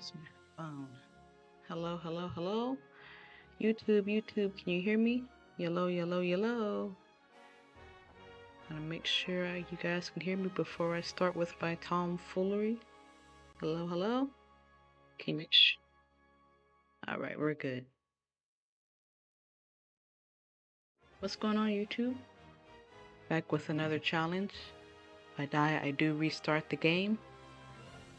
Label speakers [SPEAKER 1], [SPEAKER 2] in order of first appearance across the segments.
[SPEAKER 1] Where's my phone? Hello, hello, hello. YouTube, YouTube, can you hear me? Yellow, yellow, yellow. I'm gonna make sure you guys can hear me before I start with my tomfoolery. Hello, hello. Can you make sure? Alright, we're good. What's going on, YouTube? Back with another challenge. If I die, I do restart the game.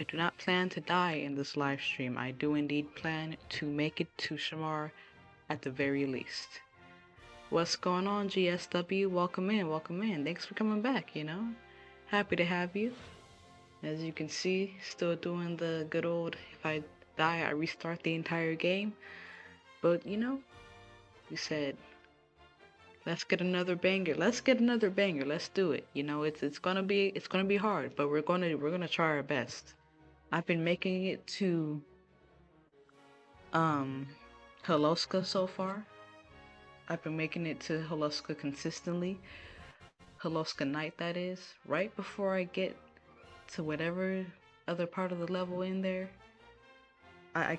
[SPEAKER 1] I do not plan to die in this live stream. I do indeed plan to make it to Shamar at the very least. What's going on, GSW? Welcome in, welcome in. Thanks for coming back, Happy to have you. As you can see, still doing the good old, if I die, I restart the entire game. But, we said, let's get another banger. Let's get another banger. Let's do it. It's gonna be hard, but we're gonna try our best. I've been making it to Holoska so far. I've been making it to Holoska consistently. Holoska Night, that is. Right before I get to whatever other part of the level in there, I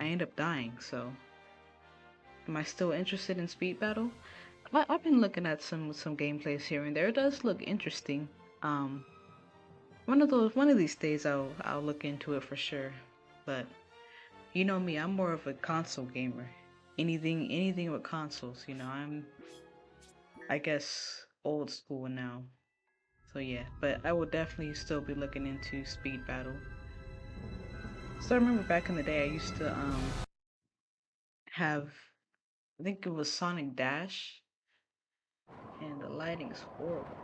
[SPEAKER 1] end up dying, so. Am I still interested in speed battle? I've been looking at some gameplays here and there. It does look interesting. One of these days I'll look into it for sure. But you know me, I'm more of a console gamer. Anything with consoles, I'm, I guess, old school now. So yeah, but I will definitely still be looking into speed battle. So I remember back in the day I used to have, I think it was Sonic Dash, and the lighting's horrible.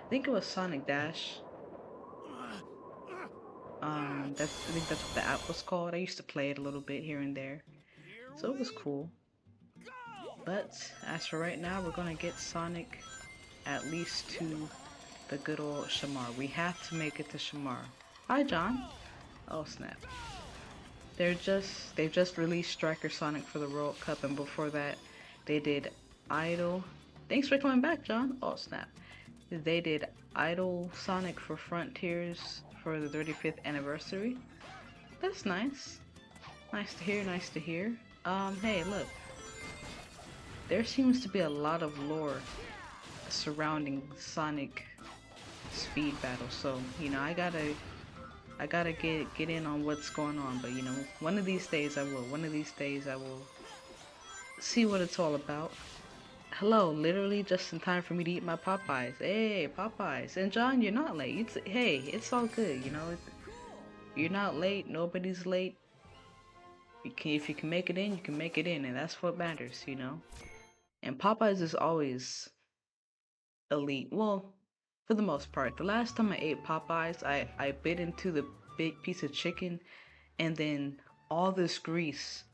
[SPEAKER 1] I think it was Sonic Dash. I think that's what the app was called. I used to play it a little bit here and there, so it was cool. But as for right now, we're gonna get Sonic at least to the good old Shamar. We have to make it to Shamar. Hi, John. Oh snap! They've just released Striker Sonic for the World Cup, and before that, they did Idol. Thanks for coming back, John. Oh snap! They did Idol Sonic for Frontiers for the 35th anniversary. That's nice. Nice to hear, nice to hear. Hey, look. There seems to be a lot of lore surrounding Sonic speed battle, so, I gotta get in on what's going on, but, one of these days I will. One of these days I will see what it's all about. Hello, literally just in time for me to eat my Popeyes. Hey, Popeyes. And John, you're not late. Hey, it's all good, You're not late, nobody's late. If you can make it in, you can make it in, and that's what matters, And Popeyes is always elite. Well, for the most part. The last time I ate Popeyes, I bit into the big piece of chicken, and then all this grease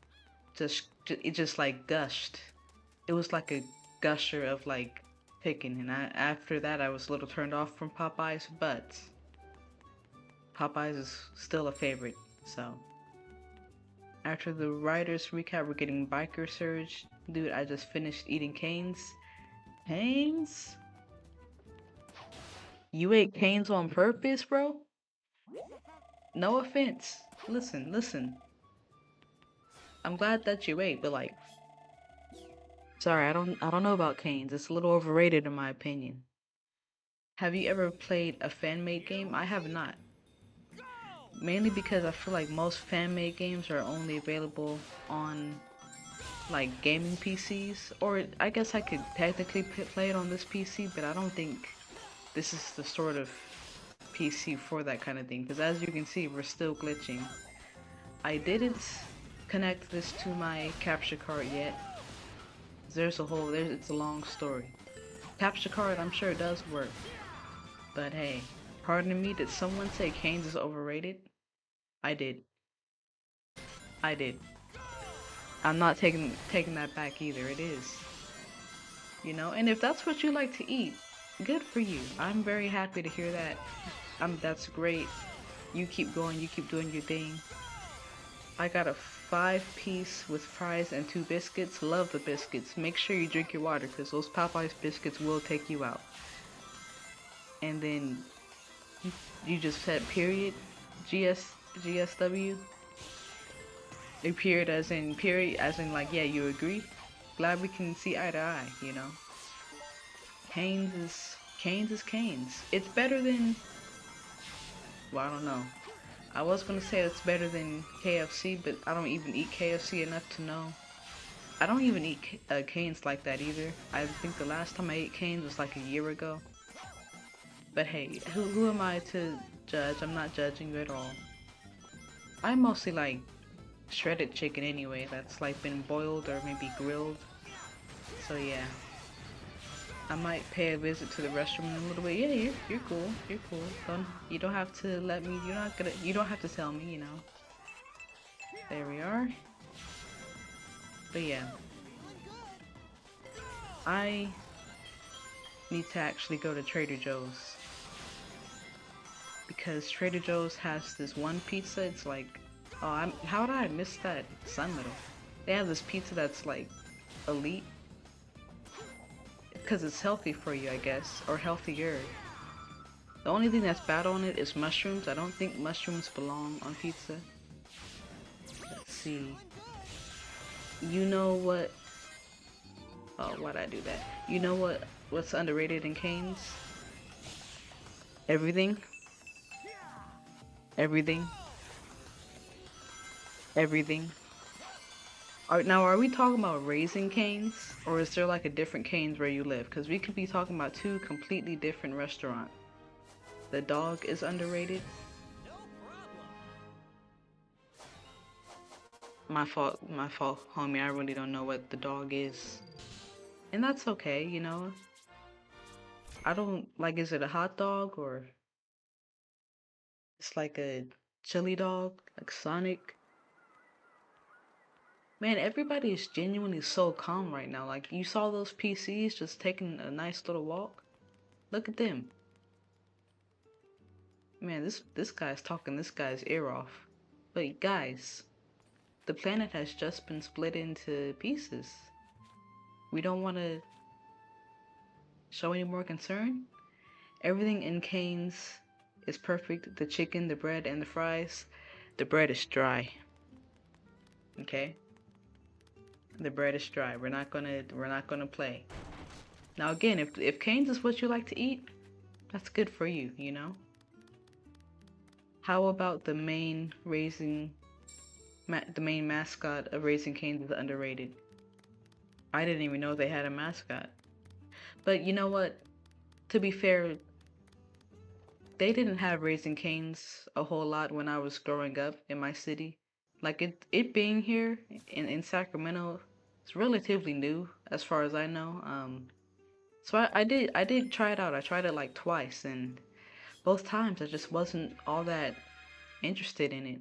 [SPEAKER 1] just like gushed. It was like a gusher of like picking, and after that I was a little turned off from Popeyes, but Popeyes is still a favorite. So after the writers recap, we're getting Biker Surge. Dude, I just finished eating Cane's. Cane's? You ate Cane's on purpose, bro? No offense. Listen. I'm glad that you ate, but like, sorry, I don't know about Cane's. It's a little overrated in my opinion. Have you ever played a fan-made game? I have not. Mainly because I feel like most fan-made games are only available on like gaming PCs, or I guess I could technically play it on this PC, but I don't think this is the sort of PC for that kind of thing, because as you can see, we're still glitching. I didn't connect this to my capture card yet. It's a long story. Capture card, I'm sure it does work, but hey, pardon me, did someone say Cane's is overrated? I did. I'm not taking that back either. It is. And if that's what you like to eat, good for you. I'm very happy to hear that. That's great. You keep going, you keep doing your thing. I got a 5-piece with fries and 2 biscuits. Love the biscuits. Make sure you drink your water, because those Popeyes biscuits will take you out. And then you just said period. GSW? A period as in period, as in like, yeah, you agree? Glad we can see eye to eye, you know? Canes is Canes. It's better than, well, I don't know. I was gonna say it's better than KFC, but I don't even eat KFC enough to know. I don't even eat Canes like that either. I think the last time I ate Canes was like a year ago. But hey, who am I to judge? I'm not judging you at all. I mostly like shredded chicken anyway, that's like been boiled or maybe grilled. So yeah. I might pay a visit to the restroom in a little bit. Yeah, you're cool. You're cool. You don't have to let me. You don't have to tell me. You know. There we are. But yeah, I need to actually go to Trader Joe's because Trader Joe's has this one pizza. It's like, oh, how did I miss that? Sun Little. They have this pizza that's like elite because it's healthy for you, I guess, or healthier. The only thing that's bad on it is mushrooms. I don't think mushrooms belong on pizza. Let's see. You know what? Oh, why'd I do that? You know what's underrated in Cane's? Everything. Everything. Everything. Now, are we talking about Raising Cane's? Or is there like a different Cane's where you live? Because we could be talking about two completely different restaurants. The dog is underrated. My fault, homie. I really don't know what the dog is. And that's okay, you know? I don't, like, is it a hot dog or it's like a chili dog? Like Sonic? Man, everybody is genuinely so calm right now. Like, you saw those PCs just taking a nice little walk? Look at them. Man, this guy's talking this guy's ear off. But guys, the planet has just been split into pieces. We don't want to show any more concern? Everything in Cane's is perfect. The chicken, the bread, and the fries. The bread is dry. Okay? The bread is dry. We're not gonna play. Now again, if Cane's is what you like to eat, that's good for you, you know? How about the main mascot of Raising Cane's is underrated? I didn't even know they had a mascot. But you know what? To be fair, they didn't have Raising Cane's a whole lot when I was growing up in my city. Like it being here in Sacramento, it's relatively new as far as I know. So I did try it out. I tried it like twice, and both times I just wasn't all that interested in it.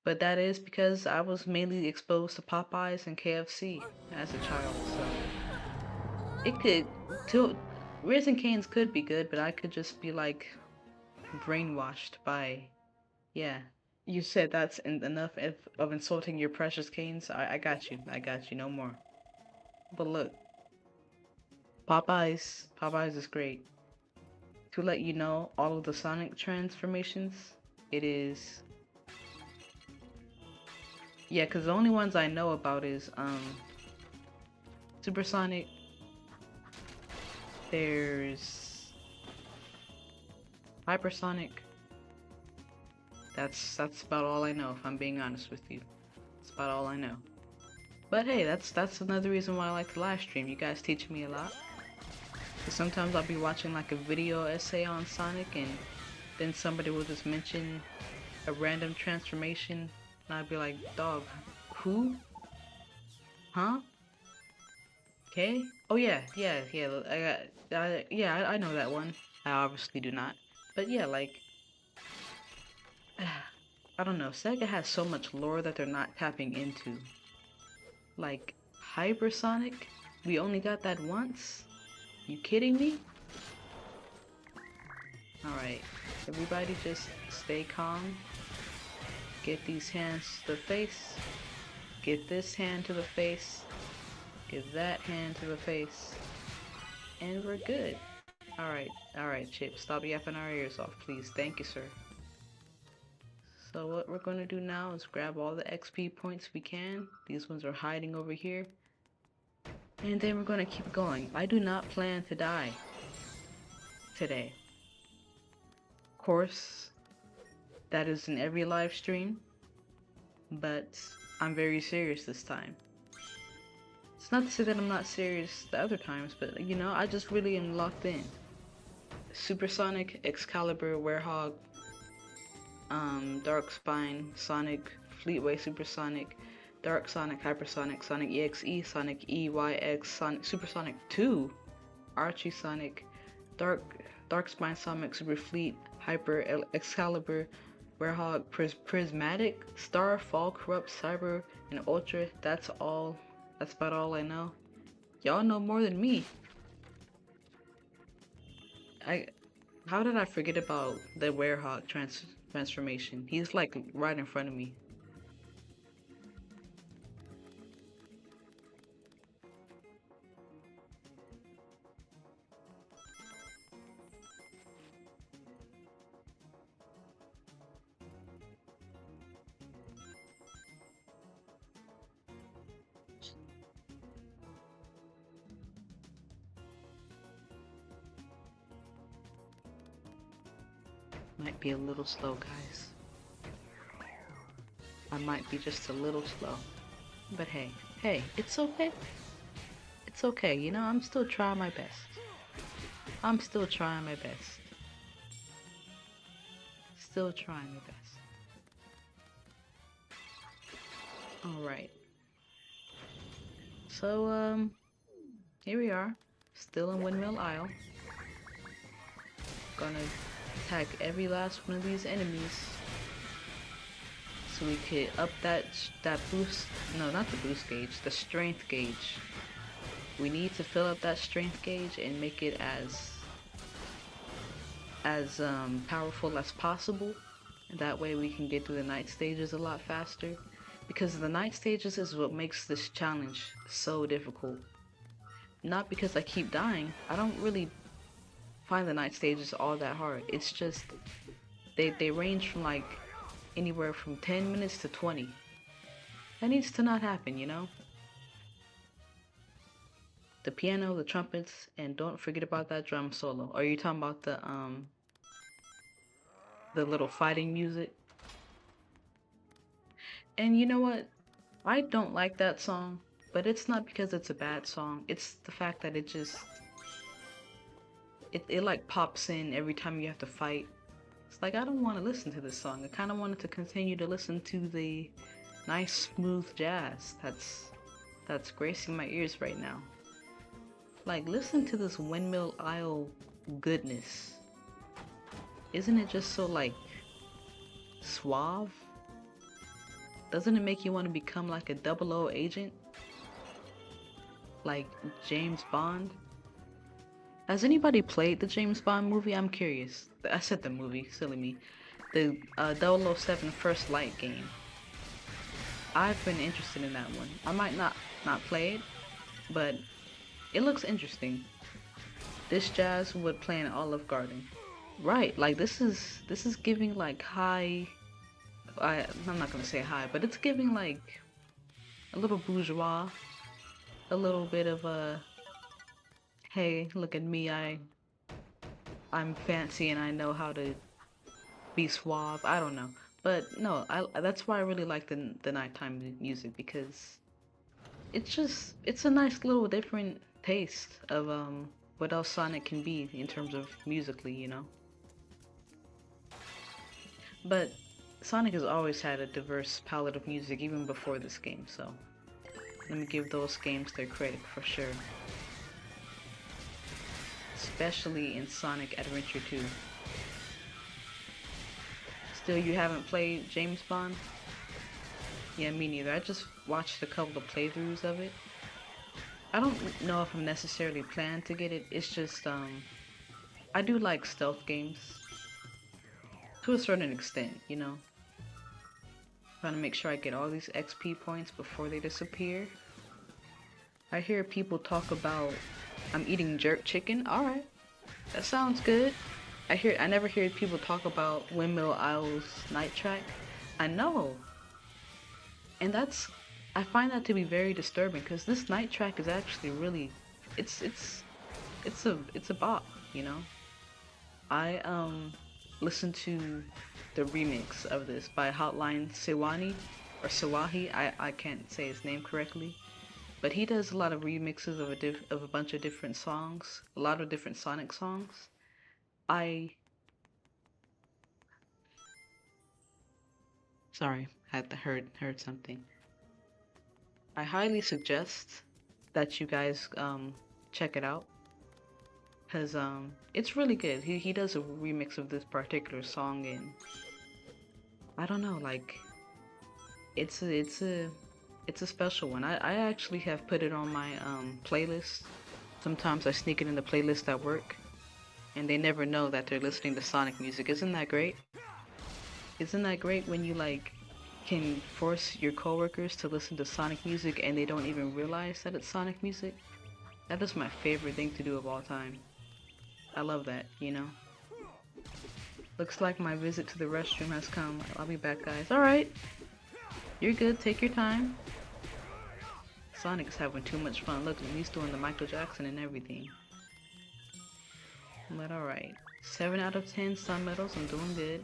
[SPEAKER 1] But that is because I was mainly exposed to Popeyes and KFC as a child. So it could to Raising Cane's could be good, but I could just be like brainwashed by, yeah. You said that's enough of insulting your precious Canes. I got you. I got you. No more. But look, Popeyes is great. To let you know, all of the Sonic transformations, it is, yeah, because the only ones I know about is Supersonic. There's Hypersonic. That's about all I know, if I'm being honest with you. That's about all I know. But hey, that's another reason why I like to live stream. You guys teach me a lot. Cause sometimes I'll be watching like a video essay on Sonic, and then somebody will just mention a random transformation, and I'd be like, dog, who? Huh? Okay. Oh yeah. I know that one. I obviously do not. But yeah, like, I don't know. Sega has so much lore that they're not tapping into. Like, Hypersonic? We only got that once? You kidding me? Alright, everybody just stay calm. Get these hands to the face. Get this hand to the face. Get that hand to the face. And we're good. Alright, Chip, stop yapping our ears off, please. Thank you, sir. So what we're going to do now is grab all the XP points we can. These ones are hiding over here. And then we're going to keep going. I do not plan to die today. Of course, that is in every live stream, but I'm very serious this time. It's not to say that I'm not serious the other times, but you know, I just really am locked in. Supersonic, Excalibur, Werehog, Dark Spine, Sonic, Fleetway Supersonic, Dark Sonic, Hypersonic, Sonic EXE, Sonic EYX, Sonic Supersonic 2, Archie Sonic, Dark Spine Sonic, Super Fleet, Hyper, Excalibur, Werehog, Prismatic, Star, Fall, Corrupt, Cyber, and Ultra. That's all. That's about all I know. Y'all know more than me. How did I forget about the Werehog transformation? He's like right in front of me. Might be a little slow, guys. I might be just a little slow. But hey, it's okay. It's okay, you know, I'm still trying my best. I'm still trying my best. Still trying my best. Alright. So, here we are. Still in Windmill Isle. Gonna attack every last one of these enemies so we could up that boost, no, not the boost gauge, the strength gauge. We need to fill up that strength gauge and make it as powerful as possible, and that way we can get through the night stages a lot faster, because the night stages is what makes this challenge so difficult. Not because I keep dying, I don't really find the night stages all that hard. It's just they range from like anywhere from 10 minutes to 20. That needs to not happen, you know? The piano, the trumpets, and don't forget about that drum solo. Are you talking about the little fighting music? And you know what? I don't like that song, but it's not because it's a bad song. It's the fact that it like pops in every time you have to fight. It's like, I don't want to listen to this song. I kind of wanted to continue to listen to the nice smooth jazz that's gracing my ears right now. Like, listen to this Windmill Isle goodness. Isn't it just so like suave? Doesn't it make you want to become like a 00 agent? Like James Bond? Has anybody played the James Bond movie? I'm curious. I said the movie, silly me. The 007 First Light game. I've been interested in that one. I might not play it, but it looks interesting. This jazz would play in Olive Garden. Right, like this is giving like high, I'm not gonna say high, but it's giving like a little bourgeois, a little bit of a, hey, look at me, I'm fancy and I know how to be suave. I don't know, but no, that's why I really like the nighttime music, because it's a nice little different taste of what else Sonic can be in terms of musically, you know. But Sonic has always had a diverse palette of music even before this game, so let me give those games their credit for sure. Especially in Sonic Adventure 2. Still, you haven't played James Bond? Yeah, me neither. I just watched a couple of playthroughs of it. I don't know if I'm necessarily planning to get it. It's just, I do like stealth games. To a certain extent, you know. Trying to make sure I get all these XP points before they disappear. I hear people talk about I'm eating jerk chicken. Alright. That sounds good. I never hear people talk about Windmill Isle's night track. I know. And that's, I find that to be very disturbing because this night track is actually really, it's it's it's a bop, you know. I listened to the remix of this by Hotline Sewani or Sewahi. I can't say his name correctly, but he does a lot of remixes of a bunch of different songs, a lot of different Sonic songs. I sorry, had heard something. I highly suggest that you guys check it out because it's really good. He does a remix of this particular song, and I don't know, like it's a it's a it's a special one. I actually have put it on my playlist. Sometimes I sneak it in the playlist at work, and they never know that they're listening to Sonic music. Isn't that great? Isn't that great when you like can force your coworkers to listen to Sonic music and they don't even realize that it's Sonic music? That is my favorite thing to do of all time. I love that, you know? Looks like my visit to the restroom has come. I'll be back, guys. Alright. You're good. Take your time. Sonic's having too much fun. Look, he's doing the Michael Jackson and everything. But alright. 7 out of 10 Sun Medals. I'm doing good.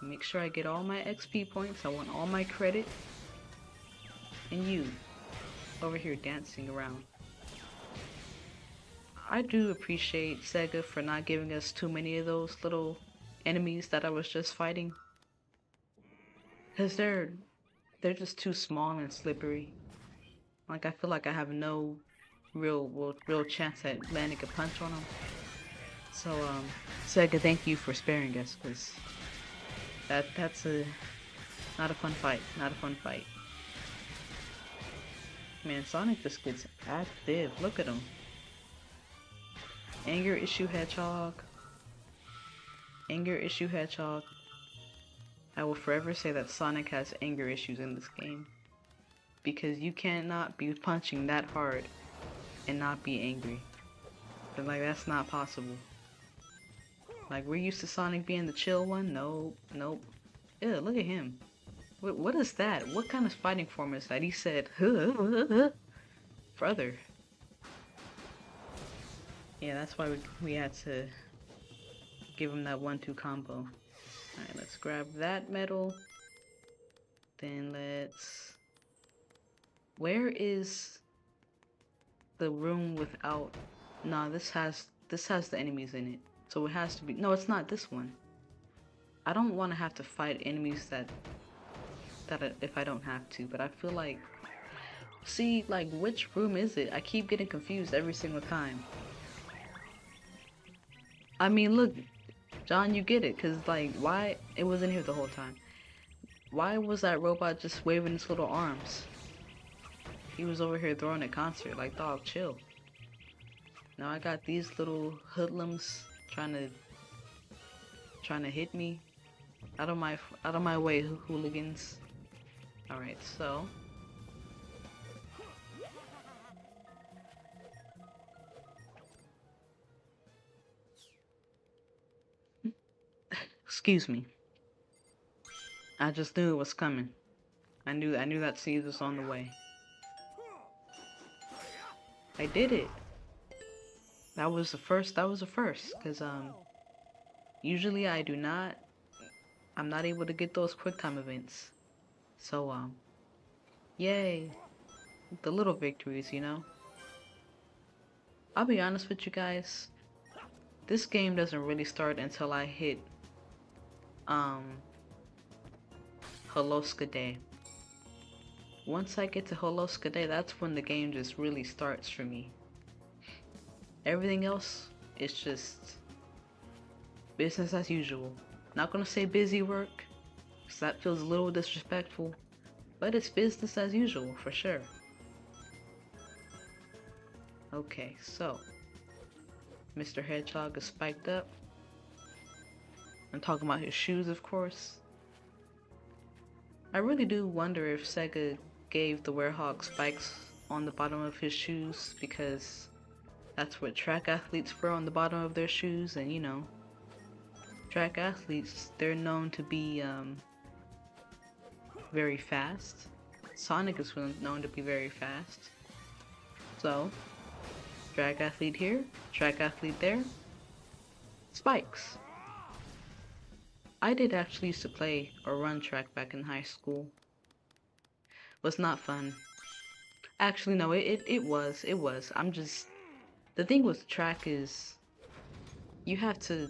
[SPEAKER 1] Make sure I get all my XP points. I want all my credit. And you, over here dancing around. I do appreciate Sega for not giving us too many of those little enemies that I was just fighting. Because they're just too small and slippery. Like, I feel like I have no real chance at landing a punch on them. So, Sega, thank you for sparing us, because that's not a fun fight. Not a fun fight. Man, Sonic just gets active. Look at him. Anger issue hedgehog. Anger issue hedgehog. I will forever say that Sonic has anger issues in this game. Because you cannot be punching that hard and not be angry. But like, that's not possible. Like, we're used to Sonic being the chill one. Nope, nope. Ew, look at him. What is that? What kind of fighting form is that? He said, brother. Yeah, that's why we had to give him that 1-2 combo. Alright, let's grab that medal. Then let's... Where is the room without... Nah, this has the enemies in it. So it has to be... No, it's not this one. I don't want to have to fight enemies that if I don't have to, but I feel like... See, like, which room is it? I keep getting confused every single time. I mean, look, John, you get it, because, like, why... It wasn't here the whole time. Why was that robot just waving his little arms? He was over here throwing a concert. Like, dog, chill. Now I got these little hoodlums trying to hit me. Out of my way, hooligans. Alright, so... Excuse me. I just knew it was coming. I knew that seed was on the way. I did it. That was the first, because usually I'm not able to get those quick time events. So yay. The little victories, you know. I'll be honest with you guys. This game doesn't really start until I hit Holoska Day. Once I get to Holoska Day, that's when the game just really starts for me. Everything else is just business as usual. Not gonna say busy work, because that feels a little disrespectful, but it's business as usual for sure. Okay, so Mr. Hedgehog is spiked up. I'm talking about his shoes, of course. I really do wonder if Sega gave the Werehog spikes on the bottom of his shoes, because that's what track athletes wear on the bottom of their shoes, and you know, track athletes, they're known to be very fast. Sonic is known to be very fast. So, drag athlete here, track athlete there, spikes. I did actually used to play or run track back in high school. Was not fun. Actually, no, it was. It was. The thing with track is you have to,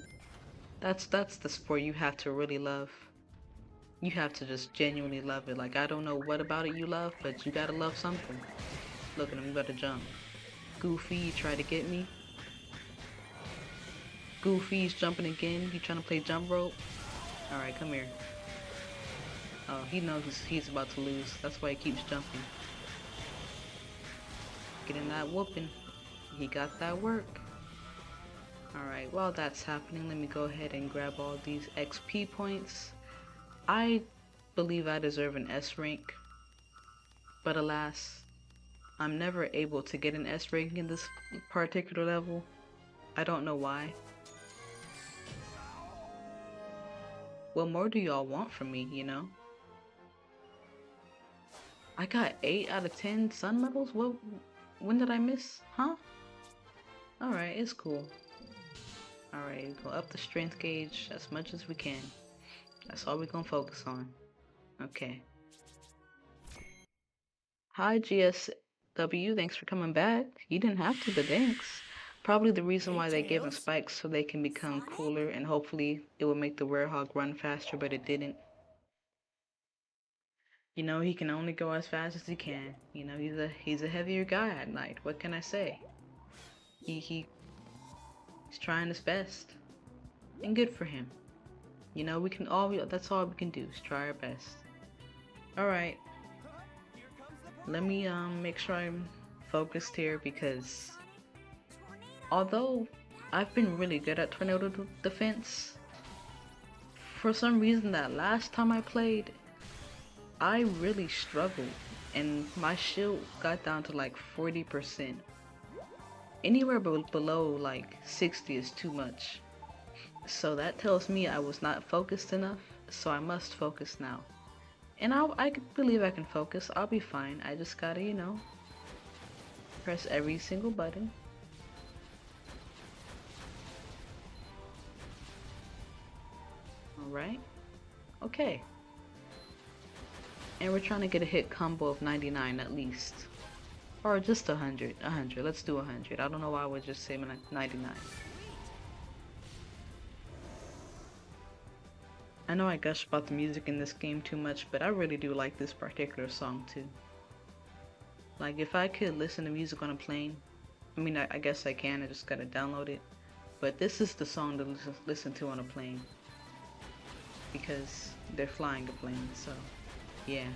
[SPEAKER 1] that's the sport you have to really love. You have to just genuinely love it. Like, I don't know what about it you love, but you gotta love something. Look at him, you better jump. Goofy, you try to get me. Goofy's jumping again. You trying to play jump rope? Alright, come here. Oh, he knows he's about to lose. That's why he keeps jumping. Getting that whooping. He got that work. Alright, while that's happening, let me go ahead and grab all these XP points. I believe I deserve an S rank, but alas, I'm never able to get an S rank in this particular level. I don't know why. What more do y'all want from me, you know? I got 8 out of 10 sun levels? When did I miss? Huh? Alright, it's cool. Alright, go up the strength gauge as much as we can. That's all we're gonna focus on. Okay. Hi GSW, thanks for coming back. You didn't have to, but thanks. Probably the reason why they gave him spikes so they can become cooler and hopefully it will make the werehog run faster, but it didn't. You know, he can only go as fast as he can. You know, he's a heavier guy at night. What can I say? He's trying his best. And good for him. You know, that's all we can do is try our best. Alright. Let me make sure I'm focused here because although I've been really good at tornado defense, for some reason that last time I played, I really struggled and my shield got down to like 40%. Anywhere below like 60 is too much. So that tells me I was not focused enough, so I must focus now. And I believe I can focus. I'll be fine. I just gotta, you know, press every single button. Alright. Okay. And we're trying to get a hit combo of 99 at least. Or just 100. 100. Let's do 100. I don't know why I would just say 99. I know I gush about the music in this game too much, but I really do like this particular song too. Like, if I could listen to music on a plane, I mean, I guess I can, I just gotta download it. But this is the song to listen to on a plane. Because they're flying a plane, so yeah.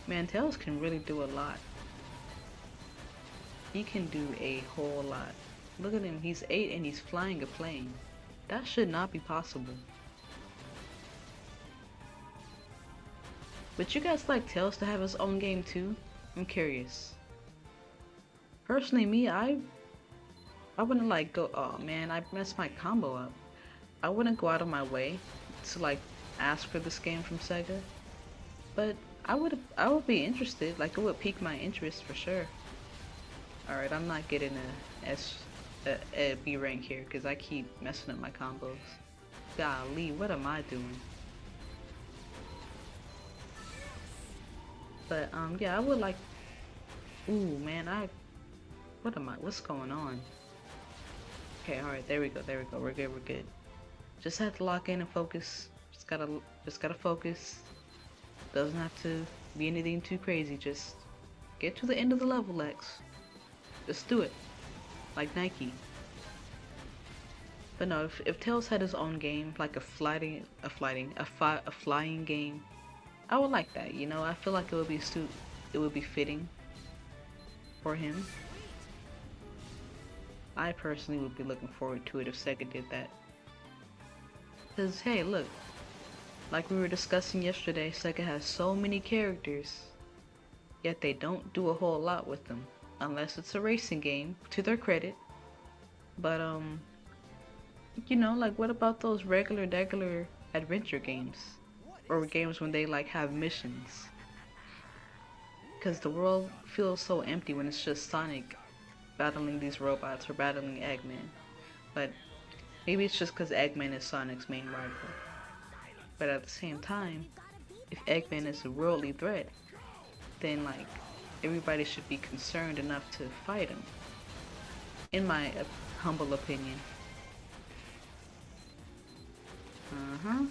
[SPEAKER 1] Man, Tails can really do a lot. He can do a whole lot. Look at him, he's 8 and he's flying a plane. That should not be possible. But you guys like Tails to have his own game too? I'm curious. Personally, me, I wouldn't like go, oh man, I messed my combo up. I wouldn't go out of my way to like ask for this game from Sega. But I would be interested, like it would pique my interest for sure. Alright, I'm not getting a B rank here because I keep messing up my combos. Golly, what am I doing? But yeah, I would like. Ooh man, what's going on? Okay, alright, there we go, we're good. Just have to lock in and focus. Just gotta focus. Doesn't have to be anything too crazy, just get to the end of the level, Lex. Just do it. Like Nike. But no, if Tails had his own game, like a flying game, I would like that, you know. I feel like it would be fitting for him. I personally would be looking forward to it if Sega did that. Cause hey, look, like we were discussing yesterday, Sega has so many characters, yet they don't do a whole lot with them. Unless it's a racing game, to their credit. But you know, like what about those regular adventure games or games when they like have missions. Because the world feels so empty when it's just Sonic battling these robots or battling Eggman. But maybe it's just because Eggman is Sonic's main rival. But at the same time, if Eggman is a worldly threat, then like everybody should be concerned enough to fight him. In my humble opinion. Uh-huh.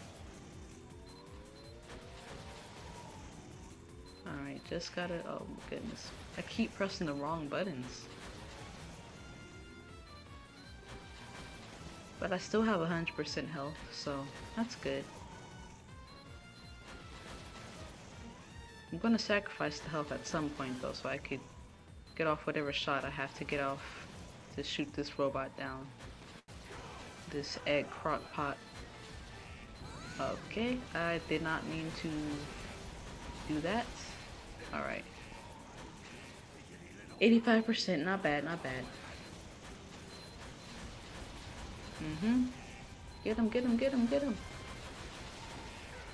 [SPEAKER 1] Alright, just gotta, oh my goodness. I keep pressing the wrong buttons. But I still have 100% health, so that's good. I'm gonna sacrifice the health at some point though, so I could get off whatever shot I have to get off to shoot this robot down. This egg crock pot. Okay, I did not mean to do that. Alright. 85%, not bad, not bad. Get him, get him, get him, get him.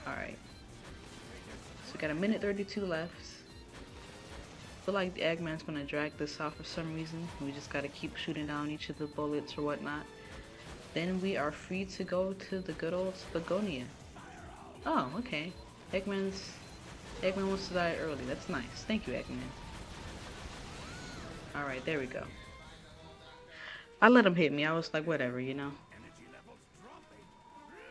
[SPEAKER 1] Alright. So we got a minute 32 left. I feel like the Eggman's gonna drag this out for some reason. We just gotta keep shooting down each of the bullets or whatnot. Then we are free to go to the good old Spagonia. Oh, okay. Eggman wants to die early. That's nice. Thank you, Eggman. Alright, there we go. I let him hit me. I was like, whatever, you know.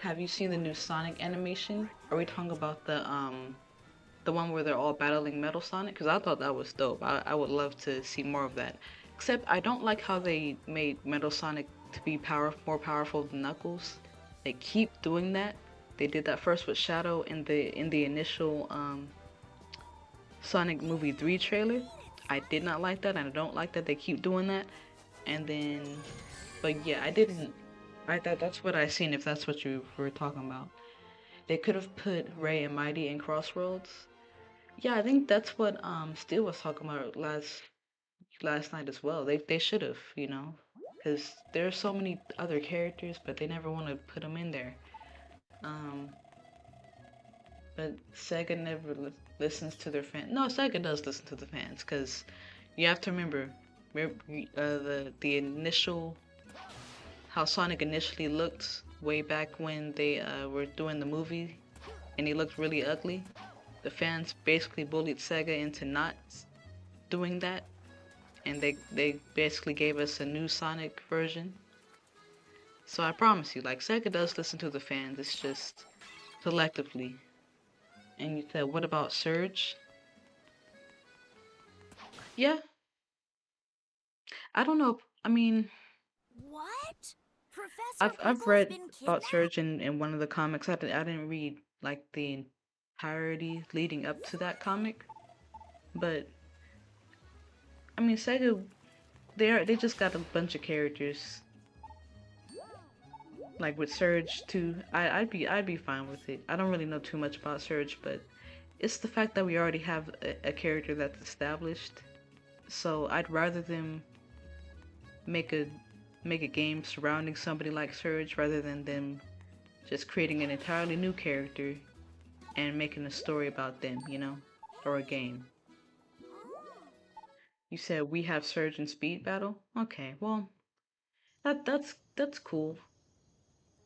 [SPEAKER 1] Have you seen the new Sonic animation? Are we talking about the one where they're all battling Metal Sonic? Because I thought that was dope. I would love to see more of that. Except I don't like how they made Metal Sonic to be more powerful than Knuckles. They keep doing that. They did that first with Shadow in the initial Sonic movie 3 trailer. I did not like that, and I don't like that they keep doing that. And then, but yeah, that's what I seen, if that's what you were talking about. They could have put Ray and Mighty in Crossroads. Yeah, I think that's what Steel was talking about last night as well. They should have, you know, because there's so many other characters, but they never want to put them in there. But Sega never listens to their fans. No, Sega does listen to the fans, because you have to remember the initial, how Sonic initially looked way back when they were doing the movie, and he looked really ugly. The fans basically bullied Sega into not doing that, and they basically gave us a new Sonic version. So I promise you, like, Sega does listen to the fans. It's just selectively. And you said, what about Surge? Yeah, I don't know. I mean,
[SPEAKER 2] What?
[SPEAKER 1] I've read about Surge in one of the comics. I didn't read like the entirety leading up to that comic, but I mean, Sega, they just got a bunch of characters. Like with Surge too, I'd be fine with it. I don't really know too much about Surge, but it's the fact that we already have a character that's established. So I'd rather them make a game surrounding somebody like Surge rather than them just creating an entirely new character and making a story about them, you know, or a game. You said we have Surge and Speed Battle? Okay, well, that's cool.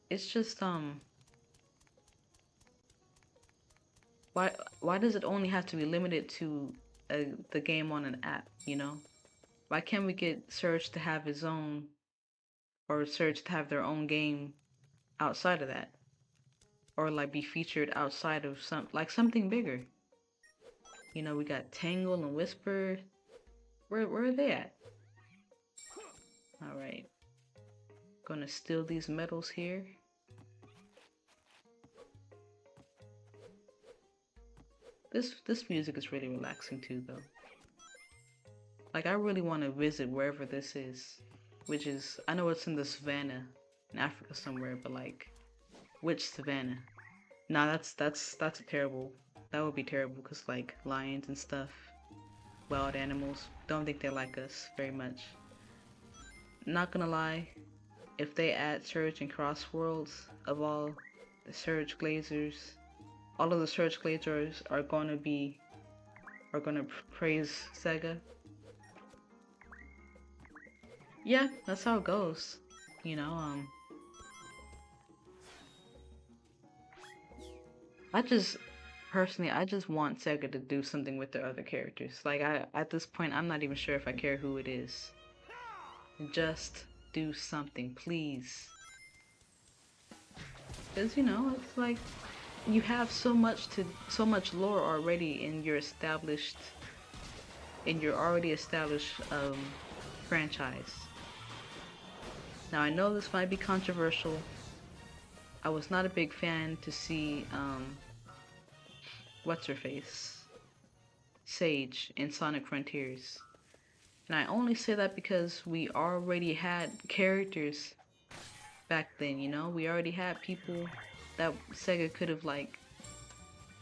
[SPEAKER 1] It's just why does it only have to be limited to the game on an app, you know? Why can't we get Surge to have his own, or Surge to have their own game outside of that? Or like be featured outside of something bigger. You know, we got Tangle and Whisper. Where are they at? Alright. Gonna steal these medals here. This music is really relaxing too though. Like I really want to visit wherever this is. Which is, I know it's in the savannah in Africa somewhere, but like which savannah? Nah, that's terrible. That would be terrible because like lions and stuff, wild animals, don't think they like us very much. Not gonna lie, if they add Surge and Crossworlds of all the Surge Glazers. All of the Surge Glazers are gonna praise Sega. Yeah, that's how it goes. You know, I just personally, I just want Sega to do something with their other characters. Like at this point, I'm not even sure if I care who it is. Just do something, please. Because you know, it's like you have so much lore already in your already established franchise. Now I know this might be controversial. I was not a big fan to see what's her face, Sage in Sonic Frontiers. And I only say that because we already had characters back then, you know? We already had people that Sega could have like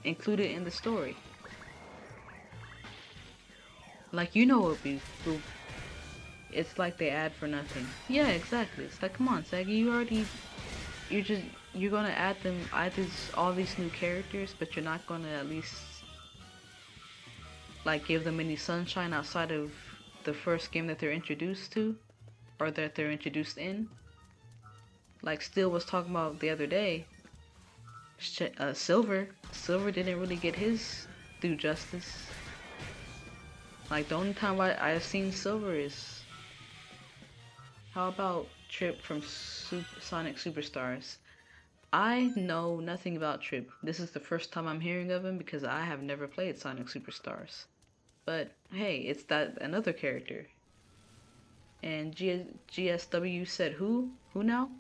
[SPEAKER 1] included in the story. Like, you know what it's like they add for nothing. Yeah, exactly. It's like, come on, Sega, you're gonna add all these new characters, but you're not gonna at least like give them any sunshine outside of the first game that they're introduced to, or that they're introduced in. Like Steel was talking about the other day, Silver didn't really get his due justice. Like the only time I've seen Silver is, how about Trip from Sonic Superstars? I know nothing about Trip. This is the first time I'm hearing of him because I have never played Sonic Superstars. But hey, it's that another character. And GSW said who? Who now?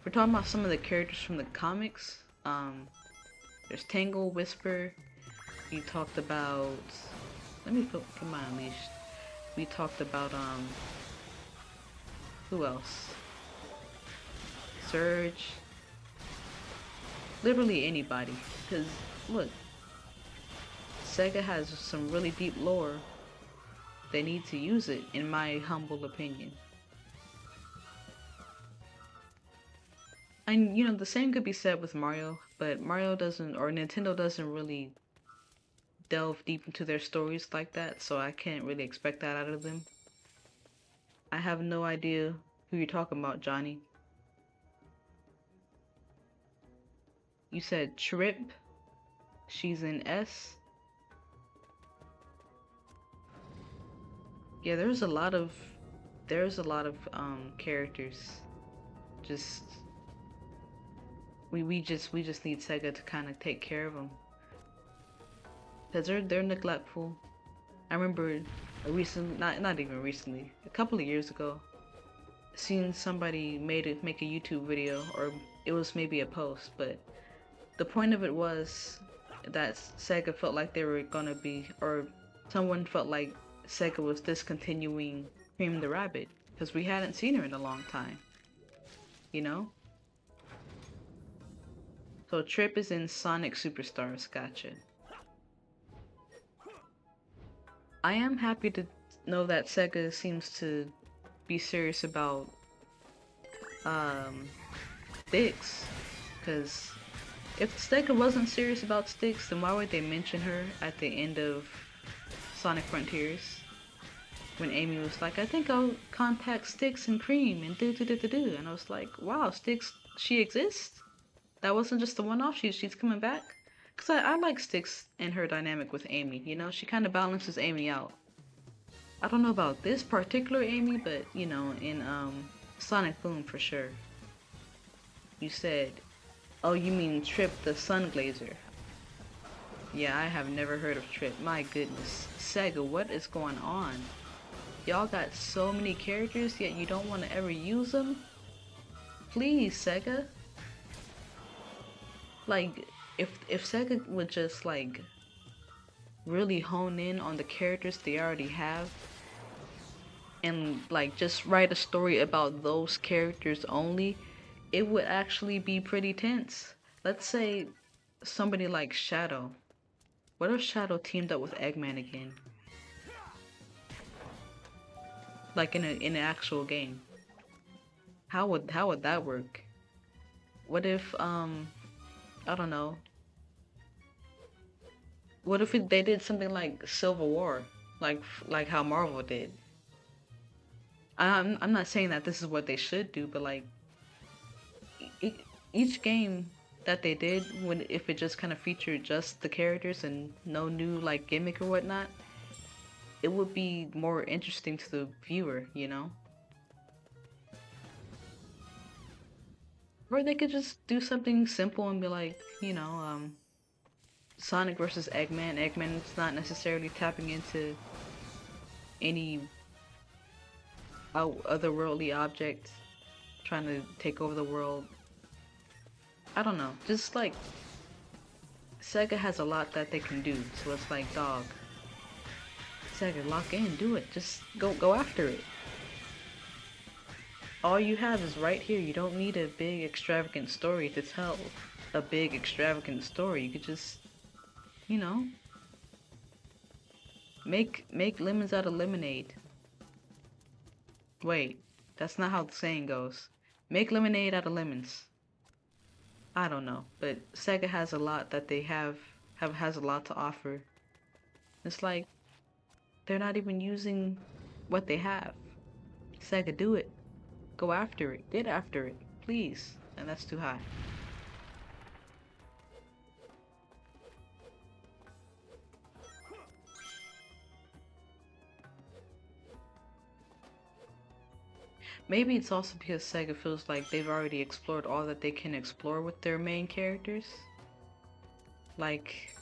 [SPEAKER 1] We're talking about some of the characters from the comics. There's Tangle, Whisper. We talked about. Let me put my Unleashed. We talked about who else? Surge. Literally anybody. Because look, Sega has some really deep lore. They need to use it, in my humble opinion. And you know, the same could be said with Mario, but Mario doesn't, or Nintendo doesn't really delve deep into their stories like that, so I can't really expect that out of them. I have no idea who you're talking about, Johnny. You said Trip. She's in S. Yeah, there's a lot of characters. Just we just need Sega to kind of take care of them, because they're neglectful. I remember not even recently, a couple of years ago, seeing somebody make a YouTube video, or it was maybe a post, but the point of it was that Sega felt like they were gonna be, or someone felt like Sega was discontinuing Cream the Rabbit because we hadn't seen her in a long time, you know? So Trip is in Sonic Superstars, gotcha. I am happy to know that Sega seems to be serious about Styx, because if Sega wasn't serious about Styx, then why would they mention her at the end of Sonic Frontiers? When Amy was like, I think I'll contact Styx and Cream and do. And I was like, wow, Styx, she exists? That wasn't just the one-off, she's coming back? Because I like Styx and her dynamic with Amy, you know? She kind of balances Amy out. I don't know about this particular Amy, but, you know, in Sonic Boom for sure. You said, oh, you mean Trip the Sun Glazer. Yeah, I have never heard of Trip. My goodness. Sega, what is going on? Y'all got so many characters, yet you don't want to ever use them? Please, Sega. Like, if Sega would just, like, really hone in on the characters they already have, and, like, just write a story about those characters only, it would actually be pretty tense. Let's say somebody like Shadow. What if Shadow teamed up with Eggman again? Like in an actual game. How would that work? What if I don't know. What if they did something like Civil War, like how Marvel did? I'm not saying that this is what they should do, but like each game that they did, when if it just kind of featured just the characters and no new like gimmick or whatnot, it would be more interesting to the viewer, you know? Or they could just do something simple and be like, you know, Sonic versus Eggman. Eggman's not necessarily tapping into any otherworldly object trying to take over the world. I don't know. Just like Sega has a lot that they can do, so it's like, dog, Sega, lock in, do it. Just go after it. All you have is right here. You don't need a big extravagant story to tell a big extravagant story. You could just, you know, make lemons out of lemonade. Wait, that's not how the saying goes. Make lemonade out of lemons. I don't know, but Sega has a lot that they has a lot to offer. It's like they're not even using what they have. Sega, do it. Go after it. Get after it, please. And that's too high. Maybe it's also because Sega feels like they've already explored all that they can explore with their main characters. Like,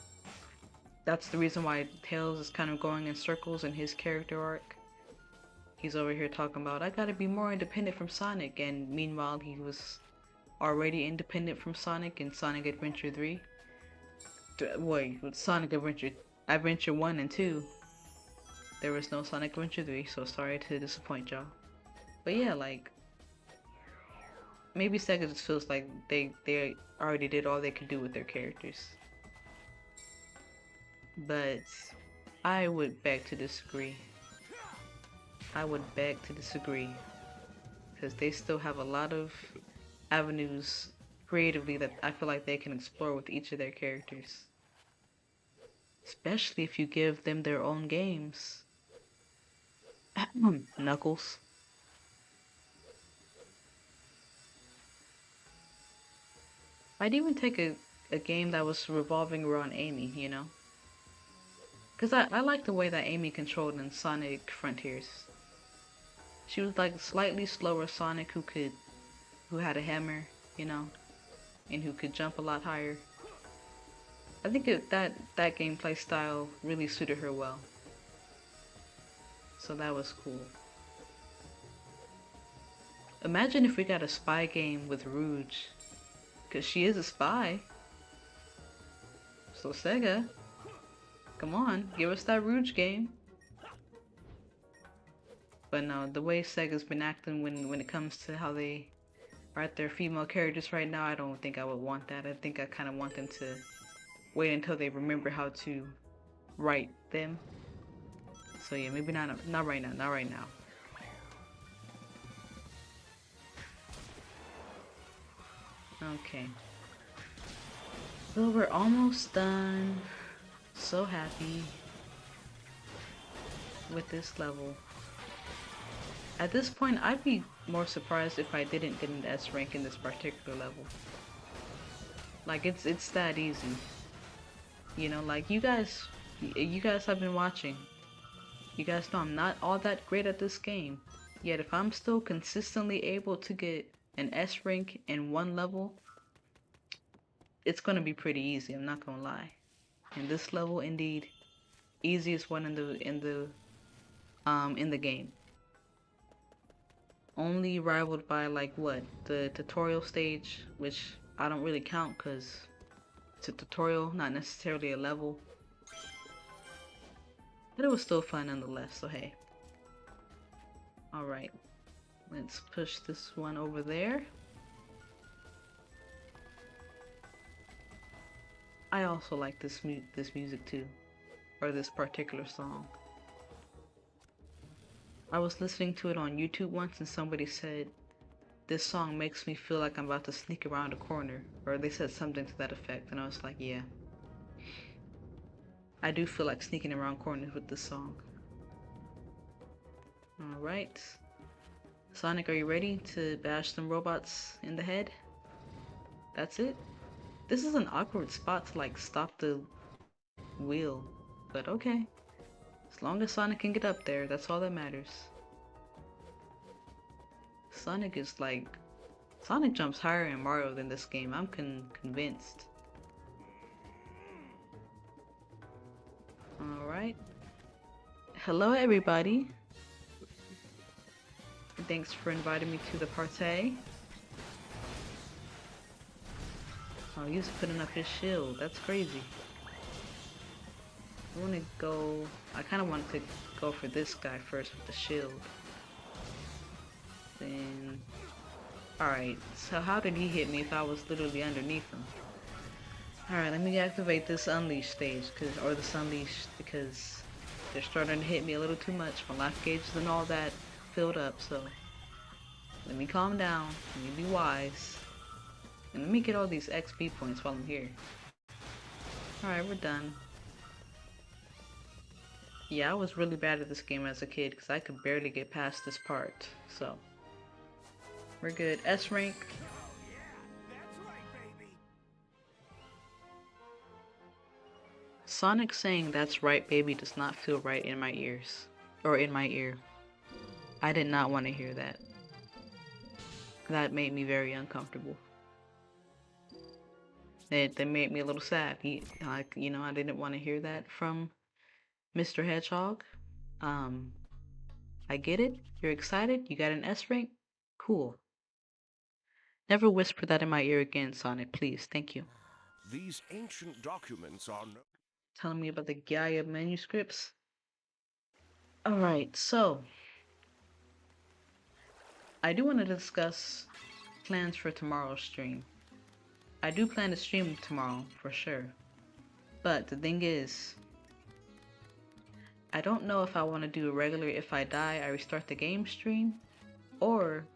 [SPEAKER 1] that's the reason why Tails is kind of going in circles in his character arc. He's over here talking about, I gotta be more independent from Sonic, and meanwhile he was already independent from Sonic in Sonic Adventure 3. Wait, with Sonic Adventure 1 and 2, there was no Sonic Adventure 3, so sorry to disappoint y'all. But yeah, like, maybe Sega just feels like they already did all they could do with their characters. But I would beg to disagree. I would beg to disagree. Because they still have a lot of avenues creatively that I feel like they can explore with each of their characters. Especially if you give them their own games. Knuckles. I'd even take a game that was revolving around Amy, you know? Because I like the way that Amy controlled in Sonic Frontiers. She was like slightly slower Sonic who had a hammer, you know, and who could jump a lot higher. I think that gameplay style really suited her well. So that was cool. Imagine if we got a spy game with Rouge. Because she is a spy. So Sega, come on, give us that Rouge game. But no, the way Sega's been acting when it comes to how they write their female characters right now, I don't think I would want that. I think I kind of want them to wait until they remember how to write them. So yeah, maybe not right now, not right now. Okay. So we're almost done. So happy with this level. At this point, I'd be more surprised if I didn't get an S rank in this particular level. Like, it's that easy. You know, like, you guys have been watching. You guys know I'm not all that great at this game. Yet if I'm still consistently able to get an S rank in one level, it's gonna be pretty easy, I'm not gonna lie. And this level, indeed, easiest one in the game. Only rivaled by like what? The tutorial stage, which I don't really count because it's a tutorial, not necessarily a level. But it was still fun nonetheless, so hey. Alright. Let's push this one over there. I also like this music too, or this particular song. I was listening to it on YouTube once and somebody said this song makes me feel like I'm about to sneak around a corner. Or they said something to that effect, and I was like, yeah. I do feel like sneaking around corners with this song. Alright. Sonic, are you ready to bash some robots in the head? That's it? This is an awkward spot to like stop the wheel, but okay. As long as Sonic can get up there, that's all that matters. Sonic is like... Sonic jumps higher in Mario than this game, I'm convinced. Alright. Hello everybody. Thanks for inviting me to the party. Oh, he's putting up his shield. That's crazy. I want to go... I kind of want to go for this guy first with the shield. Then... Alright, so how did he hit me if I was literally underneath him? Alright, let me activate this Unleash stage, or this Unleash, because they're starting to hit me a little too much. My life gauges and all that filled up, so... Let me calm down, let me be wise. And let me get all these XP points while I'm here. Alright, we're done. Yeah, I was really bad at this game as a kid because I could barely get past this part, so... We're good. S rank. Sonic saying "that's right, baby" does not feel right in my ears. Or in my ear. I did not want to hear that. That made me very uncomfortable. That made me a little sad. I didn't want to hear that from Mr. Hedgehog. I get it. You're excited. You got an S rank. Cool. Never whisper that in my ear again, Sonic. Please. Thank you.
[SPEAKER 3] These ancient documents are
[SPEAKER 1] Telling me about the Gaia manuscripts. Alright, so I do want to discuss plans for tomorrow's stream. I do plan to stream tomorrow, for sure. But the thing is, I don't know if I want to do a regular if I die, I restart the game stream, or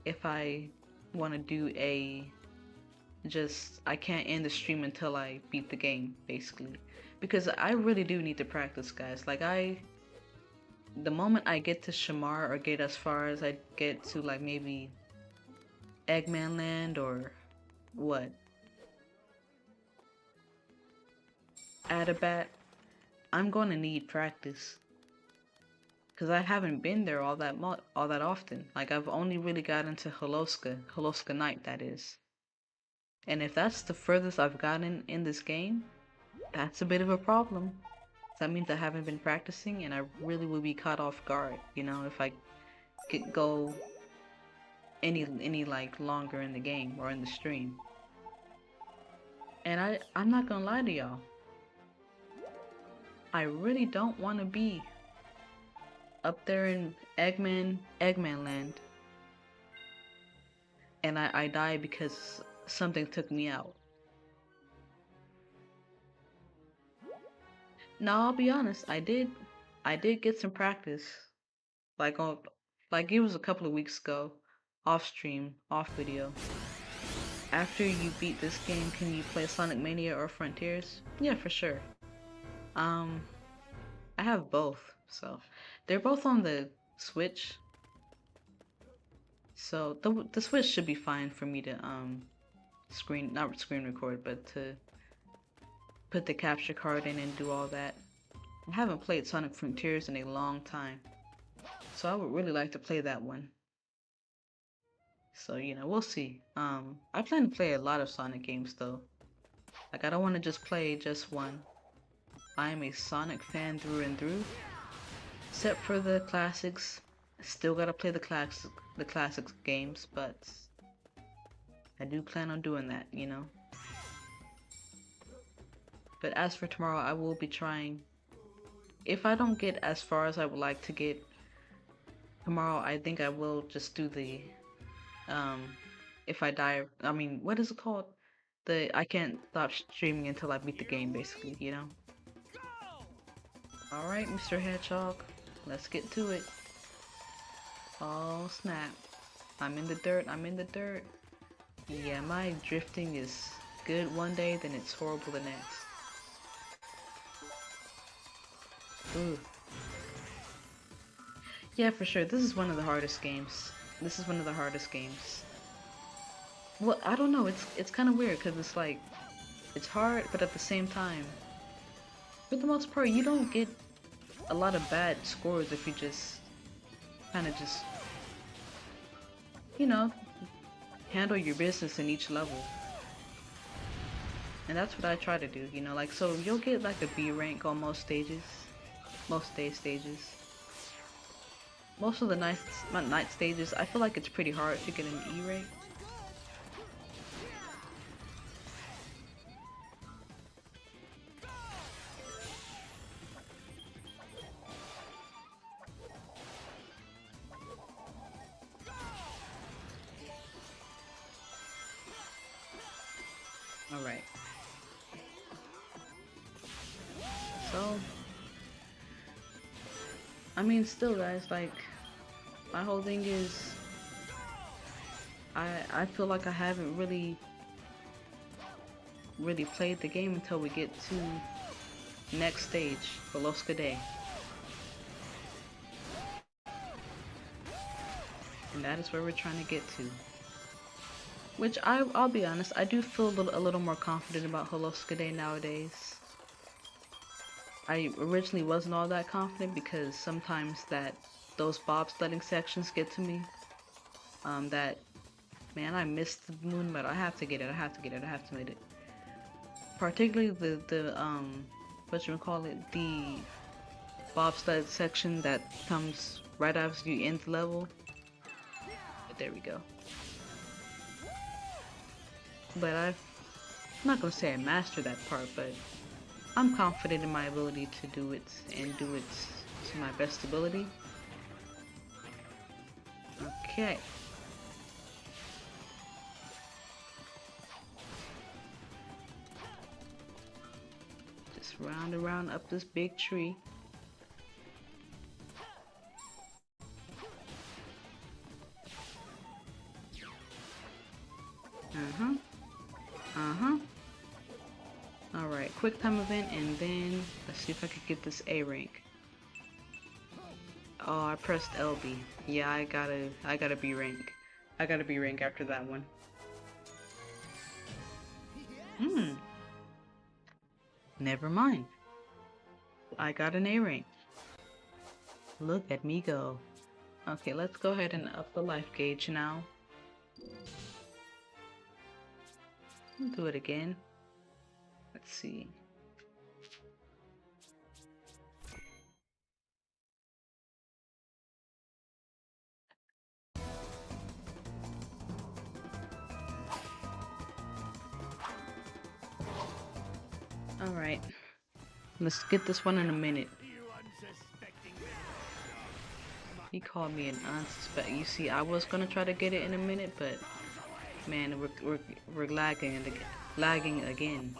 [SPEAKER 1] if I want to do a I can't end the stream until I beat the game, basically. Because I really do need to practice, guys. Like, the moment I get to Shamar or get as far as I get to, like, maybe Eggman Land or what? Adabat, I'm going to need practice. Because I haven't been there all that often. Like, I've only really gotten to Holoska Night, that is. And if that's the furthest I've gotten in this game, that's a bit of a problem. That means I haven't been practicing, and I really will be caught off guard, you know, if I could go any like longer in the game or in the stream. And I'm not gonna lie to y'all. I really don't want to be up there in Eggman Land, and I die because something took me out. Now I'll be honest, I did get some practice, like it was a couple of weeks ago, off stream, off video. After you beat this game, can you play Sonic Mania or Frontiers? Yeah, for sure. I have both, so they're both on the Switch. So the Switch should be fine for me to not screen record, but to put the capture card in and do all that. I haven't played Sonic Frontiers in a long time, so I would really like to play that one. So, you know, we'll see. I plan to play a lot of Sonic games though. Like, I don't want to just play just one. I am a Sonic fan through and through. Except for the classics. Still gotta play the classics games, but I do plan on doing that, you know. But as for tomorrow, I will be trying. If I don't get as far as I would like to get tomorrow, I think I will just do the if I die, I mean, what is it called? I can't stop streaming until I beat the game, basically, you know? Alright, Mr. Hedgehog, let's get to it. Oh, snap. I'm in the dirt. I'm in the dirt. Yeah, my drifting is good one day, then it's horrible the next. Ooh. Yeah, for sure. This is one of the hardest games. This is one of the hardest games. Well, I don't know. It's kind of weird because it's like it's hard, but at the same time, for the most part, you don't get a lot of bad scores if you just kind of just, you know, handle your business in each level. And that's what I try to do, you know, like, so you'll get like a B rank on most stages, most day stages. Most of the night stages, I feel like it's pretty hard to get an E rank. Alright. So, I mean, still guys, like, my whole thing is, I feel like I haven't really played the game until we get to next stage, Veloska Day. And that is where we're trying to get to. Which I'll be honest, I do feel a little more confident about Veloska Day nowadays. I originally wasn't all that confident because sometimes those bobsledding sections get to me. Man, I missed the moon medal. I have to get it. I have to get it. I have to get it. Particularly the the bobsled section that comes right after you end the level. But there we go. But I'm not gonna say I mastered that part, but I'm confident in my ability to do it and do it to my best ability. Okay. Just round and round up this big tree. Alright, quick time event, and then let's see if I could get this A rank. Oh, I pressed LB. Yeah, I gotta B rank. I gotta B rank after that one. Never mind. I got an A rank. Look at me go. Okay, let's go ahead and up the life gauge now. I'll do it again. Let's see. Alright. Let's get this one in a minute. He called me an unsuspect. You see, I was gonna try to get it in a minute, but man, we're lagging again,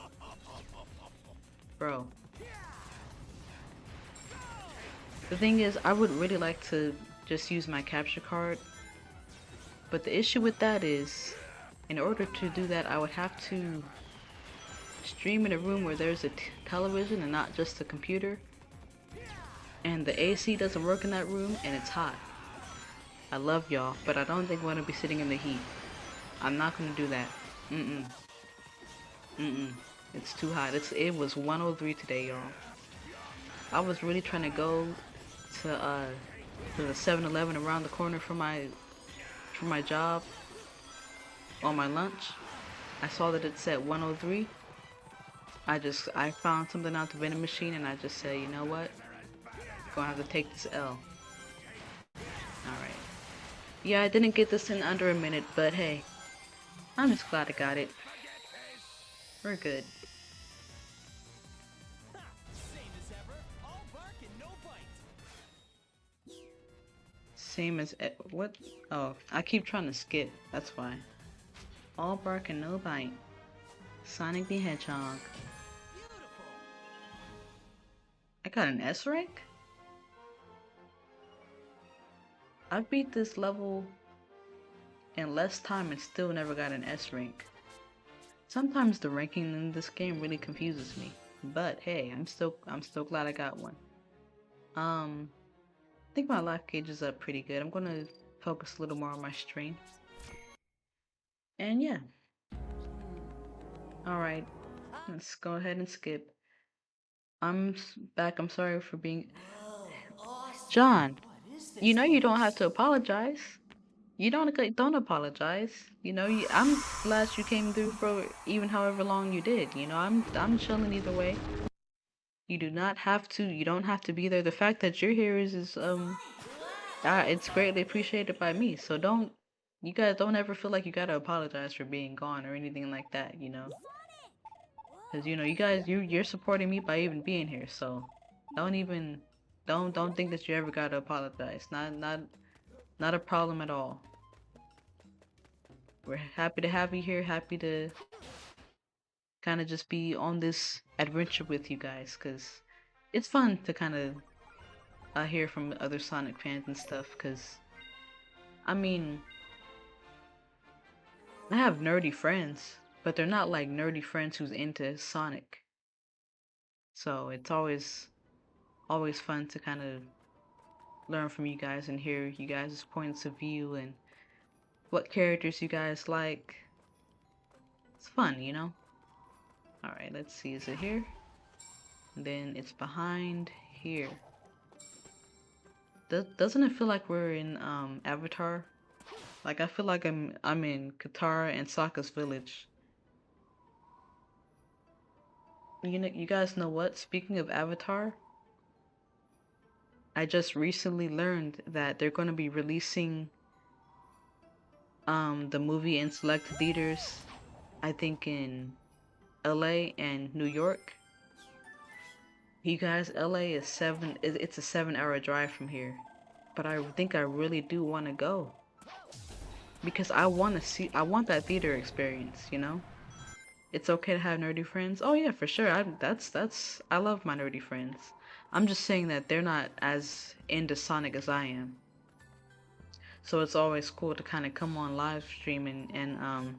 [SPEAKER 1] bro. The thing is, I would really like to just use my capture card, but the issue with that is, in order to do that, I would have to stream in a room where there's a television and not just a computer. And the AC doesn't work in that room, and it's hot. I love y'all, but I don't think I want to be sitting in the heat. I'm not gonna do that. It's too hot. It was 103 today, y'all. I was really trying to go to the 7-Eleven around the corner from my job on my lunch. I saw that it said 103. I found something out the vending machine, and I just said, you know what? Gonna have to take this L. Alright. Yeah, I didn't get this in under a minute, but hey, I'm just glad I got it. We're good. Same as what? Oh, I keep trying to skip. That's why. All bark and no bite. Sonic the Hedgehog. I got an S rank? I beat this level in less time and still never got an S rank. Sometimes the ranking in this game really confuses me, but hey, I'm still glad I got one. I think my life gauge is up pretty good. I'm gonna focus a little more on my stream. And yeah. Alright, let's go ahead and skip. I'm back. I'm sorry for being... John, you know you don't have to apologize. You don't apologize. You know, I'm glad you came through for even however long you did. You know, I'm chilling either way. You don't have to be there. The fact that you're here is it's greatly appreciated by me. So you guys don't ever feel like you gotta apologize for being gone or anything like that, you know. Cause you know, you're supporting me by even being here. So don't even, don't think that you ever gotta apologize. Not a problem at all. We're happy to have you here. Happy to kind of just be on this adventure with you guys, cause it's fun to kind of hear from other Sonic fans and stuff. Cause I mean, I have nerdy friends, but they're not like nerdy friends who's into Sonic. So it's always fun to kind of learn from you guys and hear you guys' points of view and what characters you guys like. It's fun, you know? Alright, let's see, is it here? And then it's behind here. Doesn't it feel like we're in Avatar? Like I feel like I'm in Katara and Sokka's village. You guys know what? Speaking of Avatar, I just recently learned that they're going to be releasing the movie in select theaters, I think in LA and New York. You guys, LA is it's a 7-hour drive from here. But I think I really do want to go. Because I want that theater experience, you know? It's okay to have nerdy friends. Oh yeah, for sure. I love my nerdy friends. I'm just saying that they're not as into Sonic as I am. So it's always cool to kind of come on live stream and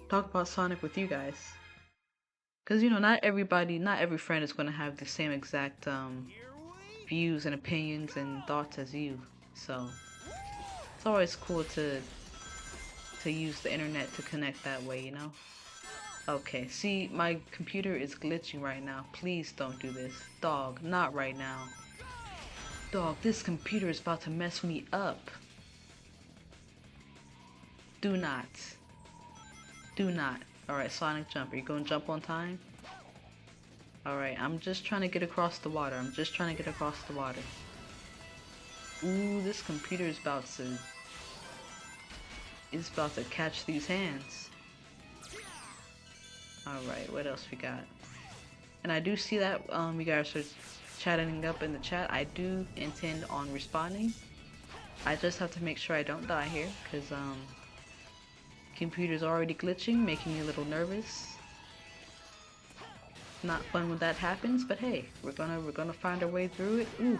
[SPEAKER 1] talk about Sonic with you guys. Cause you know, not every friend is gonna have the same exact views and opinions and thoughts as you. So it's always cool to use the internet to connect that way, you know? Okay, see, my computer is glitching right now. Please don't do this. Dog, not right now. Dog, this computer is about to mess me up. Do not. Do not. Alright, Sonic jump. Are you gonna jump on time? Alright, I'm just trying to get across the water. Ooh, this computer is about to catch these hands. Alright, what else we got? And I do see that you guys are chatting up in the chat. I do intend on responding. I just have to make sure I don't die here, because computer's already glitching, making me a little nervous. Not fun when that happens, but hey, we're gonna find our way through it. Ooh.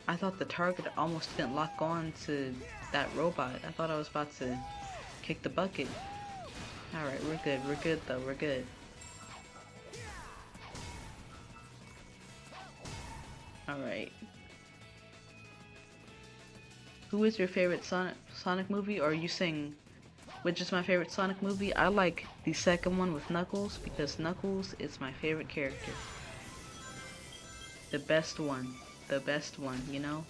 [SPEAKER 1] I thought the target almost didn't lock on to that robot. I thought I was about to kick the bucket. Alright, we're good though, we're good. Alright. Who is your favorite Sonic movie? Or are you saying which is my favorite Sonic movie? I like the second one with Knuckles because Knuckles is my favorite character. The best one, you know?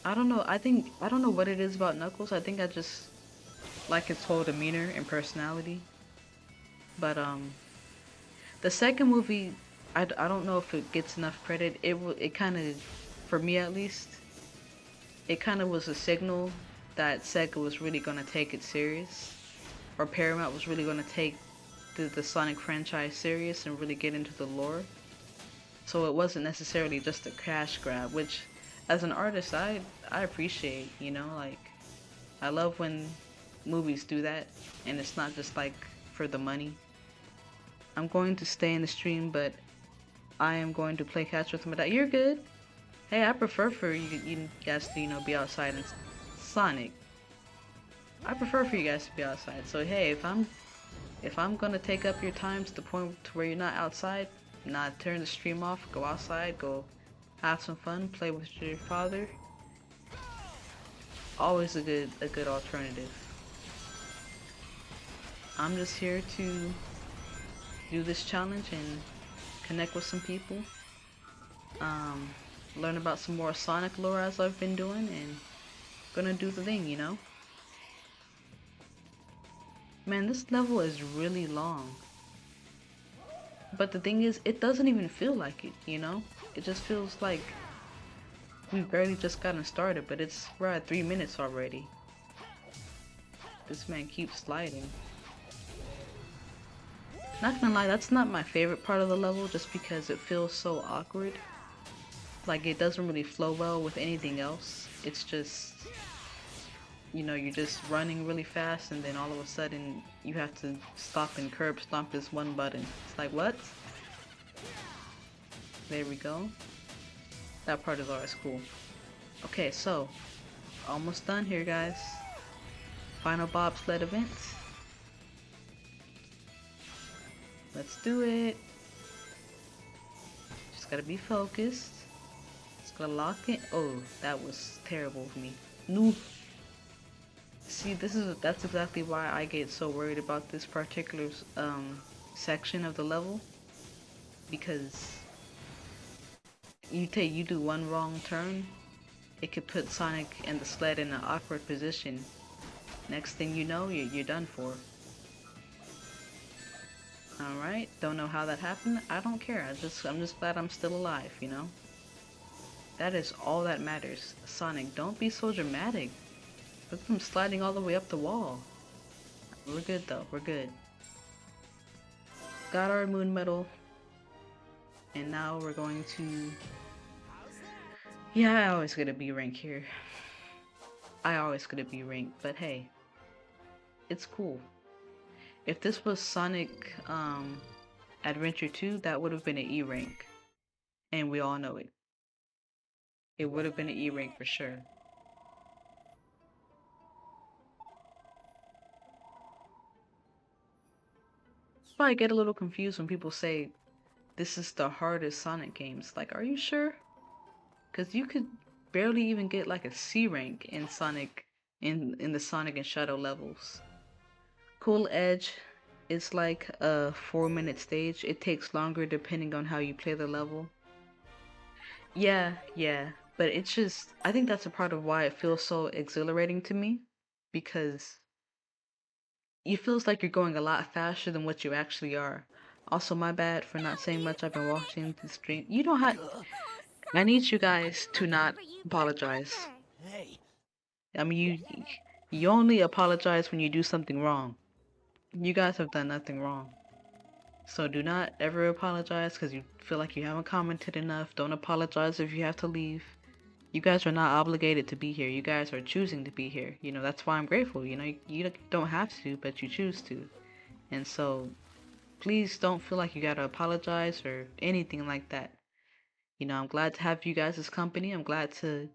[SPEAKER 1] I don't know, I don't know what it is about Knuckles. I think I just like his whole demeanor and personality. But the second movie, I don't know if it gets enough credit. It kind of, for me at least, it kind of was a signal that Sega was really going to take it serious, or Paramount was really going to take the Sonic franchise serious and really get into the lore. So it wasn't necessarily just a cash grab, which as an artist I appreciate, you know, like I love when movies do that and it's not just like for the money. I'm going to stay in the stream, but I am going to play catch with my dad. You're good. Hey, I prefer for you guys to, you know, be outside and Sonic. I prefer for you guys to be outside. So hey, if I'm gonna take up your time to the point to where you're not outside, not turn the stream off, go outside, go have some fun, play with your father. Always a good alternative. I'm just here to do this challenge and connect with some people. Learn about some more Sonic lore as I've been doing, and gonna do the thing, you know? Man, this level is really long. But the thing is, it doesn't even feel like it, you know? It just feels like we've barely just gotten started, but we're at 3 minutes already. This man keeps sliding. Not gonna lie, that's not my favorite part of the level just because it feels so awkward. Like it doesn't really flow well with anything else. It's just, you know, you're just running really fast and then all of a sudden you have to stop and curb stomp this one button. It's like, what? There we go. That part is always cool. Okay, so almost done here, guys. Final bobsled event. Let's do it. Just gotta be focused. Just gotta lock in. Oh, that was terrible of me. No. See, that's exactly why I get so worried about this particular section of the level, because you do one wrong turn, it could put Sonic and the sled in an awkward position. Next thing you know, you're done for. Alright, don't know how that happened. I don't care. I'm just glad I'm still alive, you know? That is all that matters. Sonic, don't be so dramatic. Look at him sliding all the way up the wall. We're good though, we're good. Got our moon medal. And now we're going to... Yeah, I always get a B rank here. I always get a B rank, but hey. It's cool. If this was Sonic Adventure 2, that would have been an E rank. And we all know it. It would have been an E rank for sure. That's why I get a little confused when people say this is the hardest Sonic games. Like, are you sure? Because you could barely even get like a C rank in Sonic, in the Sonic and Shadow levels. Cool Edge is like a 4-minute stage. It takes longer depending on how you play the level. Yeah, but it's just, I think that's a part of why it feels so exhilarating to me, because it feels like you're going a lot faster than what you actually are. Also, my bad for not saying much. I've been watching the stream. You don't have. I need you guys to not apologize.
[SPEAKER 3] Hey.
[SPEAKER 1] I mean, you only apologize when you do something wrong. You guys have done nothing wrong. So do not ever apologize because you feel like you haven't commented enough. Don't apologize if you have to leave. You guys are not obligated to be here. You guys are choosing to be here. You know, that's why I'm grateful. You know, you don't have to, but you choose to. And so, please don't feel like you gotta apologize or anything like that. You know, I'm glad to have you guys as company. I'm glad to,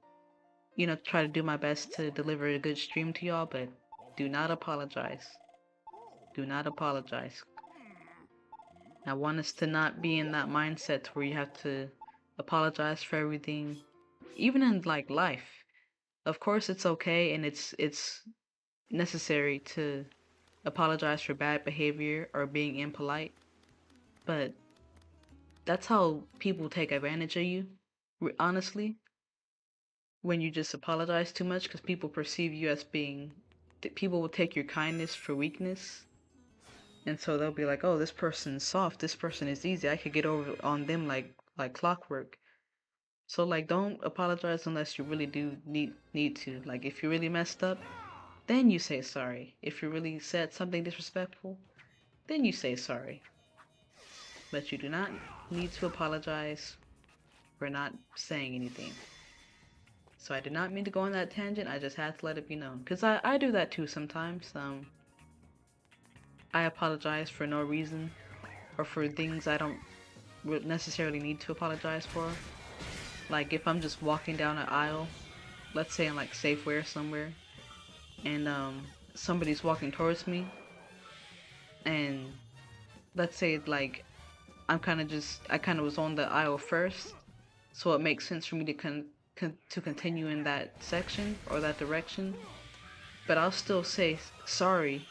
[SPEAKER 1] you know, try to do my best to deliver a good stream to y'all, but do not apologize. Do not apologize. I want us to not be in that mindset where you have to apologize for everything. Even in like life. Of course it's okay and it's necessary to apologize for bad behavior or being impolite. But that's how people take advantage of you, honestly. When you just apologize too much because people perceive you as being... People will take your kindness for weakness. And so they'll be like, oh, this person's soft, this person is easy, I could get over on them like clockwork. So like, don't apologize unless you really do need to. Like, if you really messed up, then you say sorry. If you really said something disrespectful, then you say sorry. But you do not need to apologize for not saying anything. So I did not mean to go on that tangent, I just had to let it be known. Because I do that too sometimes. I apologize for no reason, or for things I don't necessarily need to apologize for. Like if I'm just walking down an aisle, let's say in like Safeway or somewhere, and somebody's walking towards me, and let's say like I kind of was on the aisle first, so it makes sense for me to to continue in that section or that direction. But I'll still say sorry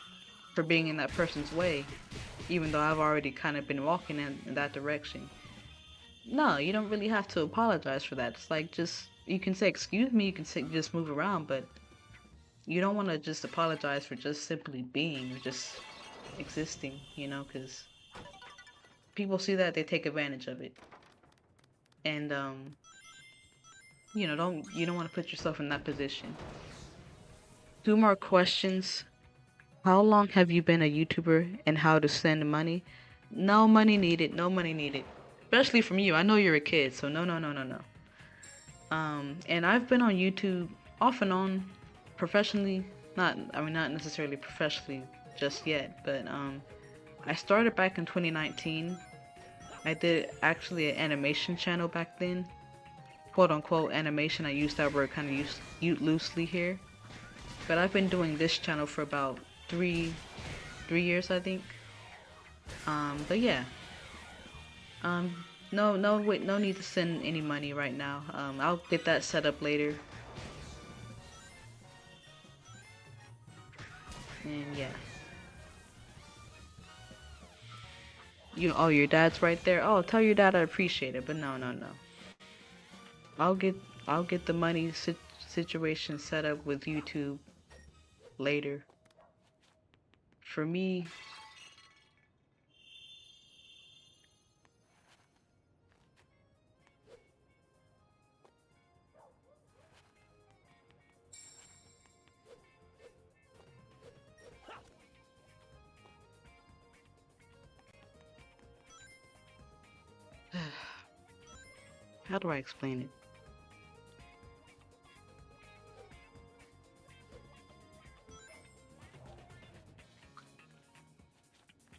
[SPEAKER 1] for being in that person's way, even though I've already kind of been walking in that direction. No, you don't really have to apologize for that. It's like just you can say excuse me, you can say just move around, but you don't want to just apologize for just simply being or just existing, you know, because people see that they take advantage of it, and you don't want to put yourself in that position. Two more questions. How long have you been a YouTuber and how to send money? No money needed, no money needed. Especially from you. I know you're a kid, so no, no, no, no, no. And I've been on YouTube off and on professionally. Not necessarily professionally just yet, but I started back in 2019. I did actually an animation channel back then. Quote unquote animation. I use that word kind of loosely here. But I've been doing this channel for about three years, I think. But yeah. Wait, no need to send any money right now. I'll get that set up later. And yeah. Oh, your dad's right there. Oh, tell your dad I appreciate it. But no, no, no. I'll get the money situation set up with YouTube later. For me, how do I explain it?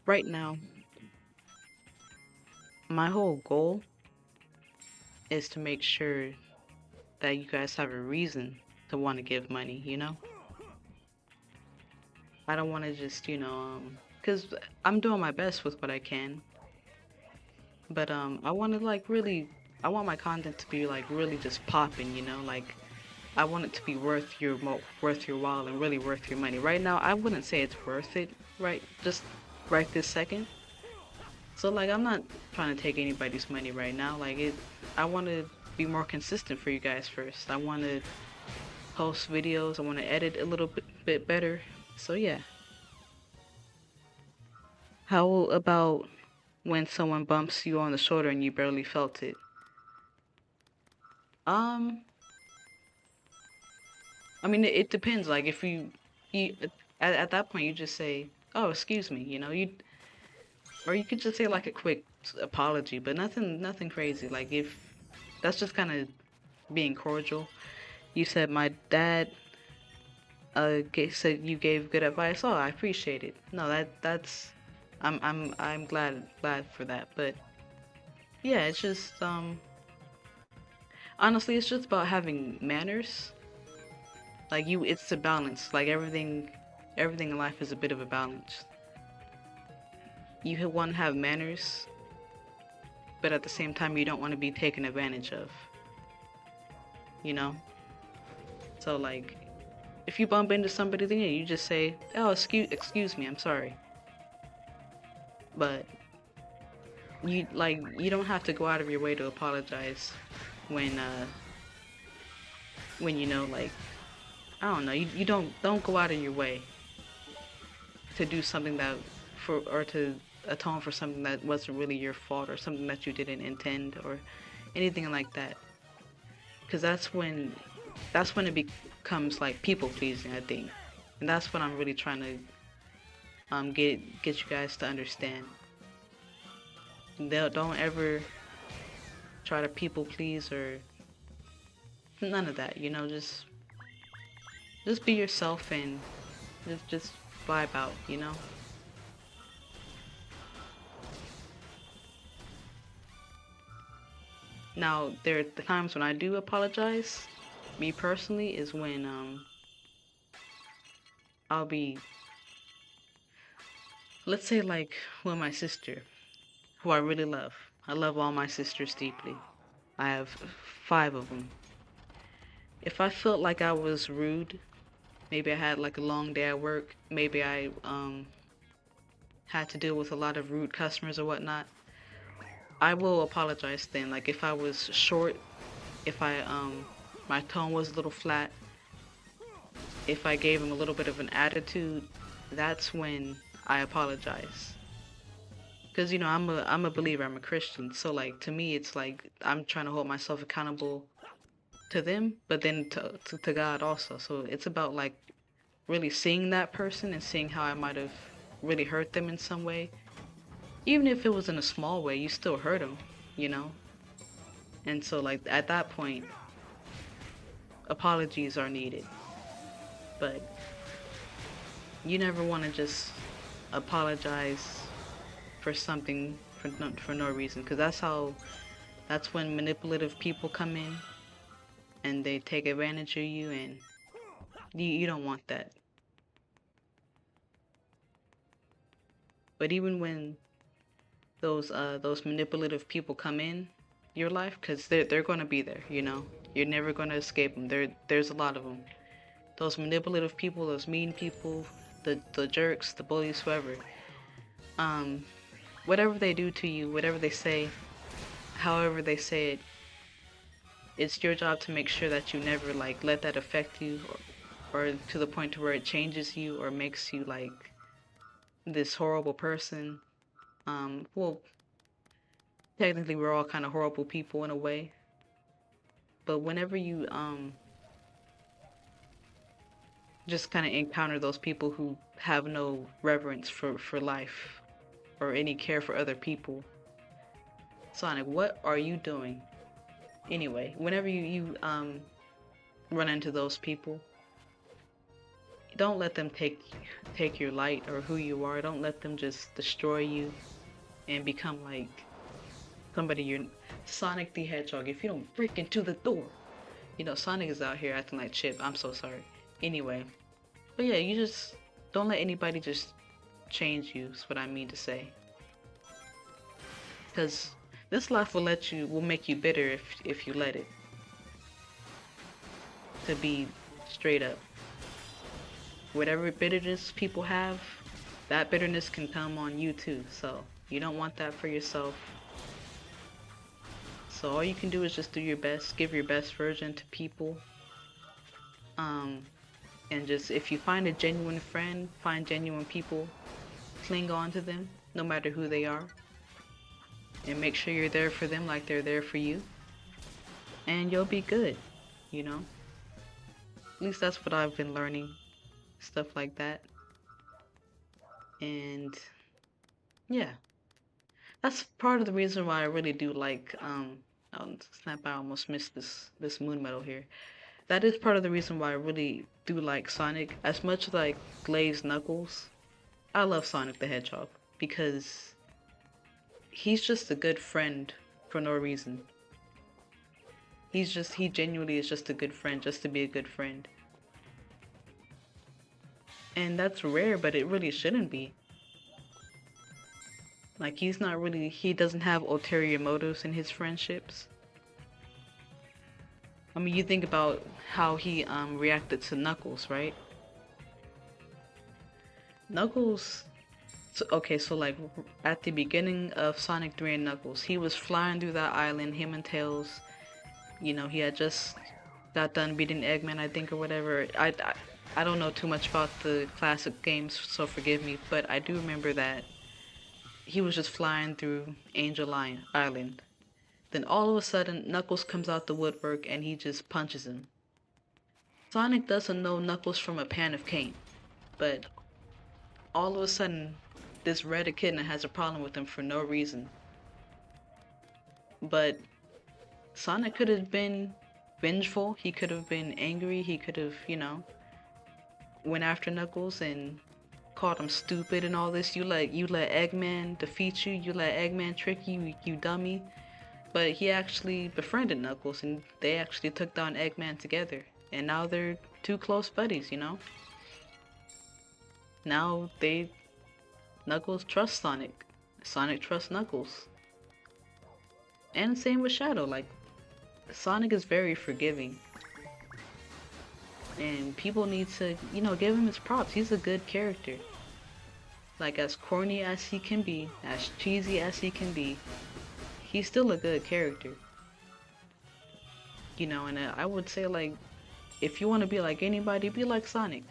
[SPEAKER 1] Right now, my whole goal is to make sure that you guys have a reason to want to give money, you know? I don't want to just, because I'm doing my best with what I can. But I want to like really, I want my content to be like really just popping, you know? Like I want it to be worth your while and really worth your money. Right now, I wouldn't say it's worth it, right? Just right this second. So like I'm not trying to take anybody's money right now. I want to be more consistent for you guys first. I want to post videos. I want to edit a little bit better. So yeah. How about when someone bumps you on the shoulder and you barely felt it? Um, I mean it depends. Like if you at that point you just say, "Oh, excuse me," or you could just say like a quick apology, but nothing crazy. Like if that's just kind of being cordial. You said my dad said you gave good advice. Oh, I appreciate it. No, that's I'm glad for that. But yeah, it's just honestly, it's just about having manners. Like it's a balance. Like everything in life is a bit of a balance. You want to have manners, but at the same time, you don't want to be taken advantage of. You know? So like, if you bump into somebody, then yeah, you just say, "Oh, excuse me, I'm sorry." But you don't have to go out of your way to apologize when like I don't know, you don't go out of your way to do something or to atone for something that wasn't really your fault or something that you didn't intend or anything like that. Because that's when it becomes like people pleasing, I think. And that's what I'm really trying to get you guys to understand. Don't ever try to people please or none of that, you know, just be yourself and just vibe out, you know? Now, there are the times when I do apologize, me personally, is when I'll be, let's say like with my sister, who I really love. I love all my sisters deeply. I have 5 of them. If I felt like I was rude, maybe I had like a long day at work, maybe I had to deal with a lot of rude customers or whatnot, I will apologize then. Like if I was short, if I my tone was a little flat, if I gave him a little bit of an attitude, that's when I apologize. Cause you know I'm a believer, I'm a Christian, so like to me it's like I'm trying to hold myself accountable to them, but then to God also. So it's about like really seeing that person and seeing how I might have really hurt them in some way. Even if it was in a small way, you still hurt them, you know? And so like at that point, apologies are needed. But you never want to just apologize for something for no reason, because that's when manipulative people come in and they take advantage of you, and you don't want that. But even when those manipulative people come in your life, because they're going to be there, you know, you're never going to escape them. There's a lot of them. Those manipulative people, those mean people, the jerks, the bullies, whoever. Whatever they do to you, whatever they say, however they say it, it's your job to make sure that you never like let that affect you, or to the point to where it changes you or makes you like this horrible person. Well, technically we're all kind of horrible people in a way, but whenever you just kind of encounter those people who have no reverence for life or any care for other people, Sonic, what are you doing? Anyway, whenever you run into those people, don't let them take your light or who you are. Don't let them just destroy you and become like somebody you're. Sonic the Hedgehog, if you don't break into the door. You know, Sonic is out here acting like Chip. I'm so sorry. Anyway, but yeah, you just don't let anybody just change you, is what I mean to say. Because this life will make you bitter if you let it. To be straight up. Whatever bitterness people have, that bitterness can come on you too. So you don't want that for yourself. So all you can do is just do your best, give your best version to people. And just if you find a genuine friend, find genuine people, cling on to them, no matter who they are. And make sure you're there for them like they're there for you. And you'll be good, you know? At least that's what I've been learning. Stuff like that. And yeah. That's part of the reason why I really do like oh snap, I almost missed this moon medal here. That is part of the reason why I really do like Sonic. As much as I glaze Knuckles, I love Sonic the Hedgehog because he's just a good friend for no reason. He genuinely is just a good friend, just to be a good friend. And that's rare, but it really shouldn't be. Like, he doesn't have ulterior motives in his friendships. I mean, you think about how he reacted to Knuckles, right? Knuckles, so like at the beginning of Sonic 3 and Knuckles, he was flying through that island, him and Tails. You know, he had just got done beating Eggman, I think, or whatever. I don't know too much about the classic games, so forgive me, but I do remember that he was just flying through Angel Island. Then all of a sudden, Knuckles comes out the woodwork and he just punches him. Sonic doesn't know Knuckles from a pan of cane, but all of a sudden, this red echidna has a problem with him for no reason. But Sonic could have been vengeful, he could have been angry, he could have, you know, went after Knuckles and called him stupid and all this. You let Eggman defeat you, you let Eggman trick you, you dummy. But he actually befriended Knuckles and they actually took down Eggman together. And now they're two close buddies, you know? now Knuckles trusts Sonic. Sonic trusts Knuckles. And same with Shadow, like Sonic is very forgiving. And people need to, give him his props. He's a good character. Like, as corny as he can be, as cheesy as he can be, he's still a good character. And I would say, like, if you want to be like anybody, be like Sonic.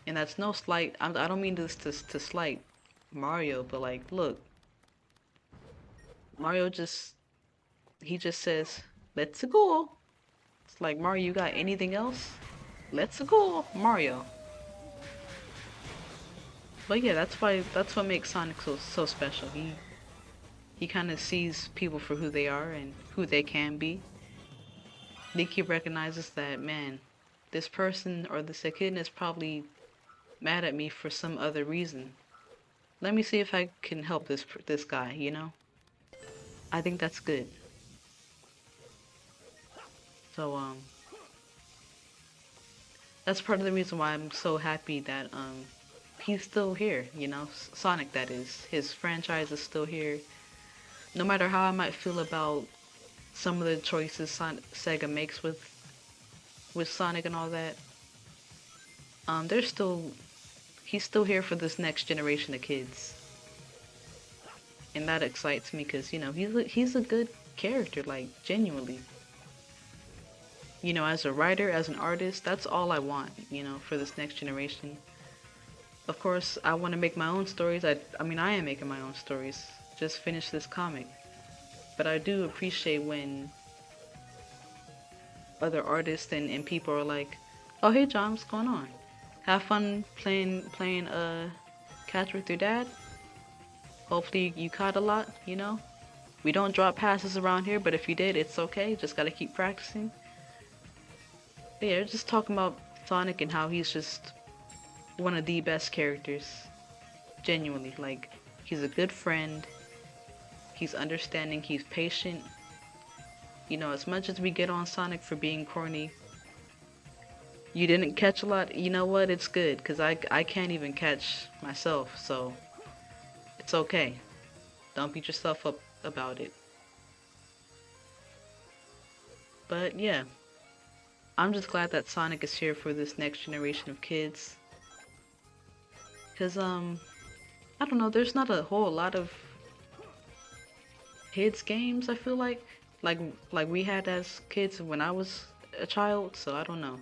[SPEAKER 1] And that's no slight. I don't mean this to slight Mario, but like, look, Mario he just says, "Let's go." It's like, Mario, you got anything else? Let's go, Mario. But yeah, that's what makes Sonic so special. He kind of sees people for who they are and who they can be. He recognizes that, man, this person or this kid is probably mad at me for some other reason. Let me see if I can help this guy, I think that's good. So that's part of the reason why I'm so happy that he's still here, Sonic, that is. His franchise is still here. No matter how I might feel about some of the choices Sega makes with Sonic and all that, he's still here for this next generation of kids. And that excites me because, he's a good character, like, genuinely. As a writer, as an artist, that's all I want, for this next generation. Of course, I want to make my own stories. I am making my own stories. Just finished this comic. But I do appreciate when other artists and people are like, "Oh, hey John, what's going on? Have fun playing catch with your dad? Hopefully you caught a lot, We don't drop passes around here, but if you did, it's okay. Just gotta keep practicing." But yeah, just talking about Sonic and how he's just one of the best characters. Genuinely, like, he's a good friend. He's understanding. He's patient. As much as we get on Sonic for being corny, you didn't catch a lot. You know what? It's good, because I can't even catch myself, so it's okay. Don't beat yourself up about it. But yeah, I'm just glad that Sonic is here for this next generation of kids. Because, I don't know, there's not a whole lot of kids games, I feel like we had as kids when I was a child, so I don't know.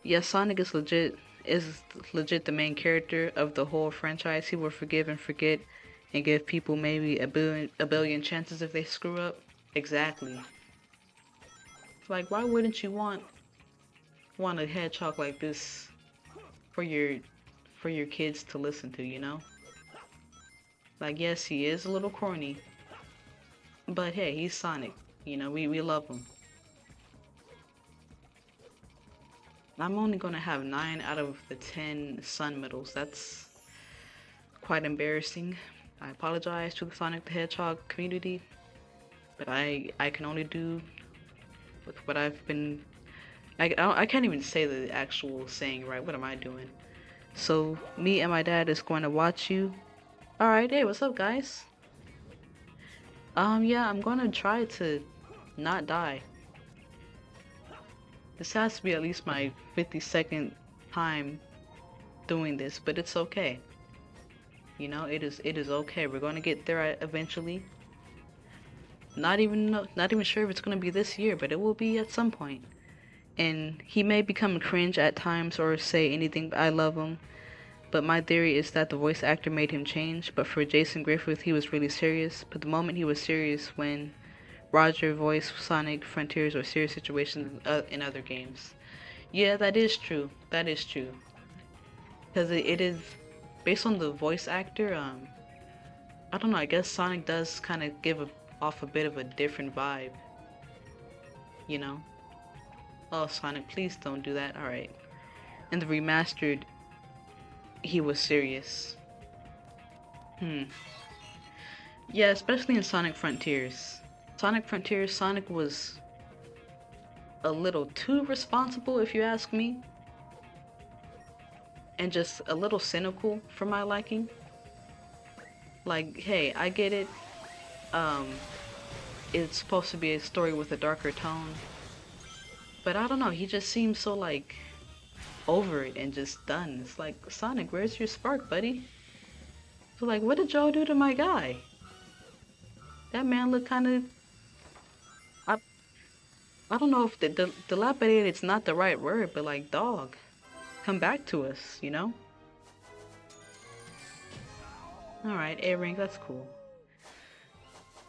[SPEAKER 1] Yes, Sonic is legit the main character of the whole franchise. He will forgive and forget and give people maybe a billion chances if they screw up. Exactly. Like, why wouldn't you want a hedgehog like this for your kids to listen to, Like, yes, he is a little corny, but hey, he's Sonic. We love him. I'm only gonna have 9 out of the 10 Sun medals. That's quite embarrassing. I apologize to the Sonic the Hedgehog community, but I can only do with what I've been. I can't even say the actual saying right. What am I doing? So me and my dad is going to watch you. All right, hey, what's up, guys? Yeah, I'm gonna try to not die. This has to be at least my 52nd time doing this, but it's okay. It is okay. We're gonna get there eventually. Not even sure if it's gonna be this year, but it will be at some point. And he may become cringe at times or say anything, but I love him. But my theory is that the voice actor made him change. But for Jason Griffith, he was really serious. But the moment he was serious when Roger voiced Sonic, Frontiers, or serious situations in other games. Yeah, that is true. That is true. Because it is based on the voice actor. I don't know. I guess Sonic does kind of give off a bit of a different vibe. Oh, Sonic, please don't do that. All right. In the remastered, he was serious. Yeah, especially in Sonic Frontiers. Sonic was a little too responsible, if you ask me. and just a little cynical for my liking. Like, hey, I get it. Um, it's supposed to be a story with a darker tone, but I don't know. He just seems so like over it and just done. It's like, Sonic, where's your spark, buddy? So like, what did y'all do to my guy? That man looked kind of. I I don't know if the dilapidated it's not the right word, but like, dog, come back to us, you know? All right, A-Ring, that's cool.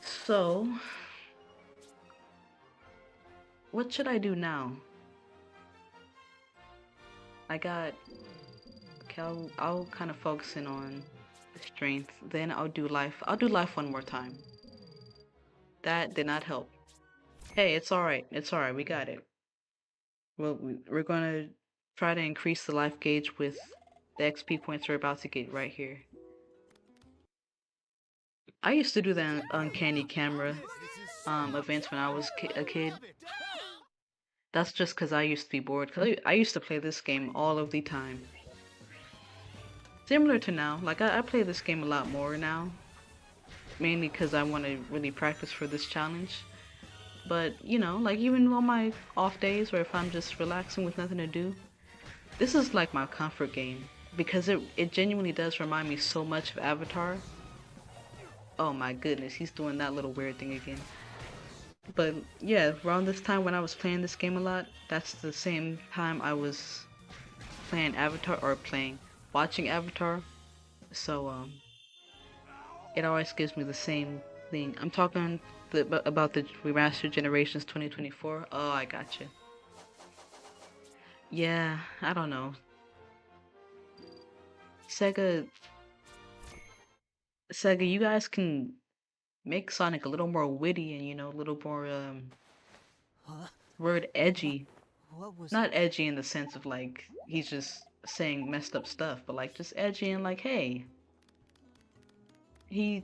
[SPEAKER 1] So, what should I do now? I got. Okay, I'll kind of focus in on strength. Then I'll do life. I'll do life one more time. That did not help. Hey, it's all right. It's all right. We got it. Well, we're gonna try to increase the life gauge with the XP points we're about to get right here. I used to do that uncanny camera events when I was a kid. That's just because I used to be bored. Because I used to play this game all of the time. Similar to now. Like, I play this game a lot more now. Mainly because I want to really practice for this challenge. But, you know, like even on my off days or if I'm just relaxing with nothing to do, this is like my comfort game. Because it genuinely does remind me so much of Avatar. Oh my goodness, he's doing that little weird thing again. But yeah, around this time when I was playing this game a lot, that's the same time I was playing Avatar, or watching Avatar. So it always gives me the same thing. I'm talking about the Remastered Generations 2024. Oh, I gotcha. Yeah, I don't know. Sega, you guys can make Sonic a little more witty and, you know, a little more
[SPEAKER 4] Huh?
[SPEAKER 1] word edgy.
[SPEAKER 4] What was
[SPEAKER 1] Not edgy in the sense of like he's just saying messed up stuff, but like just edgy and like, hey, he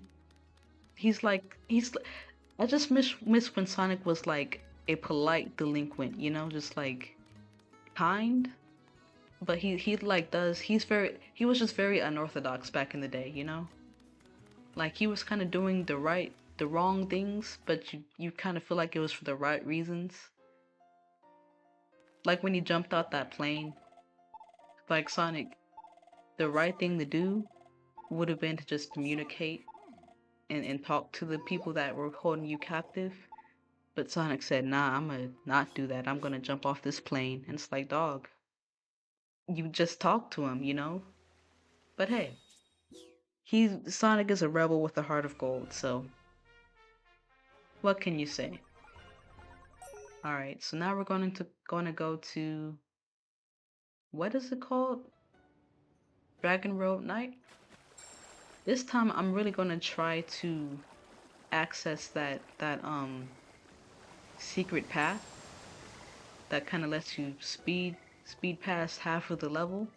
[SPEAKER 1] he's I just miss when Sonic was like a polite delinquent, you know, just like kind. But he like does he was just very unorthodox back in the day, you know? Like he was kind of doing the wrong things, but you kind of feel like it was for the right reasons. Like when he jumped out that plane, like Sonic, the right thing to do would have been to just communicate and talk to the people that were holding you captive. But Sonic said, nah, I'm gonna not do that. I'm gonna jump off this plane. And it's like, dog, you just talk to him, you know? But hey, Sonic is a rebel with a heart of gold, so what can you say? Alright, so now we're gonna go to, what is it called? Dragon Road Knight? This time I'm really gonna try to access that secret path that kind of lets you speed past half of the level,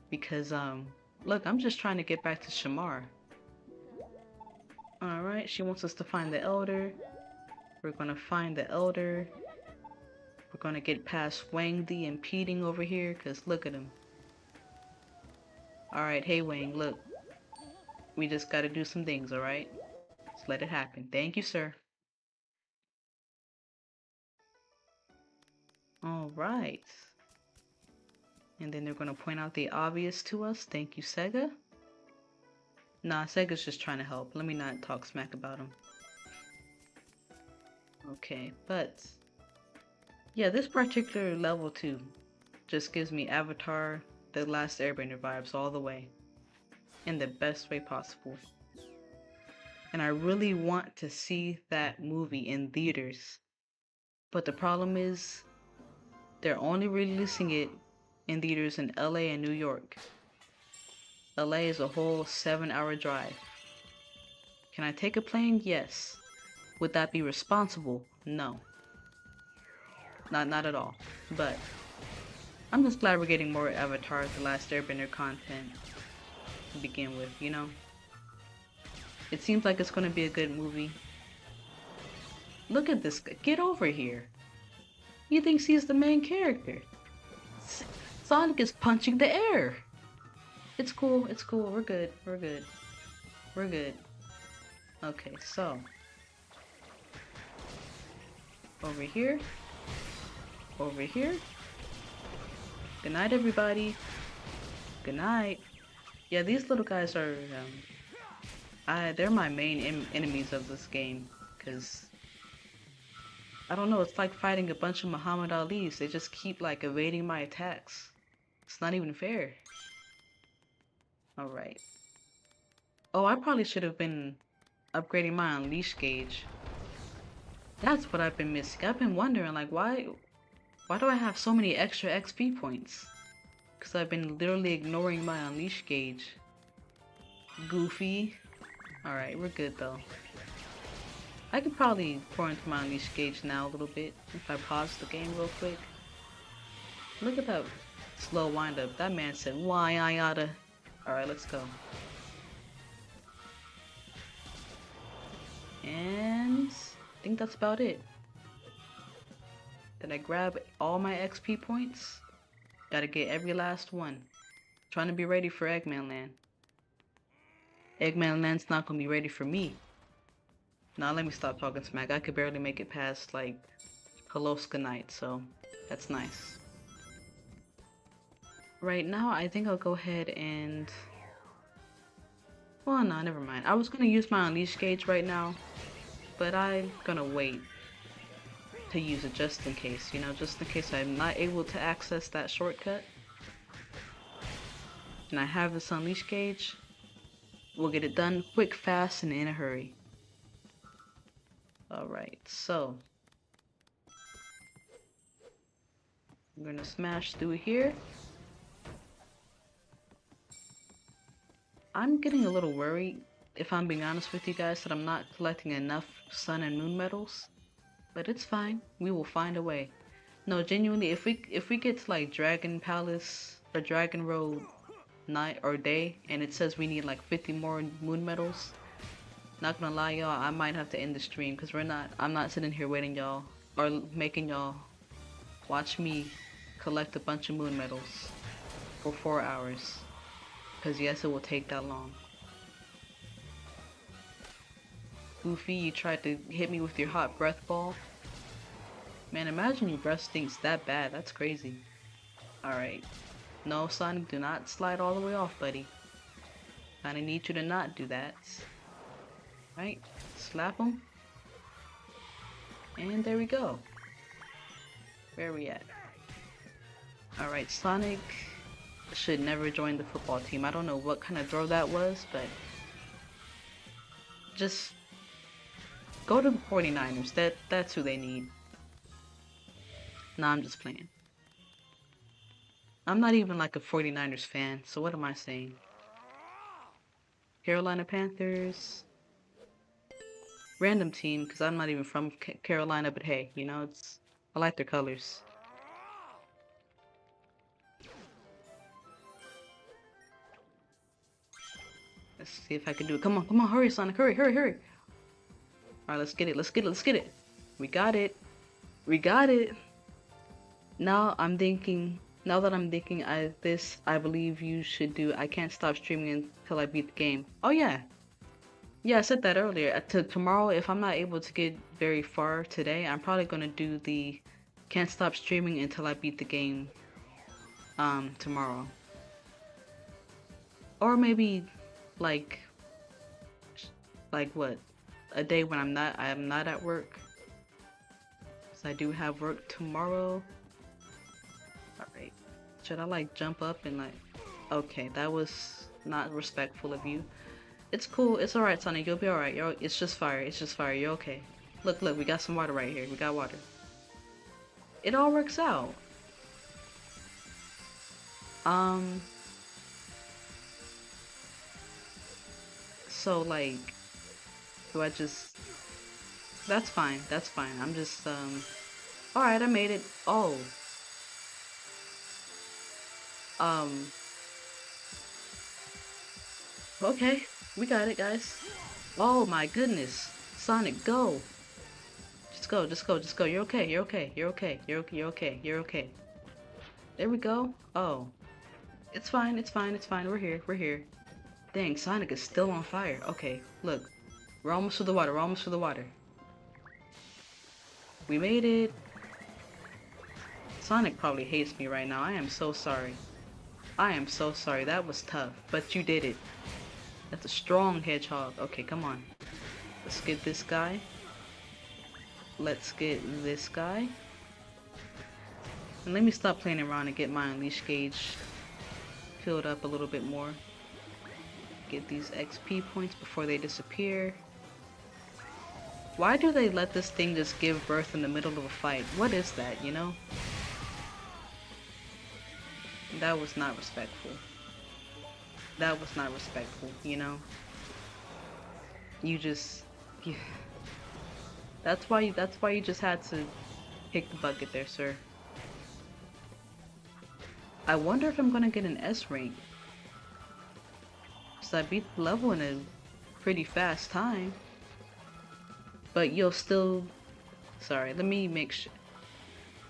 [SPEAKER 1] because look, I'm just trying to get back to Shamar. All right, she wants us to find the elder. We're gonna find the elder. We're gonna get past Wang the impeding over here, cause look at him. All right, hey Wang, look, we just gotta do some things, all right? Just let it happen. Thank you, sir. All right. And then they're going to point out the obvious to us. Thank you, Sega. Nah, Sega's just trying to help. Let me not talk smack about him. Okay, but yeah, this particular level too just gives me Avatar, The Last Airbender vibes all the way. In the best way possible. And I really want to see that movie in theaters. But the problem is, they're only releasing it in theaters in LA and New York. LA is a whole 7-hour drive. Can I take a plane? Yes. Would that be responsible? No. Not at all. But I'm just glad we're getting more Avatar The Last Airbender content to begin with, you know? It seems like it's gonna be a good movie. Look at this guy. Get over here. He thinks he's the main character. Sonic is punching the air. It's cool, it's cool. We're good, we're good. We're good. Okay, so. Over here. Over here. Good night, everybody. Good night. Yeah, these little guys are, they're my main enemies of this game. Because, I don't know, it's like fighting a bunch of Muhammad Alis. They just keep, like, evading my attacks. It's not even fair. Alright. Oh, I probably should have been upgrading my unleash gauge. That's what I've been missing. I've been wondering, like, why do I have so many extra XP points? Because I've been literally ignoring my unleash gauge. Goofy. Alright, we're good though. I could probably pour into my unleash gauge now a little bit if I pause the game real quick. Look at that slow wind up. That man said, why I oughta. Alright, let's go. And I think that's about it. Did I grab all my XP points? Gotta get every last one. Trying to be ready for Eggman Land. Eggman Land's not gonna be ready for me. Now let me stop talking smack. I could barely make it past like Holoska Night, so that's nice. Right now, I think I'll go ahead and... Well, no, never mind. I was gonna use my unleash gauge right now, but I'm gonna wait to use it just in case, you know, just in case I'm not able to access that shortcut. And I have this unleash gauge. We'll get it done quick, fast, and in a hurry. Alright, so I'm gonna smash through here. I'm getting a little worried, if I'm being honest with you guys, that I'm not collecting enough sun and moon medals. But it's fine. We will find a way. No, genuinely, if we get to like Dragon Palace or Dragon Road night or day, and it says we need like 50 more moon medals, not gonna lie, y'all, I might have to end the stream because I'm not sitting here waiting y'all or making y'all watch me collect a bunch of moon medals for 4 hours. Because yes, it will take that long. Goofy, you tried to hit me with your hot breath ball. Man, imagine your breath stinks that bad. That's crazy. Alright. No, Sonic, do not slide all the way off, buddy. Kinda need you to not do that. Right? Slap him. And there we go. Where are we at? Alright, Sonic should never join the football team. I don't know what kind of throw that was, but just go to the 49ers. That's who they need. Nah, I'm just playing. I'm not even like a 49ers fan, so what am I saying? Carolina Panthers. Random team, because I'm not even from Carolina, but hey, you know, I like their colors. Let's see if I can do it. Come on, hurry, Sonic, hurry. Alright, let's get it. We got it. Now that I'm thinking, I believe you should do, I can't stop streaming until I beat the game. Oh yeah. Yeah, I said that earlier. Tomorrow, if I'm not able to get very far today, I'm probably gonna do the can't stop streaming until I beat the game, tomorrow. Or maybe like what, a day when I'm not at work, because I do have work tomorrow. Alright, should I like jump up and like, okay, that was not respectful of you. It's cool, it's alright, Sonic, you'll be alright. It's just fire, you're okay. Look, we got some water right here. We got water. It all works out. So like, do I just... That's fine. I'm just, alright, I made it. Oh. Okay, we got it, guys. Oh my goodness. Sonic, go. Just go. You're okay. There we go. Oh. It's fine, it's fine, it's fine. We're here, we're here. Dang, Sonic is still on fire. Okay, look. We're almost to the water, we're almost to the water. We made it. Sonic probably hates me right now. I am so sorry. I am so sorry. That was tough, but you did it. That's a strong hedgehog. Okay, come on. Let's get this guy. Let's get this guy. And let me stop playing around and get my unleash gauge filled up a little bit more. Get these XP points before they disappear. Why do they let this thing just give birth in the middle of a fight? What is that, you know? That was not respectful. That was not respectful, you know? You just... Yeah. That's why you just had to pick the bucket there, sir. I wonder if I'm gonna get an S rank. So I beat the level in a pretty fast time. But you'll still... Sorry, let me make sure...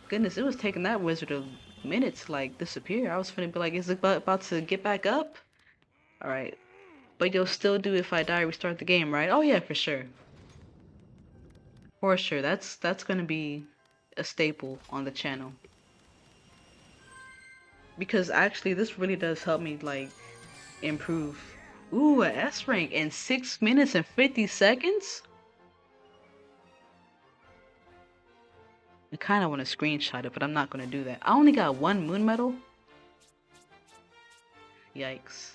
[SPEAKER 1] Goodness, it was taking that wizard a minute to like disappear. I was finna be like, is it about to get back up? Alright. But you'll still do if I die, restart the game, right? Oh yeah, for sure. For sure. That's gonna be a staple on the channel. Because actually this really does help me like improve. Ooh, a S rank in 6 minutes and 50 seconds? I kind of want to screenshot it, but I'm not going to do that. I only got 1 moon medal? Yikes.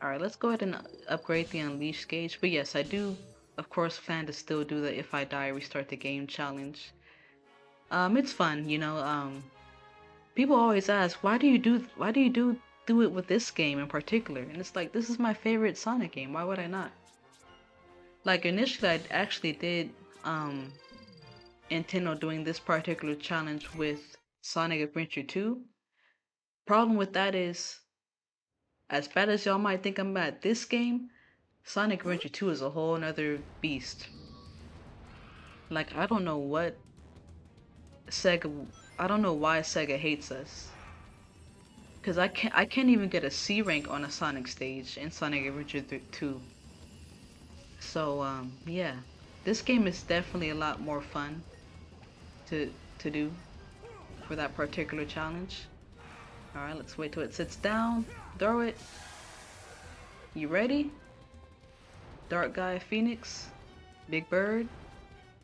[SPEAKER 1] Alright, let's go ahead and upgrade the unleash gauge. But yes, I do, of course, plan to still do the if I die, restart the game challenge. It's fun, you know. People always ask, why do you do it with this game in particular? And it's like, this is my favorite Sonic game. Why would I not? Like, initially, I actually did, intend on doing this particular challenge with Sonic Adventure 2. Problem with that is, as bad as y'all might think I'm at this game, Sonic Adventure 2 is a whole nother beast. Like, I don't know why Sega hates us. Cause I can't even get a C rank on a Sonic stage in Sonic Adventure 2. So yeah, this game is definitely a lot more fun to do for that particular challenge. Alright, let's wait till it sits down. Throw it. You ready? Dark Guy Phoenix, Big Bird,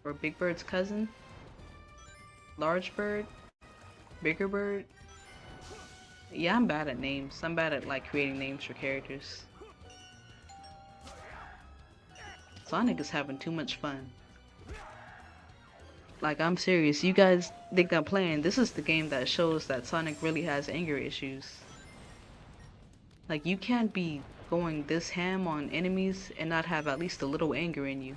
[SPEAKER 1] or Big Bird's cousin, Large Bird, Bigger Bird. Yeah, I'm bad at names. I'm bad at like creating names for characters. Sonic is having too much fun. Like, I'm serious. You guys think I'm playing? This is the game that shows that Sonic really has anger issues. Like, you can't be going this ham on enemies and not have at least a little anger in you.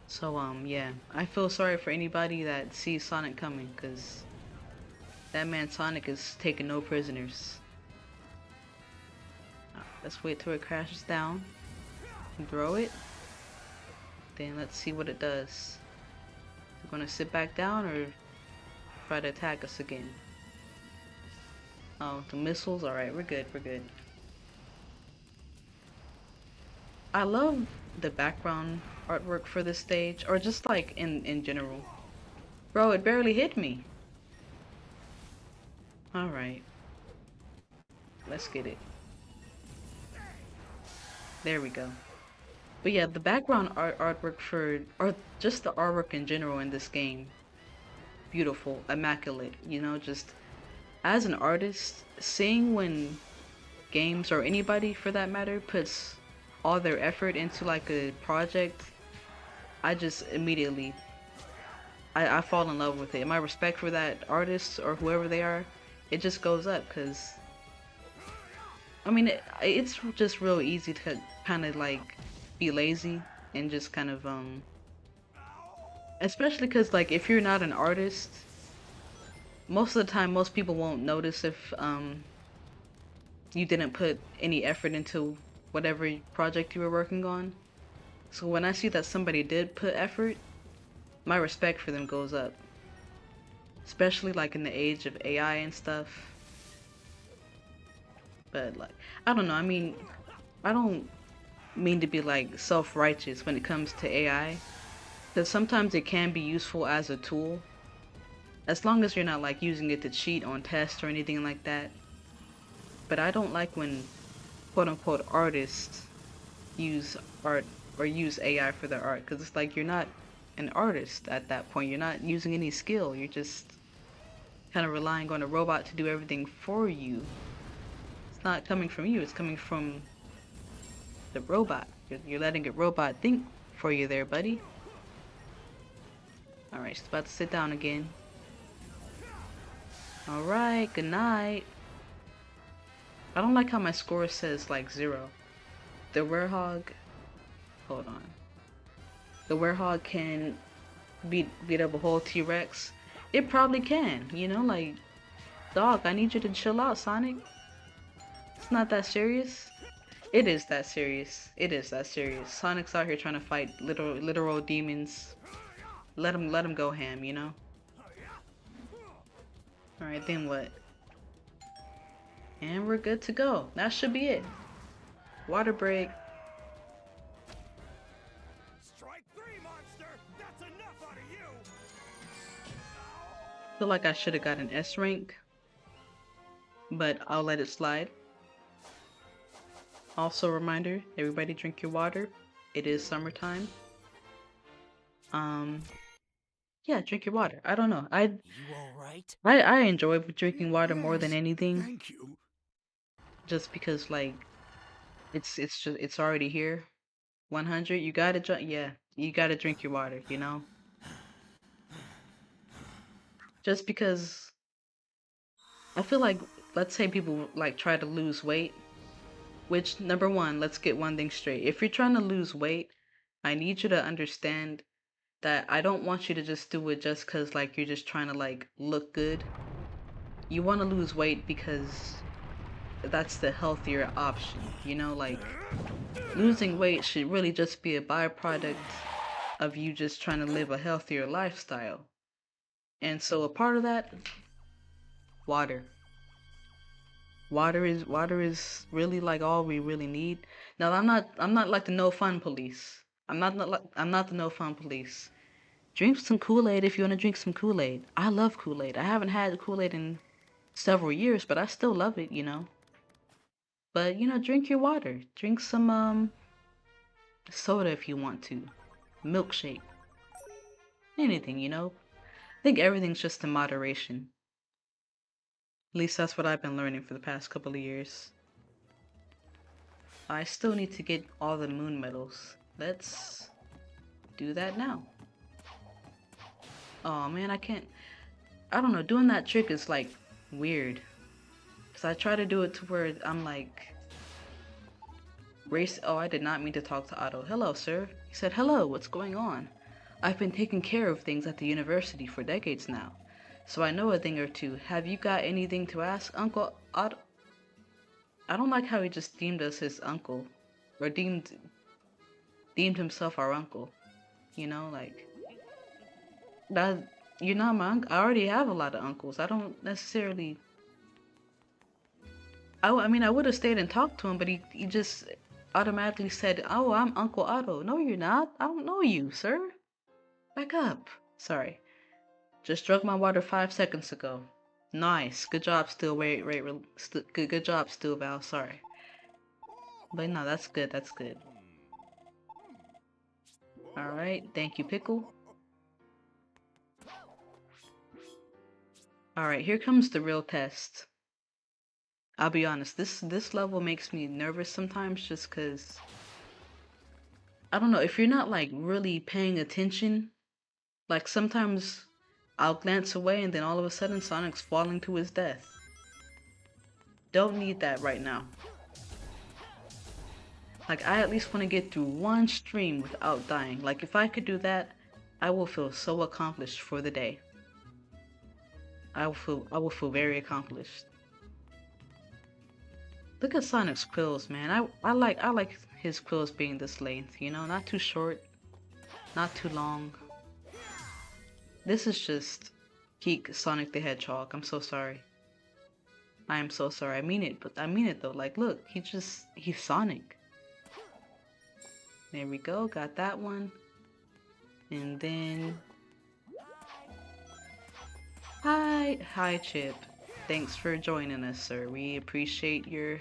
[SPEAKER 1] So, yeah. I feel sorry for anybody that sees Sonic coming, because that man Sonic is taking no prisoners. Let's wait till it crashes down. Throw it. Then let's see what it does. Is it gonna sit back down or try to attack us again? Oh, the missiles? Alright, we're good, we're good. I love the background artwork for this stage, or just like in general. Bro, it barely hit me. Alright. Let's get it. There we go. But yeah, the background artwork for, or just the artwork in general in this game, beautiful, immaculate, you know, just as an artist, seeing when games, or anybody for that matter, puts all their effort into like a project, I just immediately, I fall in love with it. My respect for that artist or whoever they are, it just goes up, because, I mean, it's just real easy to kind of like be lazy and just kind of especially because like if you're not an artist, most of the time most people won't notice if you didn't put any effort into whatever project you were working on. So when I see that somebody did put effort, my respect for them goes up, especially like in the age of AI and stuff. But like, I don't know. I mean, I don't mean to be like self-righteous when it comes to AI, because sometimes it can be useful as a tool, as long as you're not like using it to cheat on tests or anything like that. But I don't like when quote-unquote artists use art or use AI for their art, because it's like you're not an artist at that point. You're not using any skill. You're just kind of relying on a robot to do everything for you. It's not coming from you. It's coming from the robot. You're letting a robot think for you there, buddy. Alright, she's about to sit down again. Alright, good night. I don't like how my score says like 0. The werehog, hold on. The werehog can beat up a whole T-Rex. It probably can, you know, like, dog, I need you to chill out, Sonic. It's not that serious. It is that serious. It is that serious. Sonic's out here trying to fight literal demons. Let him go ham, you know? Alright, then what? And we're good to go. That should be it. Water break.
[SPEAKER 3] Strike 3, monster! That's enough out of you!
[SPEAKER 1] Feel like I should have got an S rank, but I'll let it slide. Also a reminder, everybody drink your water. It is summertime. Yeah, drink your water. I don't know.
[SPEAKER 4] You all right?
[SPEAKER 1] I enjoy drinking water more than
[SPEAKER 3] Yes,
[SPEAKER 1] anything,
[SPEAKER 3] thank you.
[SPEAKER 1] just because like it's already here. 100, you gotta drink. Yeah, you gotta drink your water. You know, just because I feel like, let's say people like try to lose weight. Which, number one, let's get one thing straight. If you're trying to lose weight, I need you to understand that I don't want you to just do it just because like you're just trying to like look good. You want to lose weight because that's the healthier option. You know, like losing weight should really just be a byproduct of you just trying to live a healthier lifestyle. And so a part of that, water. Water is really like all we really need. Now I'm not like the no fun police. I'm not the no fun police. Drink some Kool-Aid if you want to drink some Kool-Aid. I love Kool-Aid. I haven't had Kool-Aid in several years, but I still love it, you know. But you know, drink your water. Drink some soda if you want to. Milkshake. Anything, you know. I think everything's just in moderation. At least that's what I've been learning for the past couple of years. I still need to get all the moon medals. Let's do that now. Oh man, I can't. I don't know, doing that trick is like weird. Cause I try to do it to where I'm like race. Oh, I did not mean to talk to Otto. Hello, sir. He said, hello, what's going on? I've been taking care of things at the university for decades now, so I know a thing or two. Have you got anything to ask, Uncle Otto? I don't like how he just deemed us his uncle, or deemed himself our uncle. You know, like that. You're not my uncle. I already have a lot of uncles. I don't necessarily. I mean, I would have stayed and talked to him, but he just automatically said, "Oh, I'm Uncle Otto." No, you're not. I don't know you, sir. Back up. Sorry. Just drunk my water 5 seconds ago. Nice. Good job, still. Good job, still, Val. Sorry. But no, that's good. That's good. All right. Thank you, Pickle. All right. Here comes the real test. I'll be honest. This level makes me nervous sometimes, just cause I don't know. If you're not like really paying attention, like sometimes I'll glance away and then all of a sudden Sonic's falling to his death. Don't need that right now. Like, I at least want to get through one stream without dying. Like, if I could do that, I will feel so accomplished for the day. I will feel very accomplished. Look at Sonic's quills, man. I like his quills being this length, you know, not too short, not too long. This is just peak Sonic the Hedgehog. I'm so sorry. I am so sorry. I mean it, but I mean it though. Like, look, he's Sonic. There we go. Got that one. And then... Hi, Chip. Thanks for joining us, sir. We appreciate your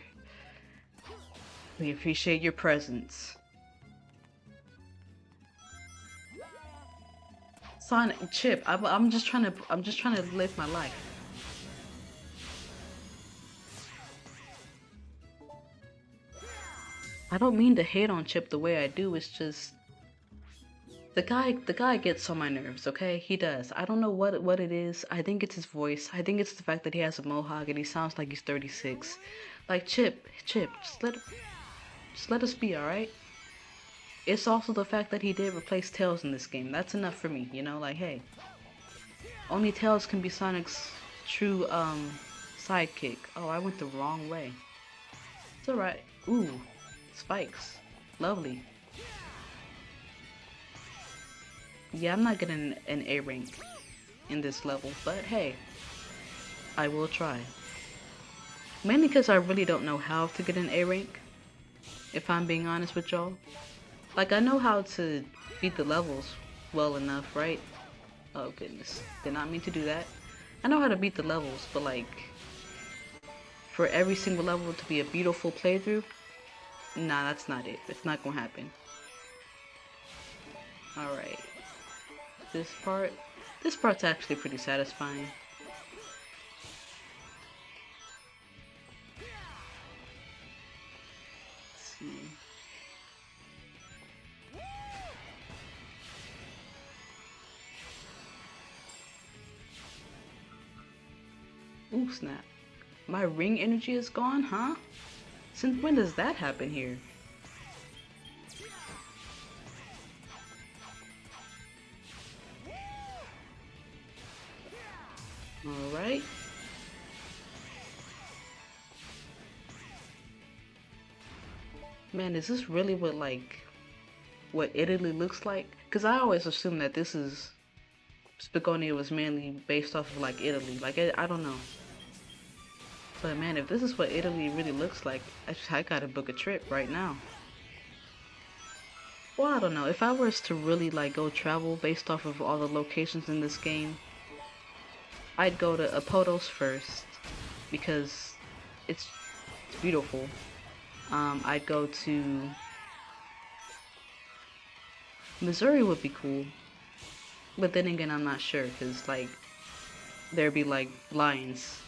[SPEAKER 1] presence. Sonic, Chip, I'm just trying to live my life. I don't mean to hate on Chip the way I do. It's just the guy gets on my nerves, okay? He does. I don't know what it is. I think it's his voice. I think it's the fact that he has a mohawk and he sounds like he's 36. Like Chip, just let us be, all right? It's also the fact that he did replace Tails in this game. That's enough for me, you know? Like, hey, only Tails can be Sonic's true sidekick. Oh, I went the wrong way. It's alright. Ooh, spikes. Lovely. Yeah, I'm not getting an A rank in this level, but hey, I will try. Mainly because I really don't know how to get an A rank, if I'm being honest with y'all. Like, I know how to beat the levels well enough, right? Oh goodness, did not mean to do that. I know how to beat the levels, but like, for every single level to be a beautiful playthrough, nah, that's not it. It's not gonna happen. Alright. This part's actually pretty satisfying. Let's see. Ooh, snap. My ring energy is gone, huh? Since when does that happen here? Alright. Man, is this really what Italy looks like? Because I always assume that Spagonia was mainly based off of like Italy. Like, I don't know. But man, if this is what Italy really looks like, I gotta book a trip right now. Well, I don't know. If I was to really like go travel based off of all the locations in this game, I'd go to Apotos first because it's beautiful. I'd go to Missouri would be cool, but then again, I'm not sure because like there'd be like lions.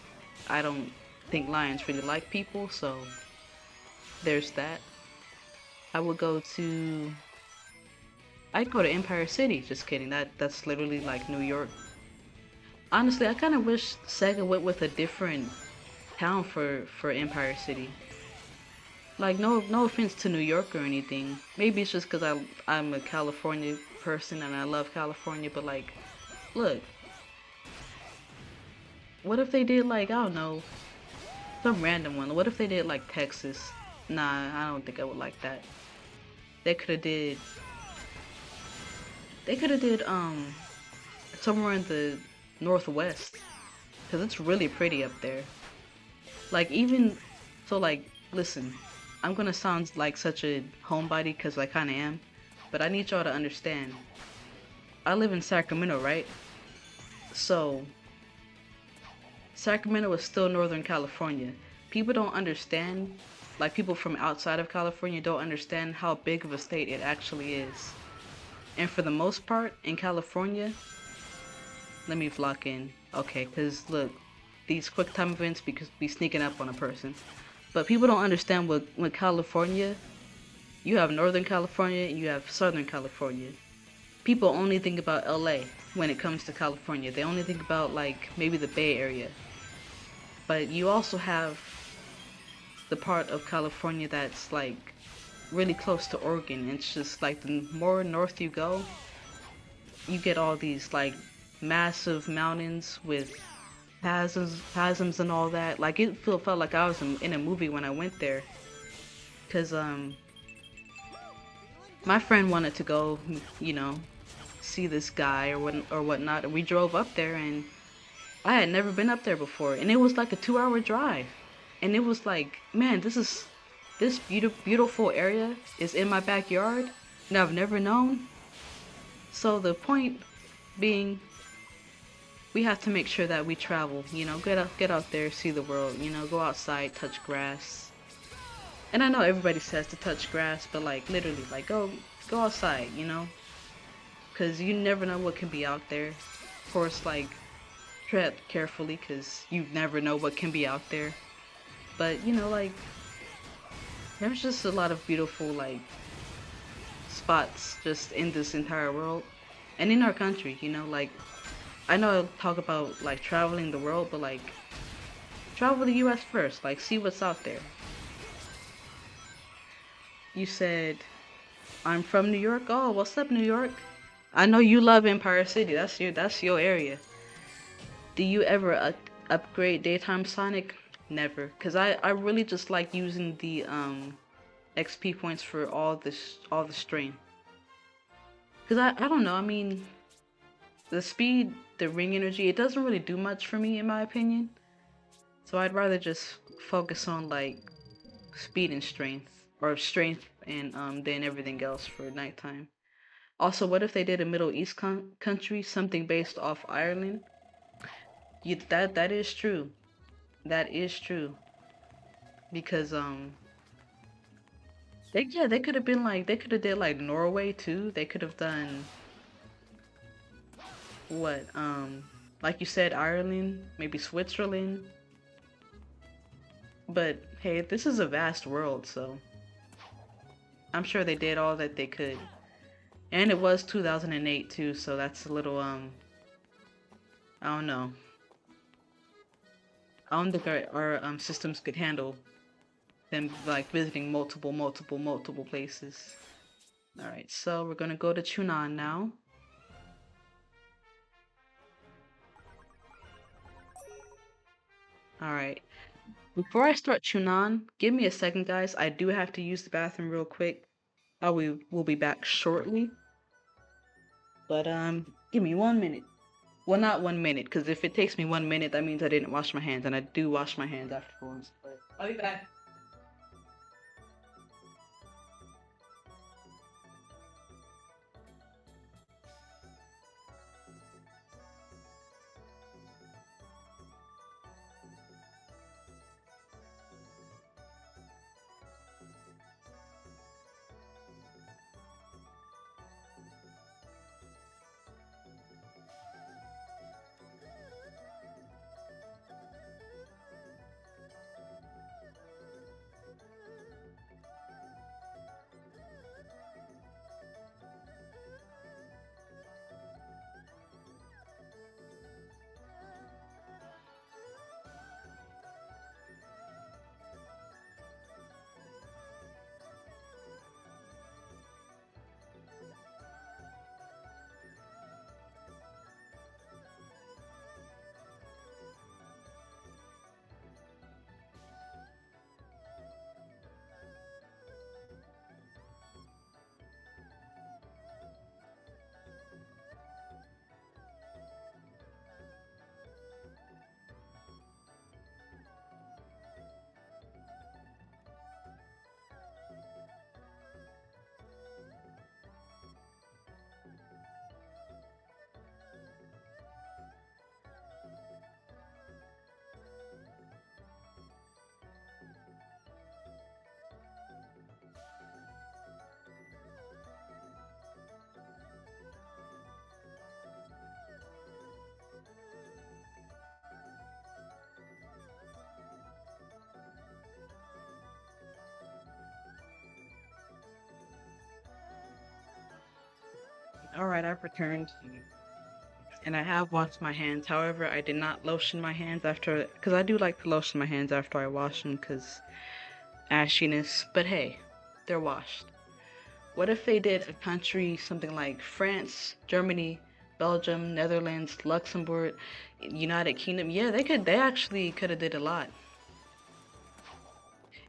[SPEAKER 1] I don't think lions really like people, so there's that. I'd go to Empire City. Just kidding. That's literally like New York. Honestly, I kind of wish Sega went with a different town for Empire City. Like, no offense to New York or anything. Maybe it's just because I'm a California person and I love California, but like, look. What if they did like, I don't know, some random one. What if they did like Texas? Nah, I don't think I would like that. They could have did somewhere in the Northwest, because it's really pretty up there. Like, even so, like, listen, I'm gonna sound like such a homebody because I kind of am, but I need y'all to understand. I live in Sacramento, right? So Sacramento is still Northern California. People don't understand, like people from outside of California don't understand how big of a state it actually is. And for the most part, in California, let me vlog in. Okay, because look, these quick time events be sneaking up on a person. But people don't understand with California, you have Northern California and you have Southern California. People only think about LA when it comes to California. They only think about like maybe the Bay Area. But you also have the part of California that's like really close to Oregon. It's just like the more north you go, you get all these like massive mountains with chasms and all that. Like it felt like I was in a movie when I went there. Cause my friend wanted to go, you know, see this guy or whatnot, and we drove up there and I had never been up there before, and it was like a 2-hour drive. And it was like, man, this beautiful area is in my backyard, and I've never known. So the point being, we have to make sure that we travel, you know, get out there, see the world, you know, go outside, touch grass. And I know everybody says to touch grass, but like literally, like go outside, you know, because you never know what can be out there. Of course, like tread carefully, because you never know what can be out there. But you know, like there's just a lot of beautiful like spots just in this entire world and in our country, you know, like I know I talk about like traveling the world, but like travel the US first, like see what's out there. You said I'm from New York. Oh, what's up, New York? I know you love Empire City. That's your area. Do you ever upgrade daytime Sonic? Never, cause I really just like using the XP points for all the strain. Cause I don't know. I mean, the speed, the ring energy, it doesn't really do much for me in my opinion. So I'd rather just focus on like speed and strength, or strength and then everything else for nighttime. Also, what if they did a Middle East country, something based off Ireland? That is true. That is true. Because they could have been like they could have did like Norway too. They could have done what like you said, Ireland, maybe Switzerland. But hey, this is a vast world, so I'm sure they did all that they could. And it was 2008 too, so that's a little I don't know. I don't think our systems could handle them like visiting multiple places. All right, so we're gonna go to Chunan now. All right. Before I start Chunan, give me a second, guys. I do have to use the bathroom real quick. We will be back shortly. But give me 1 minute. Well, not 1 minute, because if it takes me 1 minute, that means I didn't wash my hands, and I do wash my hands afterwards. But I'll be back. All right, I've returned, and I have washed my hands. However, I did not lotion my hands after, because I do like to lotion my hands after I wash them, because ashiness. But hey, they're washed. What if they did a country, something like France, Germany, Belgium, Netherlands, Luxembourg, United Kingdom? Yeah, they actually could have did a lot.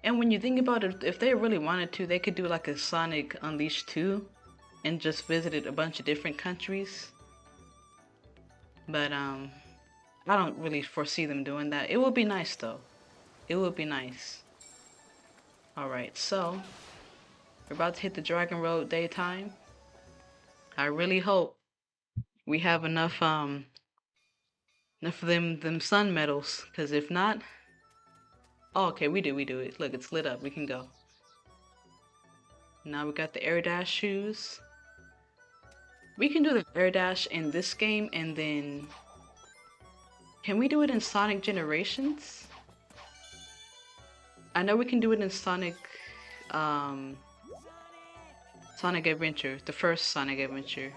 [SPEAKER 1] And when you think about it, if they really wanted to, they could do like a Sonic Unleashed 2 and just visited a bunch of different countries. But I don't really foresee them doing that. It would be nice though. It would be nice. Alright, so we're about to hit the Dragon Road daytime. I really hope we have enough of them sun medals, cause if not, oh, okay, we do it. Look, it's lit up. We can go. Now we got the air dash shoes. We can do the air dash in this game, and then can we do it in Sonic Generations? I know we can do it in Sonic Adventure, the first Sonic Adventure,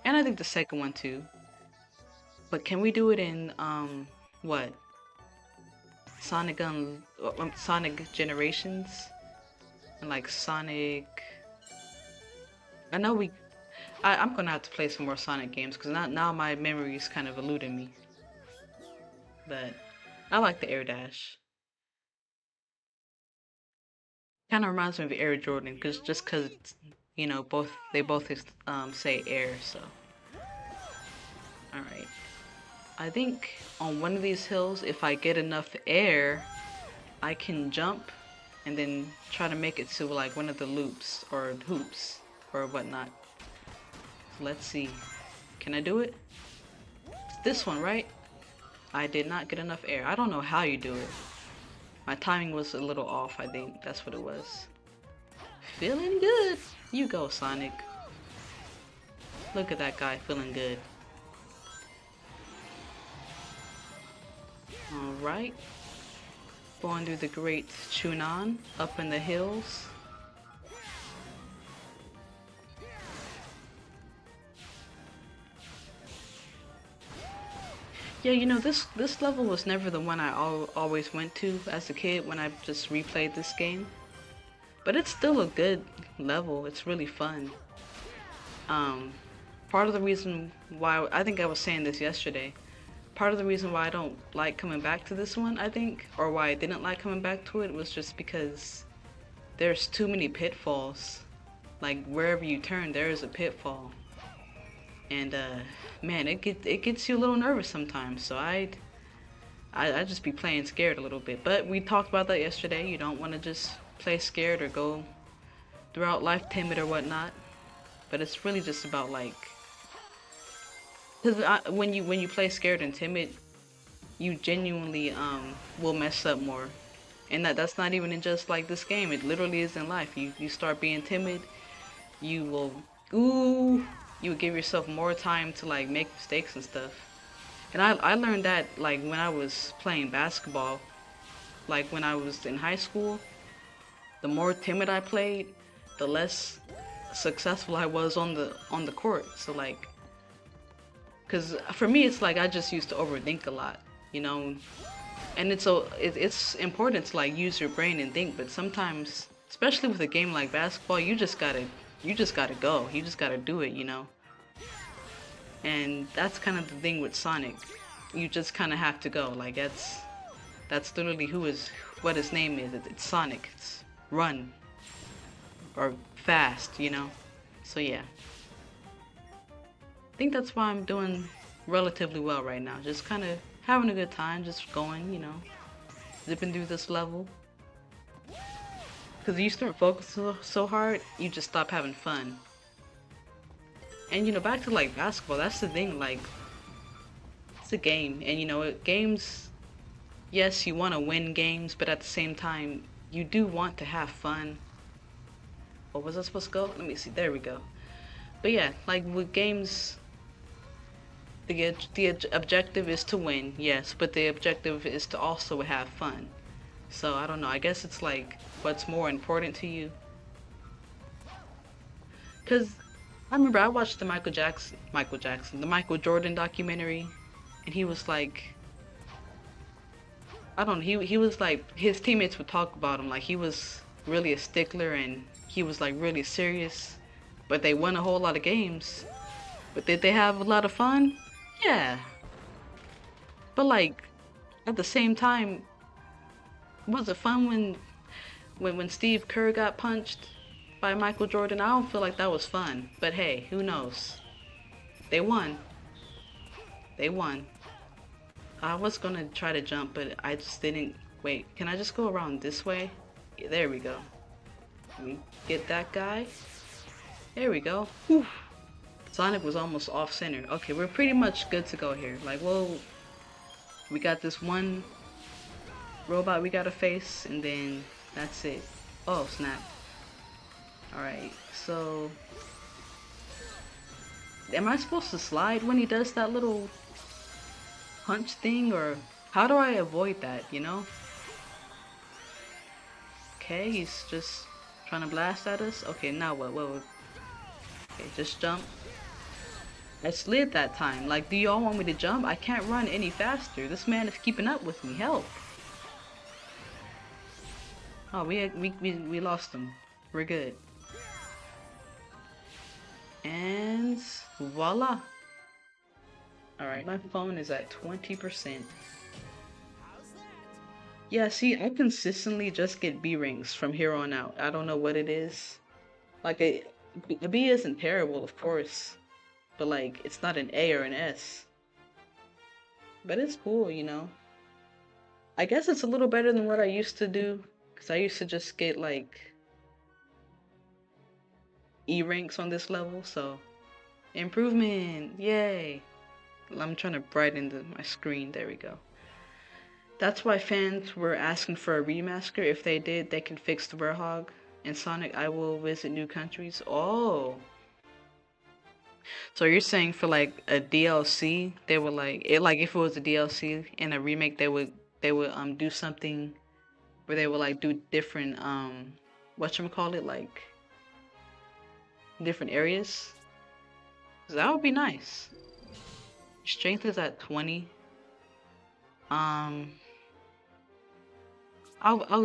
[SPEAKER 1] and I think the second one too. But can we do it in what? Sonic Generations, and like Sonic. I know I'm gonna have to play some more Sonic games because now my memory is kind of eluding me. But I like the air dash. Kind of reminds me of Air Jordan, because you know they both say air. So all right. I think on one of these hills, if I get enough air, I can jump and then try to make it to like one of the loops or hoops or whatnot. So let's see. Can I do it? It's this one, right? I did not get enough air. I don't know how you do it. My timing was a little off, I think. That's what it was. Feeling good. You go, Sonic. Look at that guy feeling good. Alright. Going through the Great Chunan, up in the hills. Yeah, you know, this level was never the one I always went to as a kid when I just replayed this game. But it's still a good level. It's really fun. Part of the reason why, I think I was saying this yesterday, part of the reason why I don't like coming back to this one, I think, or why I didn't like coming back to it, was just because there's too many pitfalls. Like, wherever you turn, there is a pitfall. And man, it gets you a little nervous sometimes. So I just be playing scared a little bit. But we talked about that yesterday. You don't want to just play scared or go throughout life timid or whatnot. But it's really just about like, because when you play scared and timid, you genuinely will mess up more. And that's not even in just like this game. It literally is in life. You start being timid, you will you would give yourself more time to like make mistakes and stuff. And I learned that like when I was playing basketball, like when I was in high school. The more timid I played, the less successful I was on the court. So like, cause for me it's like I just used to overthink a lot, you know. And it's important to like use your brain and think, but sometimes, especially with a game like basketball, you just gotta go. You just gotta do it, you know. And that's kind of the thing with Sonic. You just kind of have to go. Like that's literally what his name is. It's Sonic. It's run or fast, you know. So yeah, I think that's why I'm doing relatively well right now. Just kind of having a good time, just going, you know, zipping through this level. Because you start focusing so hard, you just stop having fun. And you know, back to like basketball, that's the thing, like, it's a game. And you know, games, yes, you want to win games, but at the same time, you do want to have fun. What was I supposed to go? Let me see, there we go. But yeah, like with games, the objective is to win, yes, but the objective is to also have fun. So I don't know, I guess it's like, what's more important to you? Because I remember I watched the Michael Jordan documentary, and he was like, I don't know, he was like, his teammates would talk about him like he was really a stickler and he was like really serious, but they won a whole lot of games. But did they have a lot of fun? Yeah. But like, at the same time, was it fun when Steve Kerr got punched by Michael Jordan? I don't feel like that was fun. But hey, who knows? They won. They won. I was gonna try to jump, but I just didn't. Wait, can I just go around this way? Yeah, there we go. Let me get that guy. There we go. Whew. Sonic was almost off center. Okay, we're pretty much good to go here. Like, well, we got this one robot we gotta face, and then that's it. Oh, snap. Alright, so... Am I supposed to slide when he does that little punch thing, or how do I avoid that, you know? Okay, he's just trying to blast at us. Okay, now what? Okay, just jump. I slid that time. Like, do y'all want me to jump? I can't run any faster. This man is keeping up with me. Help. Oh, we lost him. We're good. And voila. Alright, my phone is at 20%. Yeah, see, I consistently just get B rings from here on out. I don't know what it is. Like, a B isn't terrible, of course. But, like, it's not an A or an S. But it's cool, you know. I guess it's a little better than what I used to do. Because I used to just get, like, E ranks on this level, so... Improvement! Yay! I'm trying to brighten my screen. There we go. That's why fans were asking for a remaster. If they did, they can fix the Werehog. In Sonic, I will visit new countries. Oh! So you're saying for like a DLC, they would like it, like if it was a DLC in a remake, they would do something where they would like do different whatchamacallit, like different areas. That would be nice. Strength is at 20. I'll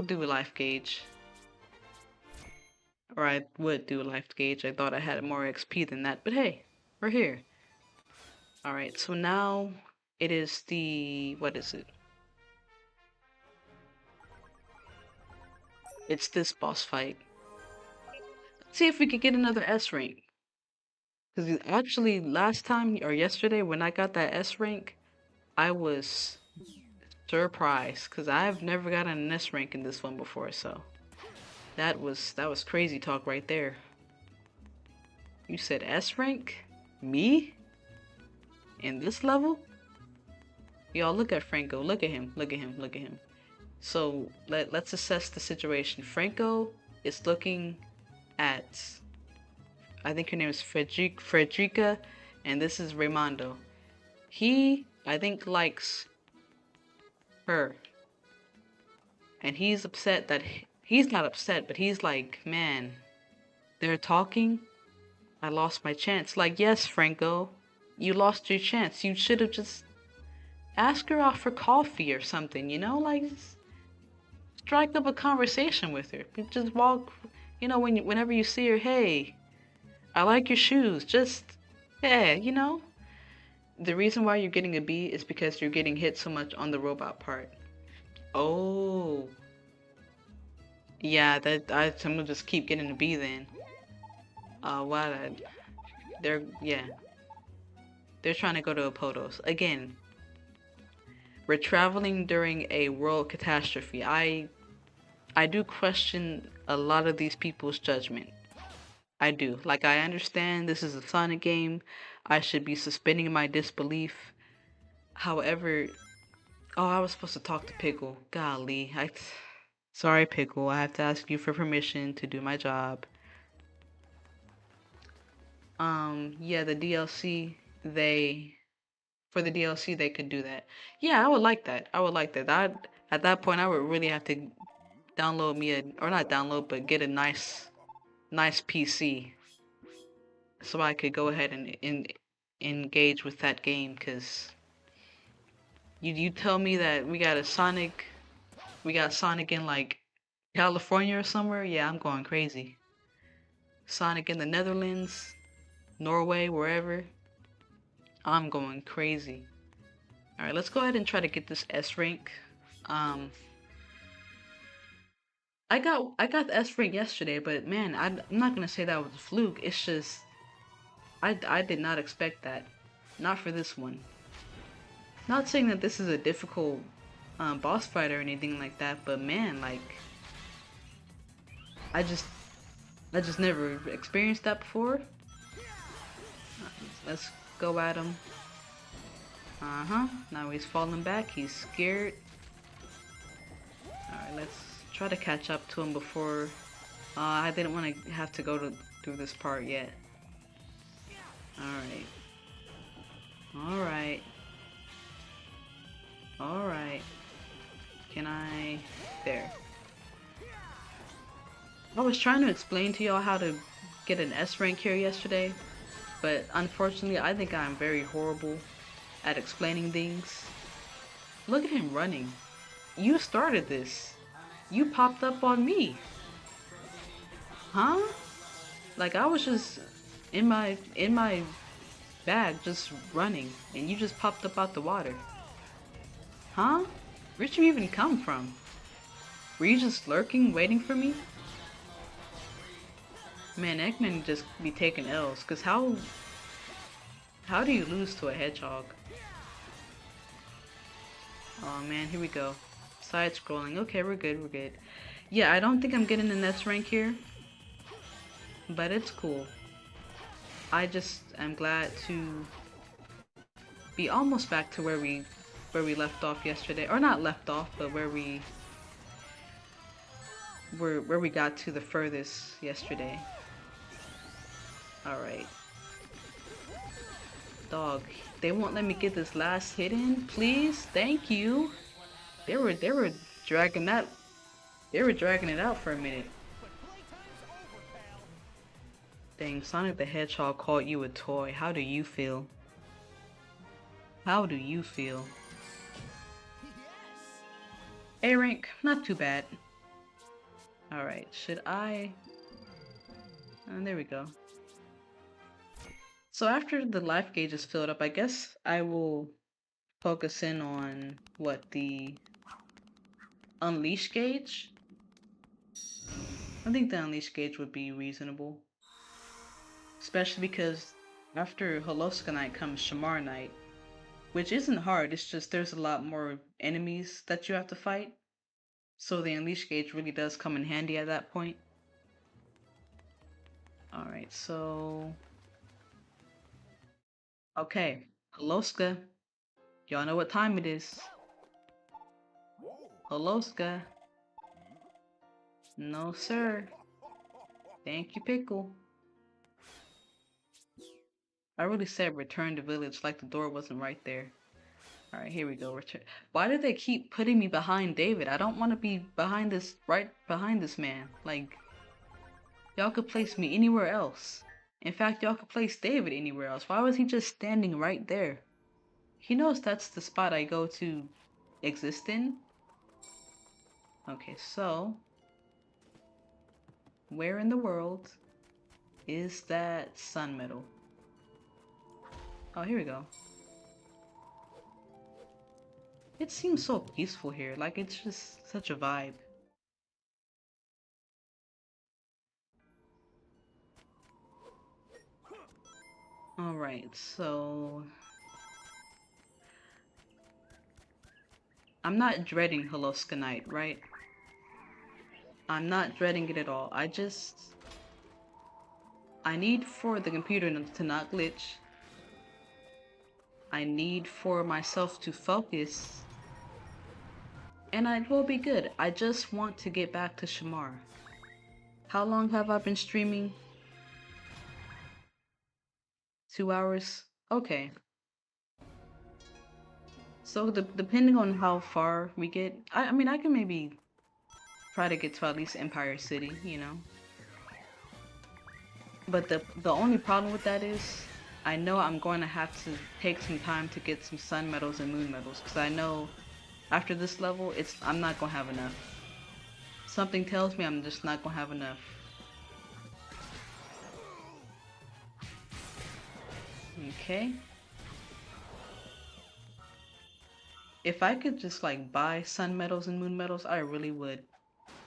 [SPEAKER 1] do a life gauge. Or I would do a life gauge. I thought I had more XP than that, but hey, we're here. Alright, so now it is the... what is it? It's this boss fight. Let's see if we could get another S rank. Because actually last time, or yesterday, when I got that S rank, I was surprised. Because I've never gotten an S rank in this one before, so... That was crazy talk right there. You said S rank? Me? In this level? Y'all look at Franco. Look at him. Look at him. Look at him. So let's assess the situation. Franco is looking at, I think her name is Frederica, and this is Raimondo. He, I think, likes her. And he's upset that he's not upset, but he's like, man, they're talking. I lost my chance. Like, yes, Franco, you lost your chance. You should have just asked her out for coffee or something, you know? Like, strike up a conversation with her. Just walk, you know, whenever you see her, hey, I like your shoes. Just, yeah, you know? The reason why you're getting a B is because you're getting hit so much on the robot part. Oh. Yeah, I'm gonna just keep getting a B then. What? Yeah. They're trying to go to Apodos. Again, we're traveling during a world catastrophe. I do question a lot of these people's judgment. I do. Like, I understand this is a Sonic game. I should be suspending my disbelief. However, oh, I was supposed to talk to Pickle. Golly, sorry, Pickle. I have to ask you for permission to do my job. Yeah, the DLC, for the DLC, they could do that. Yeah, I would like that. I would like that. At that point, I would really have to download me or not download, but get a nice PC, so I could go ahead and engage with that game. Cause you tell me that we got Sonic in like California or somewhere. Yeah, I'm going crazy. Sonic in the Netherlands, Norway, wherever. I'm going crazy. Alright, let's go ahead and try to get this S rank. I got the S rank yesterday, but man, I'm not gonna say that was a fluke. It's just I did not expect that. Not for this one. Not saying that this is a difficult boss fight or anything like that, but man, like I just never experienced that before. Let's go at him. Now he's falling back. He's scared. Alright, let's try to catch up to him before... I didn't want to have to go through this part yet. Alright. Alright. Alright. Can I... There. I was trying to explain to y'all how to get an S rank here yesterday, but unfortunately I think I'm very horrible at explaining things. Look at him running. You started this. You popped up on me. Huh? Like I was just in my bag just running and you just popped up out the water. Huh? Where'd you even come from? Were you just lurking waiting for me? Man, Eggman just be taking L's, cause how do you lose to a hedgehog? Oh man, here we go. Side scrolling. Okay, we're good, we're good. Yeah, I don't think I'm getting an S rank here, but it's cool. I just am glad to be almost back to where we left off yesterday, or not left off, but where we got to the furthest yesterday. Alright. Dog, they won't let me get this last hit in, please? Thank you. They were dragging that. They were dragging it out for a minute. Dang, Sonic the Hedgehog called you a toy. How do you feel? How do you feel? A rank, not too bad. Alright, should I... there we go. So after the life gauge is filled up, I guess I will focus in on, what, the Unleash gauge? I think the Unleash gauge would be reasonable. Especially because after Holoska Night comes Shamar Night, which isn't hard, it's just there's a lot more enemies that you have to fight. So the Unleash gauge really does come in handy at that point. Alright, so... Okay, Holoska. Y'all know what time it is. Holoska. No, sir. Thank you, Pickle. I really said return to village like the door wasn't right there. Alright, here we go. Return. Why do they keep putting me behind David? I don't want to be behind this, right behind this man. Like, y'all could place me anywhere else. In fact, y'all could place David anywhere else. Why was he just standing right there? He knows that's the spot I go to exist in. Okay, so where in the world is that sun medal? Oh, here we go. It seems so peaceful here, like it's just such a vibe. Alright, so... I'm not dreading Holoska Night, right? I'm not dreading it at all. I need for the computer to not glitch. I need for myself to focus. And I will be good. I just want to get back to Shamar. How long have I been streaming? 2 hours? Okay. So depending on how far we get, I mean I can maybe try to get to at least Empire City, you know? But the only problem with that is I know I'm going to have to take some time to get some sun medals and moon medals, because I know after this level I'm not going to have enough. Something tells me I'm just not going to have enough. Okay. If I could just like buy sun medals and moon medals, I really would.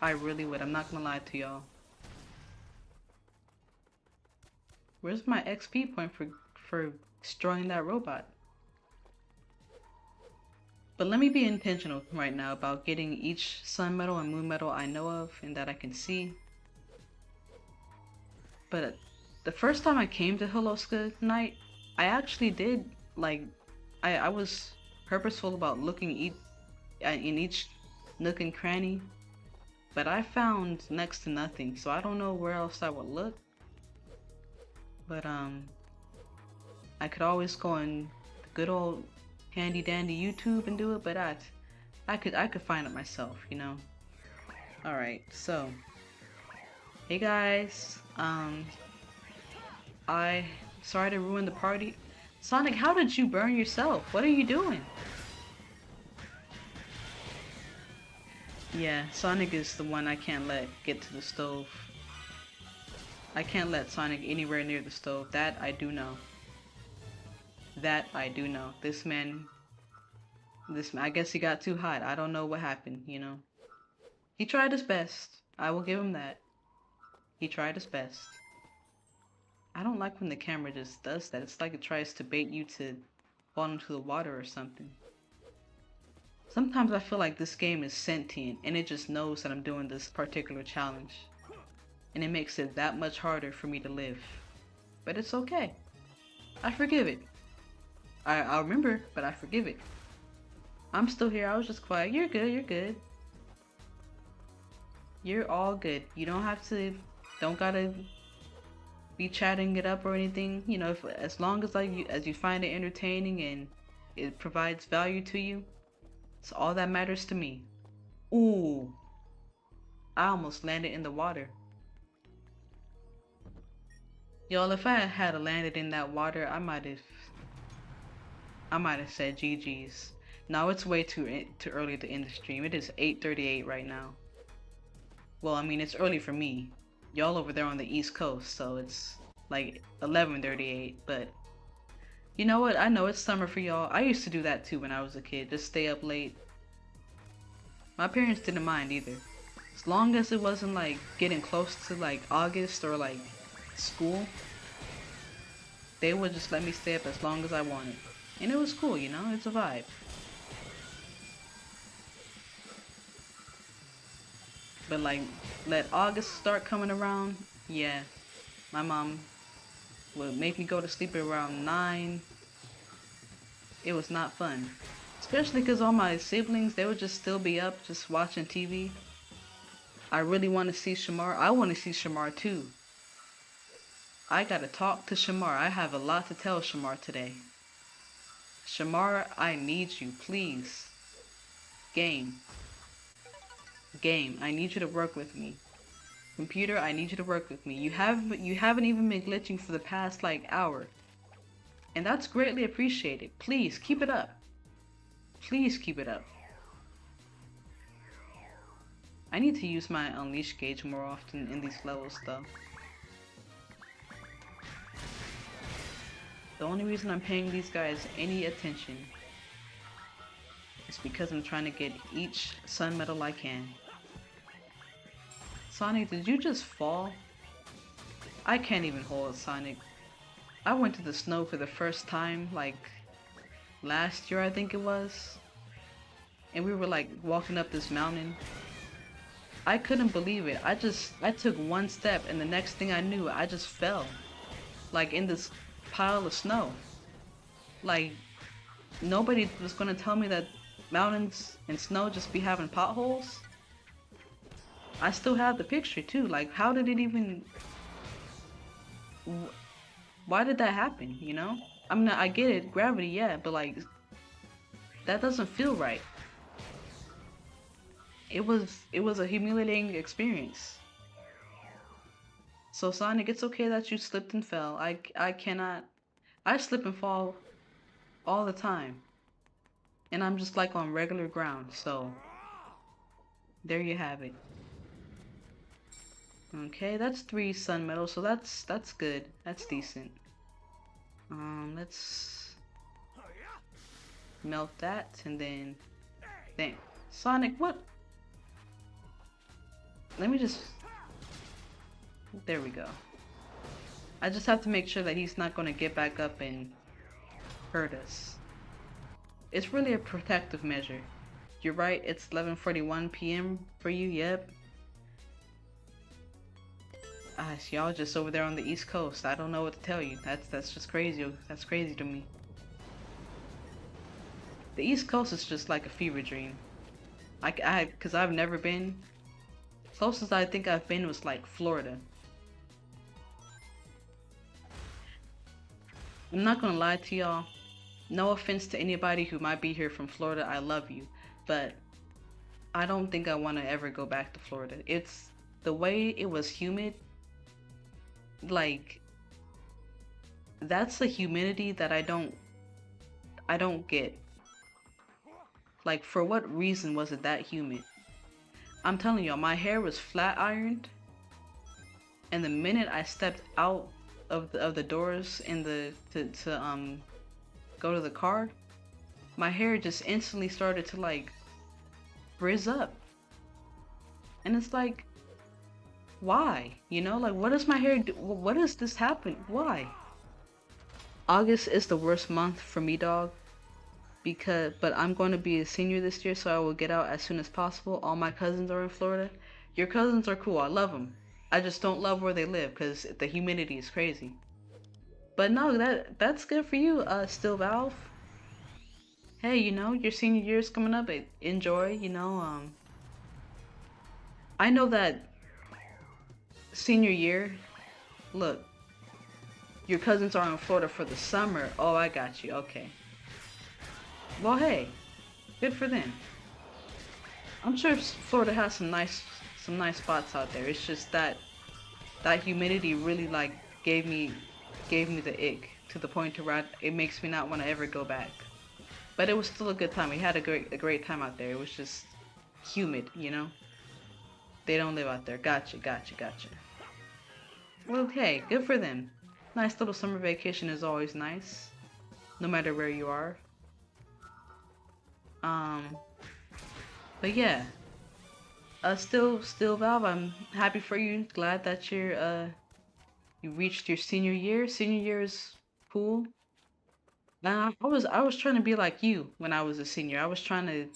[SPEAKER 1] I really would. I'm not gonna lie to y'all. Where's my XP point for destroying that robot? But let me be intentional right now about getting each sun medal and moon medal I know of and that I can see. But the first time I came to Hiloska Night, I actually did, like, I was purposeful about looking in each nook and cranny, but I found next to nothing, so I don't know where else I would look. But I could always go on the good old handy dandy YouTube and do it, but I could find it myself, you know. All right, so hey guys, I sorry to ruin the party. Sonic, how did you burn yourself? What are you doing? Yeah, Sonic is the one I can't let get to the stove. I can't let Sonic anywhere near the stove. That I do know. That I do know. This man, I guess he got too hot. I don't know what happened, you know. He tried his best. I will give him that. He tried his best. I don't like when the camera just does that. It's like it tries to bait you to fall into the water or something. Sometimes I feel like this game is sentient and it just knows that I'm doing this particular challenge. And it makes it that much harder for me to live. But it's okay. I forgive it. I'll remember, but I forgive it. I'm still here. I was just quiet. You're good. You're good. You're all good. You don't have to, don't gotta be chatting it up or anything. You know, as long as as you find it entertaining and it provides value to you, it's all that matters to me. Ooh, I almost landed in the water. Y'all, if I had landed in that water, I might have said GG's. Now it's way too early to end the stream. It is 8:38 right now. Well, I mean, it's early for me. Y'all over there on the East Coast, so it's like 11:38, but you know what? I know it's summer for y'all. I used to do that too when I was a kid, just stay up late. My parents didn't mind either. As long as it wasn't like getting close to like August or like school, they would just let me stay up as long as I wanted. And it was cool, you know? It's a vibe. But like, let August start coming around, yeah. My mom would make me go to sleep at around 9. It was not fun. Especially because all my siblings, they would just still be up, just watching TV. I really want to see Shamar. I want to see Shamar too. I gotta talk to Shamar. I have a lot to tell Shamar today. Shamar, I need you, please. Game, I need you to work with me. Computer, I need you to work with me. You haven't even been glitching for the past like hour. And that's greatly appreciated. Please keep it up. Please keep it up. I need to use my unleash gauge more often in these levels though. The only reason I'm paying these guys any attention is because I'm trying to get each sun medal I can. Sonic, did you just fall? I can't even hold Sonic. I went to the snow for the first time, like, last year I think it was. And we were like walking up this mountain. I couldn't believe it. I took one step and the next thing I knew, I just fell. Like in this pile of snow. Like, nobody was gonna tell me that mountains and snow just be having potholes. I still have the picture too. Like, how did it even... Why did that happen, you know? I mean, I get it, gravity, yeah, but like, that doesn't feel right. It was a humiliating experience. So Sonic, it's okay that you slipped and fell. I cannot... I slip and fall all the time. And I'm just like on regular ground, so... There you have it. Okay, that's 3 sun medals, so that's good. That's decent. Let's melt that and then Sonic, what? Let me just... There we go. I just have to make sure that he's not going to get back up and hurt us. it's really a protective measure. You're right, it's 11:41 p.m. for you, yep. Y'all just over there on the East Coast. I don't know what to tell you. That's just crazy. That's crazy to me. The East Coast is just like a fever dream. Cause I've never been. Closest I think I've been was like Florida. I'm not gonna lie to y'all. No offense to anybody who might be here from Florida. I love you, but I don't think I want to ever go back to Florida. It's the way it was humid. Like, that's the humidity that I don't get. Like, for what reason was it that humid? I'm telling y'all, my hair was flat ironed, and the minute I stepped out of the doors in the to go to the car, my hair just instantly started to like frizz up. And it's like, why? You know, like, what does my hair do? What does this happen? Why? August is the worst month for me, dog. But I'm going to be a senior this year, so I will get out as soon as possible. All my cousins are in Florida. Your cousins are cool. I love them. I just don't love where they live because the humidity is crazy. But no, that's good for you, Still Valve. Hey, you know, your senior year is coming up. Enjoy, you know. I know that senior year, look, your cousins are in Florida for the summer. Oh, I got you. Okay. Well, hey, good for them. I'm sure Florida has some nice spots out there. It's just that humidity really like gave me the ick to the point to where it makes me not want to ever go back. But it was still a good time. We had a great time out there. It was just humid, you know. They don't live out there. Gotcha. Well, hey, good for them. Nice little summer vacation is always nice, no matter where you are. But yeah, still Valve, I'm happy for you. Glad that you reached your senior year. Senior year is cool. I was trying to be like you when I was a senior. I was trying to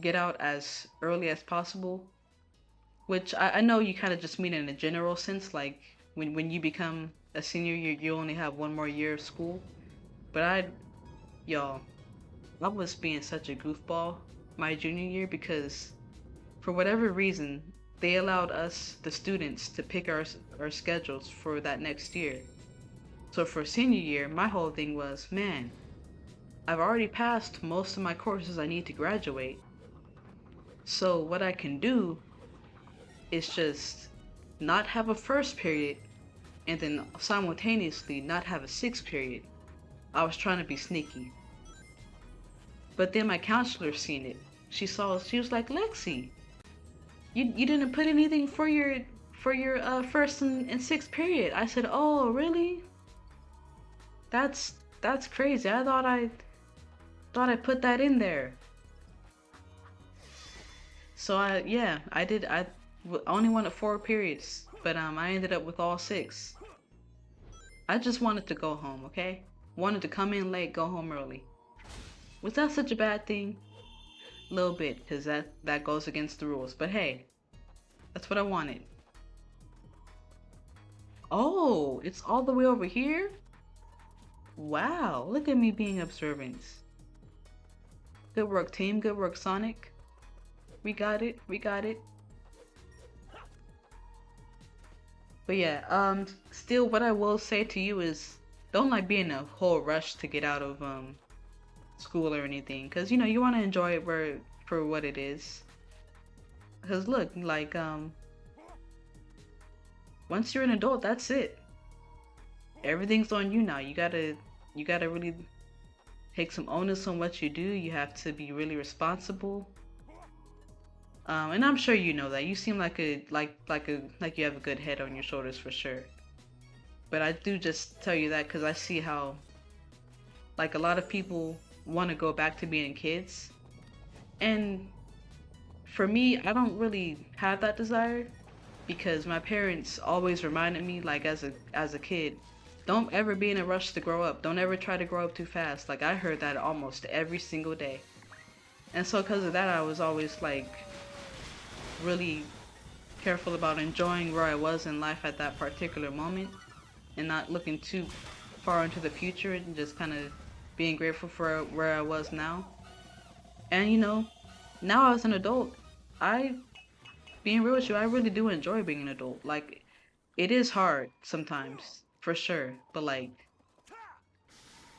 [SPEAKER 1] get out as early as possible, which I know you kind of just mean in a general sense, like when you become a senior, you only have one more year of school. But y'all, I was being such a goofball my junior year because for whatever reason, they allowed us, the students, to pick our schedules for that next year. So for senior year, my whole thing was, man, I've already passed most of my courses I need to graduate. So what I can do is just not have a first period and then simultaneously not have a sixth period. I was trying to be sneaky. But then my counselor seen it. She was like, Lexi, you didn't put anything for your first and sixth period. I said, oh, really? That's crazy. I thought I put that in there. So I did. I only wanted 4 periods, but I ended up with all 6. I just wanted to go home, okay? Wanted to come in late, go home early. Was that such a bad thing? A little bit, because that goes against the rules. But hey, that's what I wanted. Oh, it's all the way over here? Wow, look at me being observant. Good work, team. Good work, Sonic. We got it. But yeah, still what I will say to you is don't like be in a whole rush to get out of school or anything, because you know you want to enjoy it for what it is. Because look, like once you're an adult, that's it. Everything's on you now. You gotta really take some onus on what you do. You have to be really responsible. And I'm sure you know that. You seem like you have a good head on your shoulders for sure. But I do just tell you that because I see how like a lot of people want to go back to being kids. And for me, I don't really have that desire because my parents always reminded me, like as a kid, Don't ever be in a rush to grow up. Don't ever try to grow up too fast. Like, I heard that almost every single day. And so because of that, I was always like really careful about enjoying where I was in life at that particular moment and not looking too far into the future and just kind of being grateful for where I was now. And you know, now as an adult, I, being real with you, I really do enjoy being an adult. Like, it is hard sometimes, for sure, but like,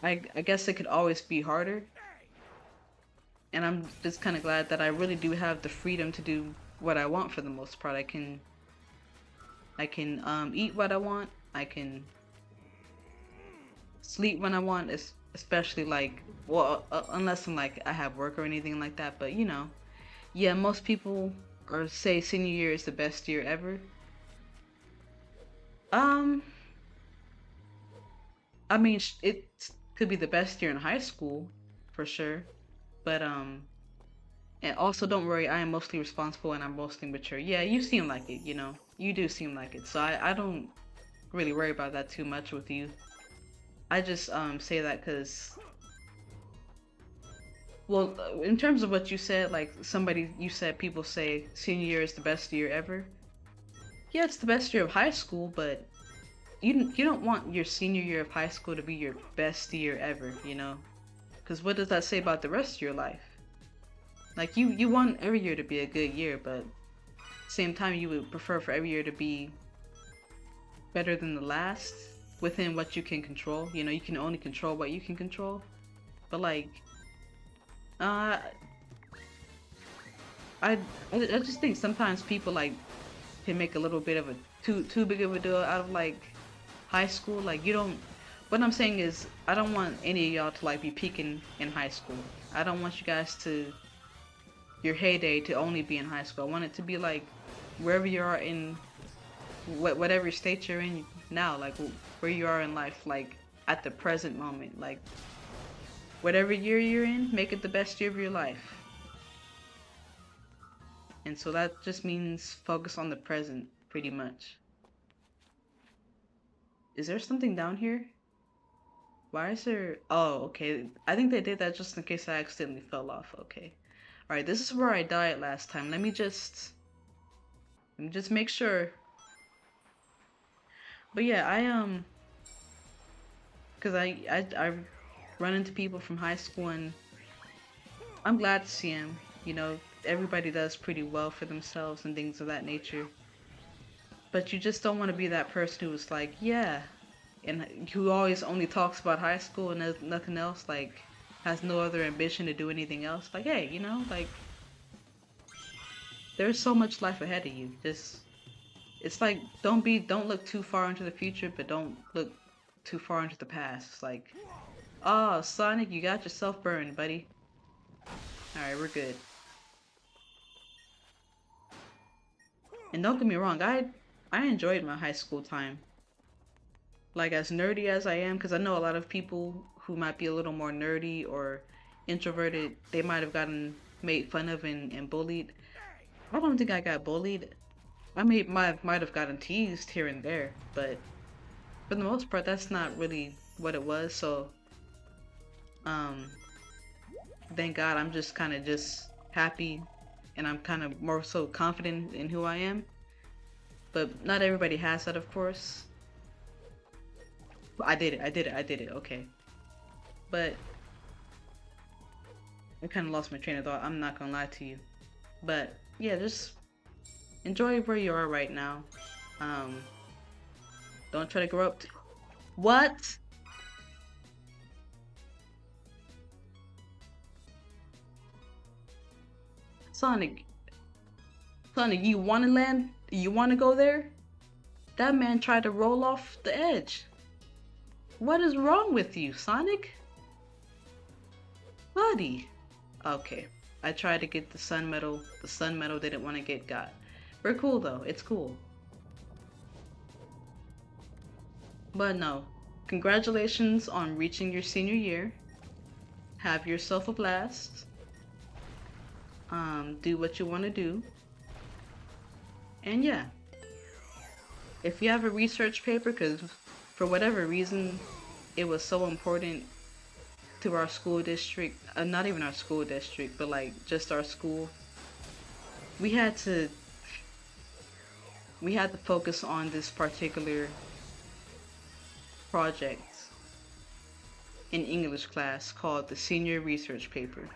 [SPEAKER 1] I guess it could always be harder. And I'm just kind of glad that I really do have the freedom to do what I want for the most part. I can eat what I want. I can sleep when I want, especially like, well, unless I'm like I have work or anything like that. But you know, yeah, most people or say senior year is the best year ever. Um, I mean, it could be the best year in high school, for sure. But and also don't worry, I am mostly responsible and I'm mostly mature. Yeah, you seem like it, you know. You do seem like it. So I don't really worry about that too much with you. I just say that because, well, in terms of what you said, like somebody you said people say senior year is the best year ever. Yeah, it's the best year of high school, but you don't want your senior year of high school to be your best year ever, you know? Because what does that say about the rest of your life? Like you want every year to be a good year, but at the same time you would prefer for every year to be better than the last within what you can control. You know, you can only control what you can control. But like, uh, I just think sometimes people like can make a little bit of a too big of a deal out of like high school. Like you don't. What I'm saying is, I don't want any of y'all to like be peaking in high school. I don't want you guys to your heyday to only be in high school. I want it to be like wherever you are in whatever state you're in now, like where you are in life, like at the present moment, like whatever year you're in, make it the best year of your life. And so that just means focus on the present, pretty much. Is there something down here? Why is there... Oh, okay. I think they did that just in case I accidentally fell off. Okay. Alright, this is where I died last time. Let me just make sure. But yeah, because I run into people from high school and I'm glad to see them. You know, everybody does pretty well for themselves and things of that nature. But you just don't want to be that person who's like, yeah, and who always only talks about high school and does nothing else, like has no other ambition to do anything else. Like, hey, you know, like there's so much life ahead of you. Just it's like don't look too far into the future, but don't look too far into the past. It's like, oh, Sonic, you got yourself burned, buddy. All right, we're good. And don't get me wrong, I enjoyed my high school time. Like as nerdy as I am, because I know a lot of people who might be a little more nerdy or introverted, they might have gotten made fun of and bullied. I don't think I got bullied. I might have gotten teased here and there, but for the most part, that's not really what it was. So, thank God, I'm just kind of just happy, and I'm kind of more so confident in who I am. But not everybody has that, of course. I did it, okay. But I kind of lost my train of thought, I'm not gonna lie to you. But yeah, just enjoy where you are right now. Don't try to grow up. What? Sonic, you want to land? You want to go there? That man tried to roll off the edge. What is wrong with you, Sonic? Buddy. Okay. I tried to get the sun medal. The sun medal didn't want to get got. We're cool though. It's cool. But no. Congratulations on reaching your senior year. Have yourself a blast. Do what you want to do. And yeah. If you have a research paper, because for whatever reason, it was so important to our school district, not even our school district, but like just our school. We had to focus on this particular project in English class called the senior research paper.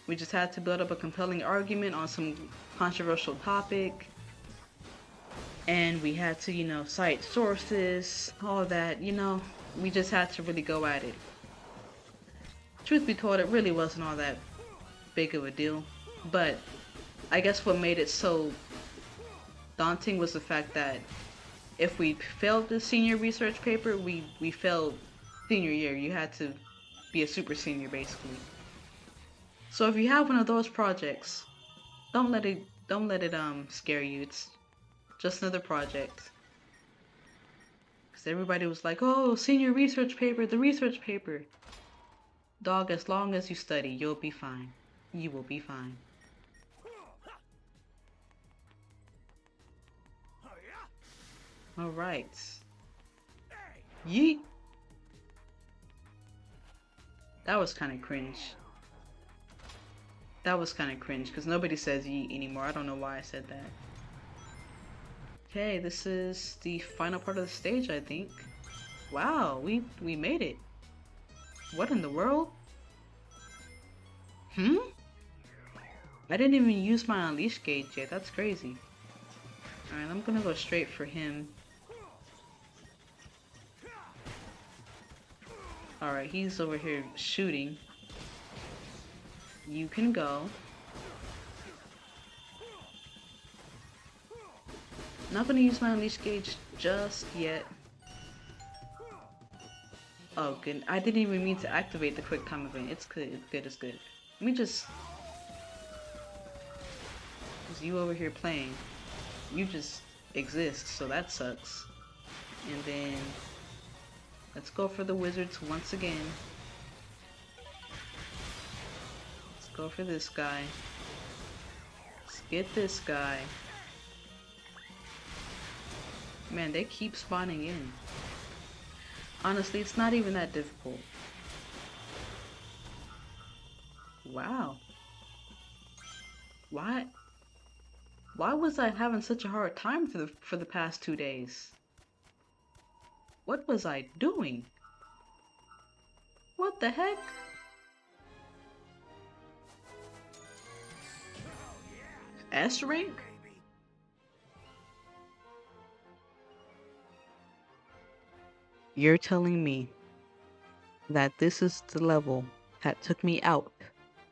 [SPEAKER 1] We just had to build up a compelling argument on some controversial topic, and we had to, cite sources, all that, we just had to really go at it. Truth be told, it really wasn't all that big of a deal, but I guess what made it so daunting was the fact that if we failed the senior research paper, we failed senior year. You had to be a super senior basically. So if you have one of those projects, don't let it scare you. It's just another project. Because everybody was like, oh, senior research paper, the research paper. Dog, as long as you study, you'll be fine. You will be fine. Alright. Yeet. That was kind of cringe. That was kind of cringe because nobody says yeet anymore. I don't know why I said that. Okay, this is the final part of the stage, I think. Wow, we made it. What in the world? I didn't even use my unleash gauge yet. That's crazy. Alright, I'm gonna go straight for him. Alright, he's over here shooting. You can go. Not gonna use my unleash gauge just yet. Oh, good. I didn't even mean to activate the quick time event. It's good. It's good. It's good. Let me just. Cause you over here playing. You just exist, so that sucks. And then let's go for the wizards once again. Let's go for this guy. Let's get this guy. Man, they keep spawning in. Honestly, it's not even that difficult. Wow. Why was I having such a hard time for the past 2 days? What was I doing? What the heck? S rank? You're telling me that this is the level that took me out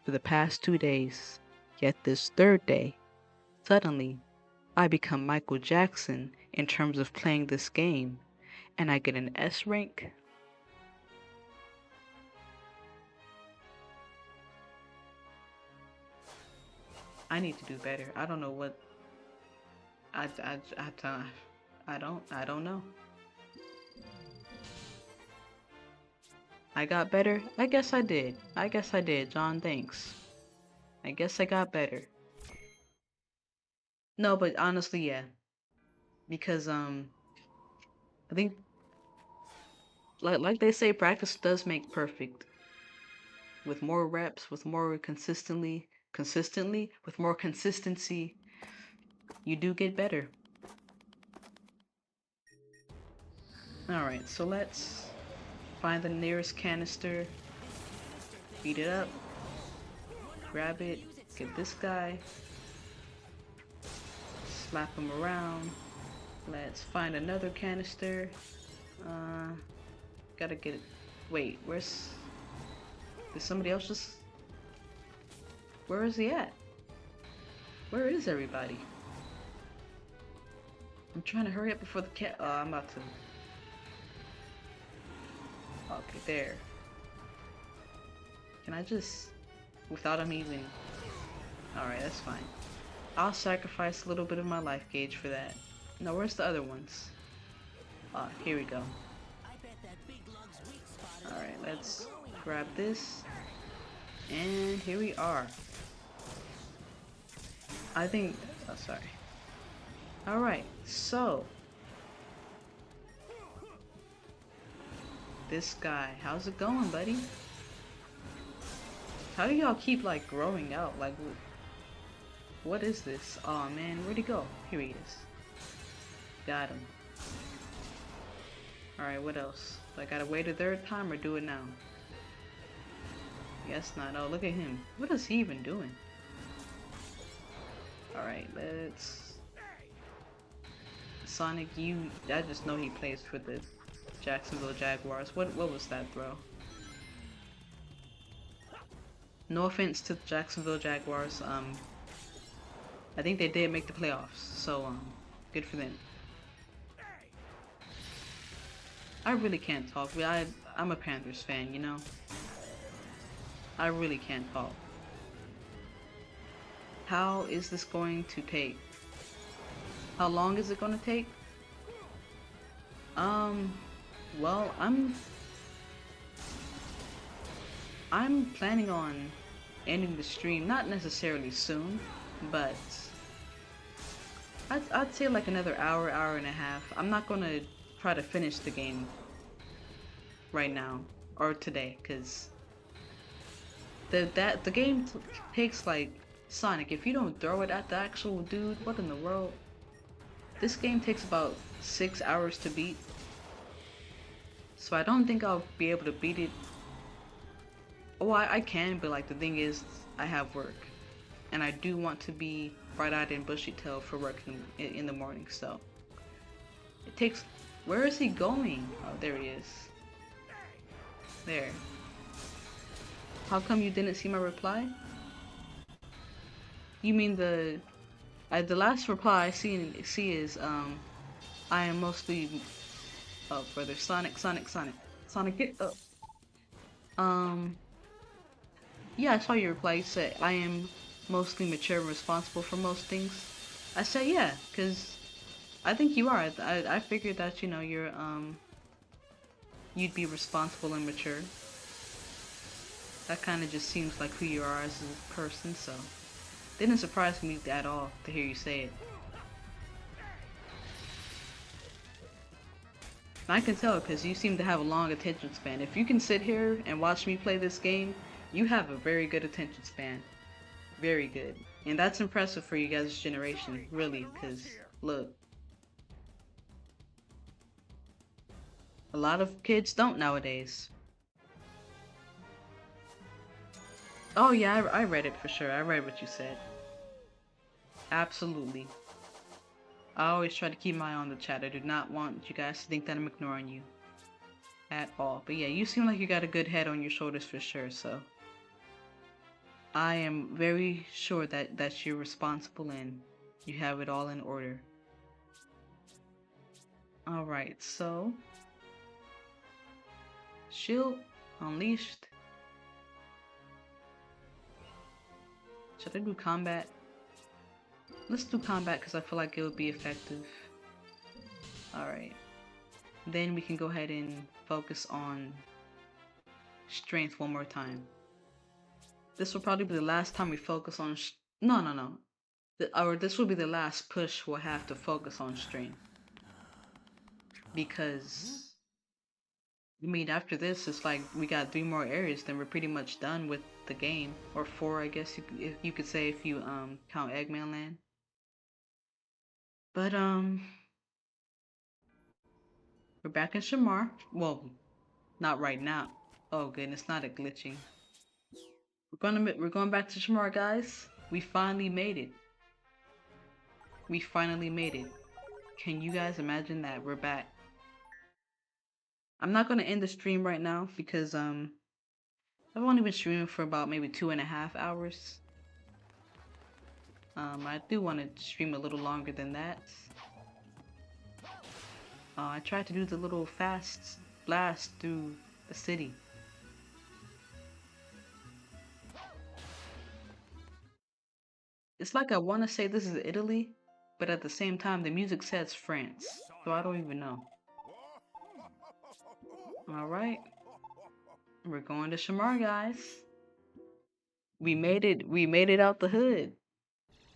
[SPEAKER 1] for the past 2 days, yet this third day, suddenly, I become Michael Jackson in terms of playing this game, and I get an S rank? I need to do better. I don't know what. I don't know. I got better? I guess I did. John, thanks. I guess I got better. No, but honestly, yeah. Because, I think, like they say, practice does make perfect. With more reps, with more consistently, with more consistency, you do get better. Alright, so let's find the nearest canister, beat it up, grab it, get this guy, slap him around. Let's find another canister. Gotta get it. Wait, where's... Did somebody else just... Where is he at? Where is everybody? I'm trying to hurry up before the cat... Oh, I'm about to... Okay, there. Can I just... Without him even... Alright, that's fine. I'll sacrifice a little bit of my life gauge for that. No, where's the other ones? Here we go. Alright, let's grab this. And here we are. I think... Oh, sorry. Alright, so... This guy. How's it going, buddy? How do y'all keep like growing out? Like, what is this? Oh man, where'd he go? Here he is. Got him. Alright, what else? Do I gotta wait a third time or do it now? Guess not. Oh, look at him. What is he even doing? Alright, let's... Sonic, I just know he plays for the Jacksonville Jaguars. What was that throw? No offense to the Jacksonville Jaguars. I think they did make the playoffs, so good for them. I really can't talk. I'm a Panthers fan, you know? I really can't talk. How is this going to take? How long is it going to take? Well, I'm planning on ending the stream, not necessarily soon, but I'd say like another hour, hour and a half. I'm not gonna try to finish the game right now or today, cause the game takes like Sonic. If you don't throw it at the actual dude, what in the world? This game takes about 6 hours to beat, so I don't think I'll be able to beat it. Oh, I can, but like the thing is, I have work, and I do want to be bright-eyed and bushy-tailed for work in the morning. So it takes. Where is he going? Oh, there he is. There. How come you didn't see my reply? You mean the last reply I see is I am mostly brother Sonic, get up. Yeah, I saw your reply. You said I am mostly mature and responsible for most things. I said yeah, cause I think you are. I figured that, you know, you'd be responsible and mature. That kind of just seems like who you are as a person, so didn't surprise me at all to hear you say it. And I can tell because you seem to have a long attention span. If you can sit here and watch me play this game, you have a very good attention span. Very good. And that's impressive for you guys' generation, really, because look. A lot of kids don't nowadays. Oh yeah, I read it for sure. I read what you said. Absolutely. I always try to keep my eye on the chat. I do not want you guys to think that I'm ignoring you. At all. But yeah, you seem like you got a good head on your shoulders for sure, so I am very sure that you're responsible and you have it all in order. Alright, so Shield unleashed. Should I do combat? Let's do combat because I feel like it would be effective. Alright. Then we can go ahead and focus on strength one more time. This will probably be the last time we focus on no. Or this will be the last push we'll have to focus on strength. Because I mean, after this, it's like we got 3 more areas, then we're pretty much done with the game. Or 4, I guess you could say if you count Eggman Land. But we're back in Shamar. Well, not right now. Oh goodness, not it glitching. We're going back to Shamar, guys. We finally made it. We finally made it. Can you guys imagine that? We're back. I'm not gonna end the stream right now because I've only been streaming for about maybe 2.5 hours. I do want to stream a little longer than that. I tried to do the little fast blast through the city. It's like I want to say this is Italy, but at the same time the music says France, so I don't even know. Alright. We're going to Shamar, guys. We made it out the hood.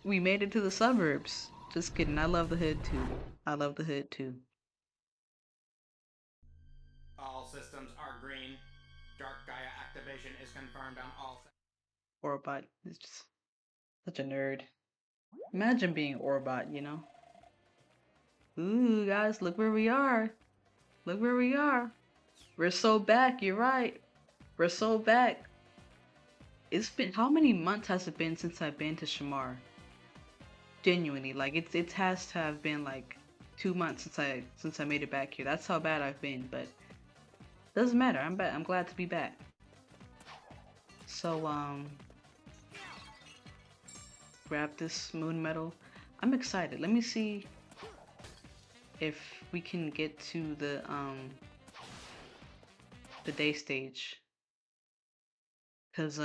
[SPEAKER 1] We made it to the suburbs. Just kidding, I love the hood too. I love the hood too.
[SPEAKER 5] All systems are activation is confirmed on all.
[SPEAKER 1] Orbot is just such a nerd. Imagine being Orbot, you know? Ooh, guys, look where we are. Look where we are. We're so back, you're right. We're so back. It's been, how many months has it been since I've been to Shamar? Genuinely, like it has to have been like 2 months since I made it back here. That's how bad I've been, but doesn't matter. I'm back. I'm glad to be back. So grab this moon medal. I'm excited. Let me see if we can get to the day stage. Cause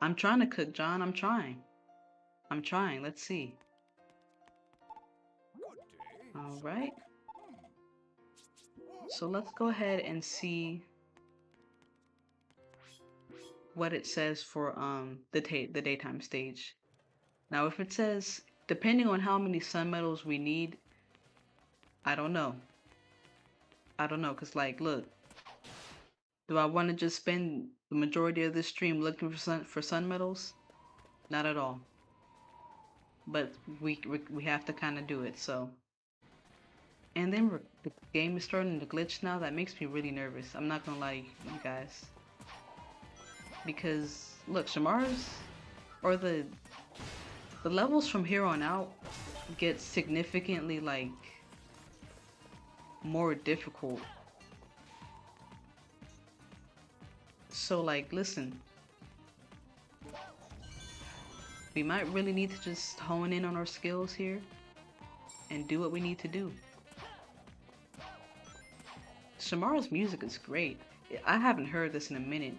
[SPEAKER 1] I'm trying to cook, John. I'm trying. Let's see. All right. So let's go ahead and see what it says for the daytime stage. Now, if it says depending on how many sun medals we need, I don't know. Cause like, look, do I want to just spend the majority of this stream looking for sun medals? Not at all. But we have to kind of do it. So, and then the game is starting to glitch now. That makes me really nervous. I'm not gonna lie, you guys. Because look, Shamar's or the levels from here on out get significantly like more difficult. So like, listen, we might really need to just hone in on our skills here and do what we need to do. Shamara's music is great. I haven't heard this in a minute.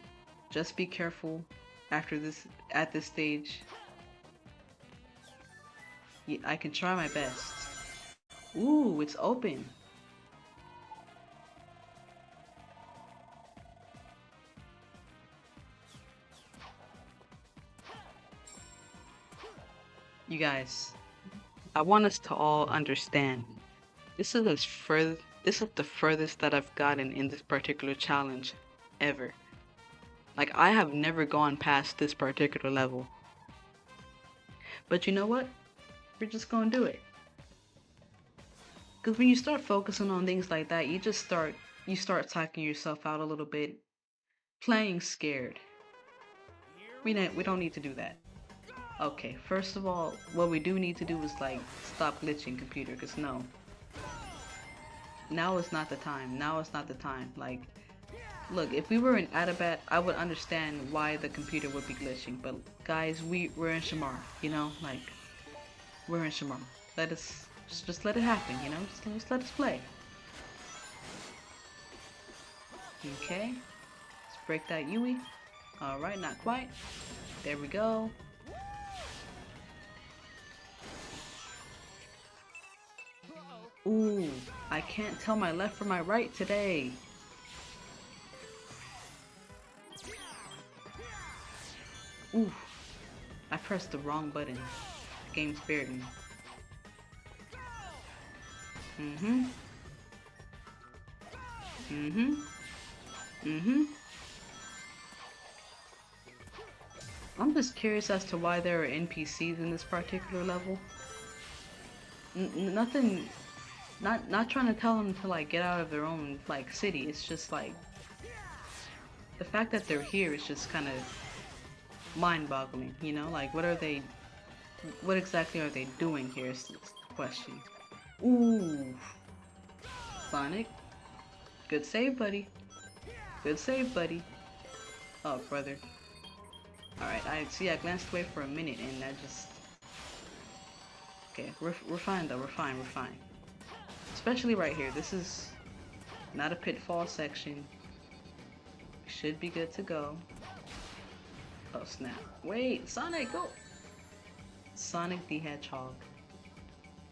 [SPEAKER 1] Just be careful after this, at this stage. Yeah, I can try my best. Ooh, it's open. You guys, I want us to all understand. This is the furthest that I've gotten in this particular challenge ever. Like, I have never gone past this particular level. But you know what? We're just gonna do it. Because when you start focusing on things like that, you start talking yourself out a little bit, playing scared. We don't need to do that. Okay, first of all, what we do need to do is like stop glitching, computer, because no. Now is not the time. Like, look, if we were in Adabat, I would understand why the computer would be glitching. But guys, we're in Shamar, you know, like we're in Shamar. Let us just let it happen, you know. Just let us play. Okay, let's break that Yui. All right, not quite. There we go. Ooh, I can't tell my left from my right today. Ooh, I pressed the wrong button. The game spared me. I'm just curious as to why there are NPCs in this particular level. Nothing, not trying to tell them to like get out of their own like city. It's just like the fact that they're here is just kind of mind-boggling, you know? Like, what exactly are they doing here is the question. Ooh, Sonic, good save, buddy. Good save, buddy. Oh, brother. Alright, I glanced away for a minute and I just... Okay, we're fine though, we're fine. Especially right here, this is not a pitfall section. Should be good to go. Oh snap. Wait, Sonic, go! Sonic the Hedgehog.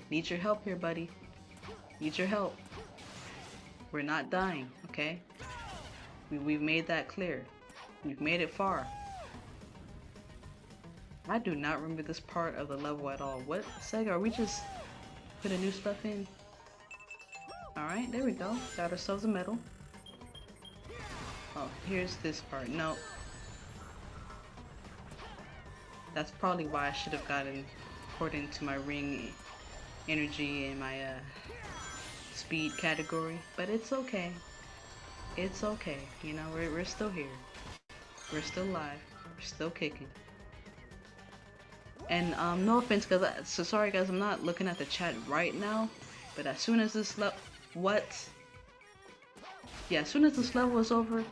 [SPEAKER 1] Need your help here, buddy. Need your help. We're not dying, okay? We've made that clear. We've made it far. I do not remember this part of the level at all. What, Sega, are we just putting new stuff in? Alright, there we go. Got ourselves a medal. Oh, here's this part. No. That's probably why I should have gotten according to my ring energy and my speed category. But it's okay. It's okay. You know, we're still here. We're still alive. We're still kicking. And no offense, cause so sorry guys, I'm not looking at the chat right now. But as soon as this what? Yeah, as soon as this level is over,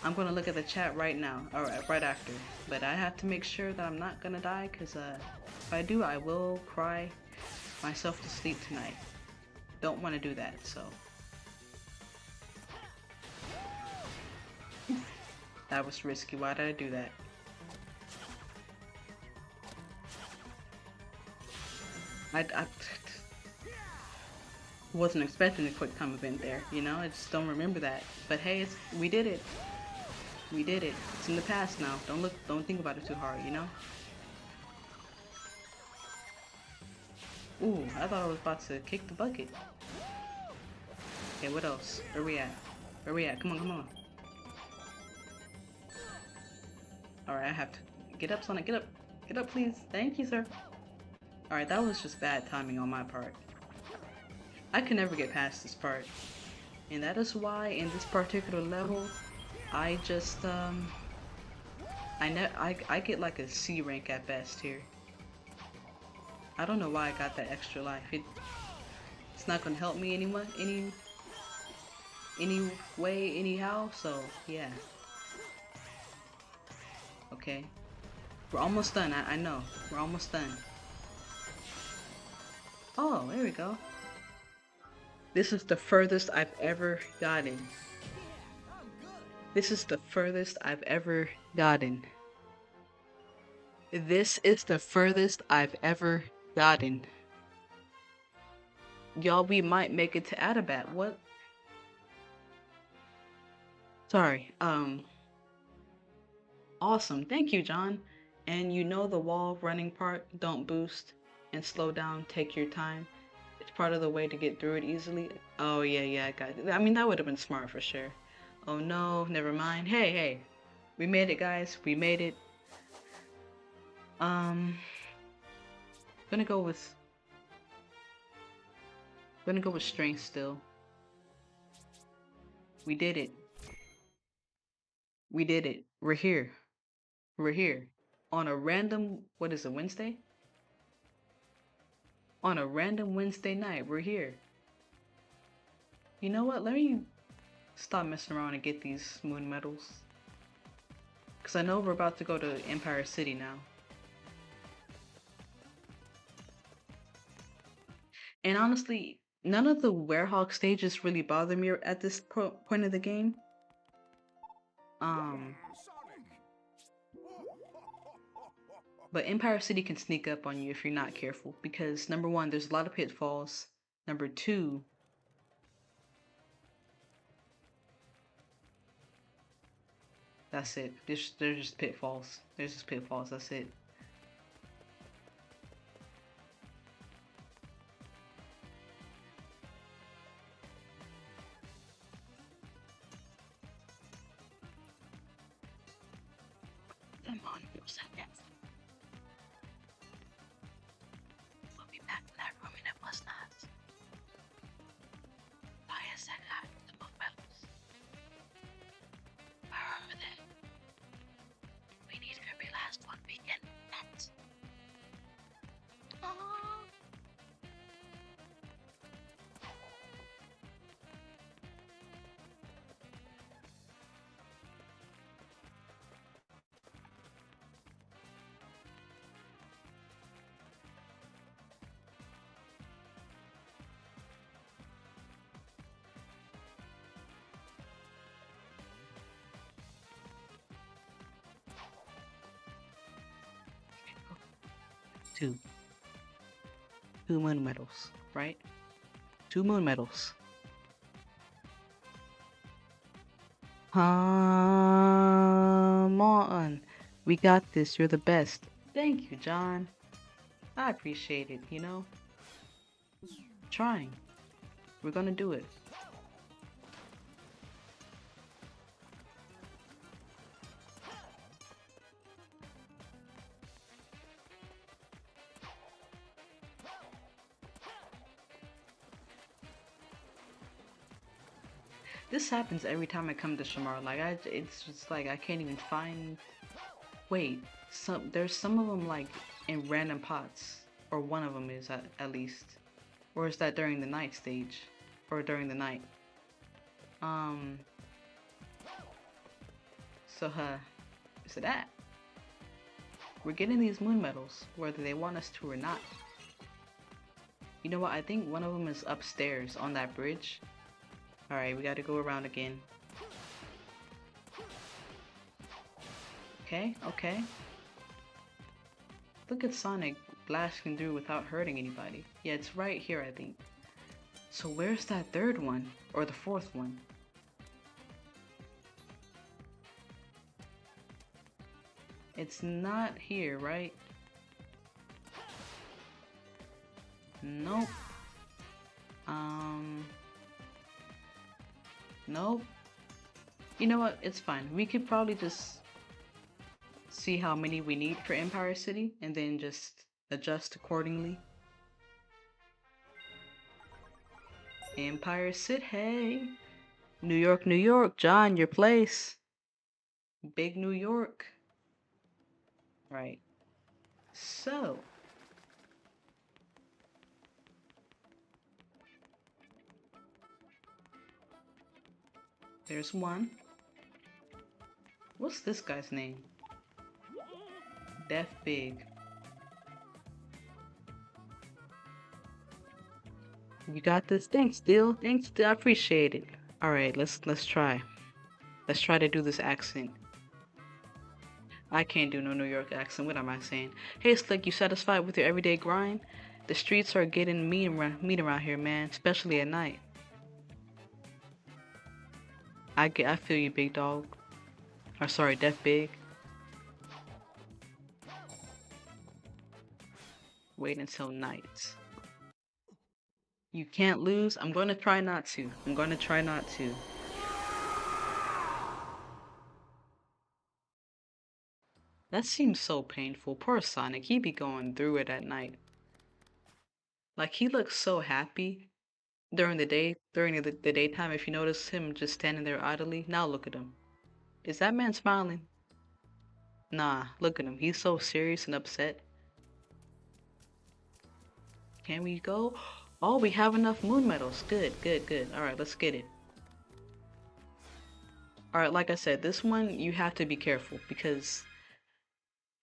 [SPEAKER 1] I'm gonna look at the chat right now, or right after. But I have to make sure that I'm not gonna die, cause if I do, I will cry myself to sleep tonight. Don't want to do that, so. That was risky. Why did I do that? I wasn't expecting a quick time event there, you know? I just don't remember that. But hey, we did it. We did it. It's in the past now. Don't think about it too hard, you know? Ooh, I thought I was about to kick the bucket. Okay, what else? Where we at? Where we at? Come on, come on. Alright, I have to get up, Sonic. Get up. Get up, please. Thank you, sir. Alright, that was just bad timing on my part. I can never get past this part. And that is why in this particular level, I just, I get like a C rank at best here. I don't know why I got that extra life. It's not gonna help me any way, anyhow, so yeah. Okay. We're almost done, I know. We're almost done. Oh, there we go. This is the furthest I've ever gotten. This is the furthest I've ever gotten. This is the furthest I've ever gotten. Y'all, we might make it to Adabat. What? Sorry. Awesome. Thank you, John. And you know the wall running part, don't boost and slow down, take your time. It's part of the way to get through it easily. Oh, yeah, I got it. I mean, that would have been smart for sure. Oh no, never mind. Hey. We made it, guys. We made it. Gonna go with strength still. We did it. We did it. We're here. We're here. On a random, what is it, Wednesday? On a random Wednesday night, we're here. You know what? Let me stop messing around and get these moon medals. Because I know we're about to go to Empire City now. And honestly, none of the Werehog stages really bother me at this point of the game. But Empire City can sneak up on you if you're not careful. Because number one, there's a lot of pitfalls. Number two, that's it. There's just pitfalls. There's just pitfalls, that's it. Come on, seconds. We'll be back in that room and it was not. Fire said I the book medals. I remember that. We need every last one we can net. Two moon medals, right? 2 moon medals. Come on. We got this. You're the best. Thank you, John. I appreciate it, you know? Trying. We're gonna do it. This happens every time I come to Shamar. Like it's just like I can't even find. Wait, there's some of them like in random pots, or one of them is at least, or is that during the night stage, or during the night? Um. So is it that? We're getting these moon medals, whether they want us to or not. You know what? I think one of them is upstairs on that bridge. Alright, we gotta go around again. Okay, okay. Look at Sonic blasting through without hurting anybody. Yeah, it's right here, I think. So where's that third one? Or the fourth one? It's not here, right? Nope. Nope. You know what? It's fine. We could probably just see how many we need for Empire City and then just adjust accordingly. Empire City, hey! New York, New York, John, your place. Big New York. Right. So. There's one. What's this guy's name? Def Big. You got this. Thanks, Dill. Thanks, Dill. I appreciate it. All right, let's try. Let's try to do this accent. I can't do no New York accent. What am I saying? Hey, Slick, you satisfied with your everyday grind? The streets are getting mean around here, man. Especially at night. I feel you, big dog. Or sorry, Def Big. Wait until night. You can't lose. I'm going to try not to. I'm going to try not to. That seems so painful. Poor Sonic. He be going through it at night. Like, he looks so happy during the day, during the daytime. If you notice him just standing there idly. Now look at him. Is that man smiling? Nah, look at him. He's so serious and upset. Can we go? Oh, we have enough moon medals. Good, good, good. Alright, let's get it. Alright, like I said, this one you have to be careful because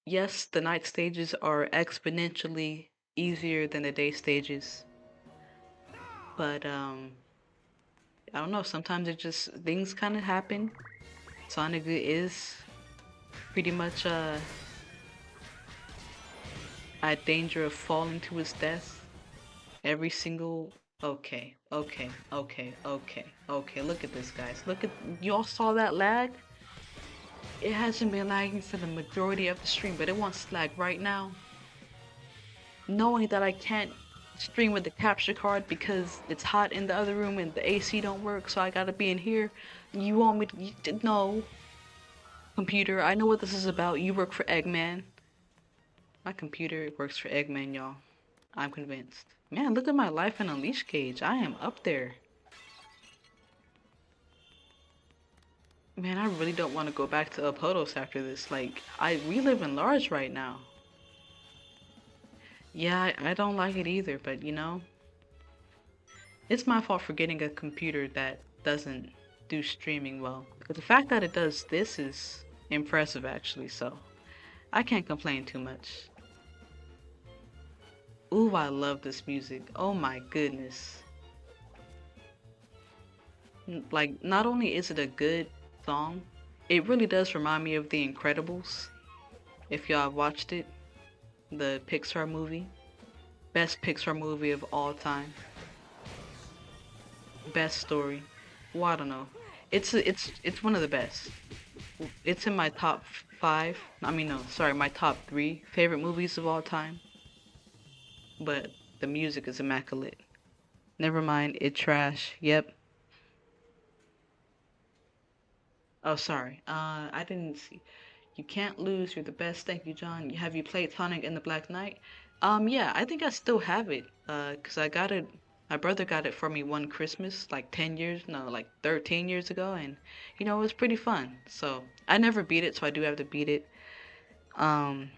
[SPEAKER 1] yes, the night stages are exponentially easier than the day stages. But I don't know, sometimes it just things kinda happen. Sonic is pretty much at danger of falling to his death. Every single okay, okay, okay, okay, okay. Look at this, guys. Look at y'all saw that lag? It hasn't been lagging for the majority of the stream, but it wants to lag right now. Knowing that I can't stream with the capture card because it's hot in the other room and the AC don't work, so I gotta be in here. You want me to no. Computer, I know what this is about. You work for Eggman. My computer works for Eggman, y'all. I'm convinced. Man, look at my life in Unleash gauge. I am up there. Man, I really don't want to go back to Apodos after this. Like, we live in large right now. Yeah, I don't like it either, but you know, it's my fault for getting a computer that doesn't do streaming well. But the fact that it does this is impressive, actually, so I can't complain too much. Ooh, I love this music. Oh my goodness. Like, not only is it a good song, it really does remind me of The Incredibles. If y'all watched it, the Pixar movie. Best Pixar movie of all time. Best story. Well, I don't know. It's one of the best. It's in my top 5. I mean, no, sorry, my top 3 favorite movies of all time. But the music is immaculate. Never mind, it trash. Yep. Oh, sorry. I didn't see. You can't lose. You're the best. Thank you, John. Have you played Sonic and the Black Knight? Yeah, I think I still have it. 'Cause I got it My brother got it for me one Christmas, like 10 years, no, like 13 years ago, and you know, it was pretty fun. So I never beat it, so I do have to beat it. Um,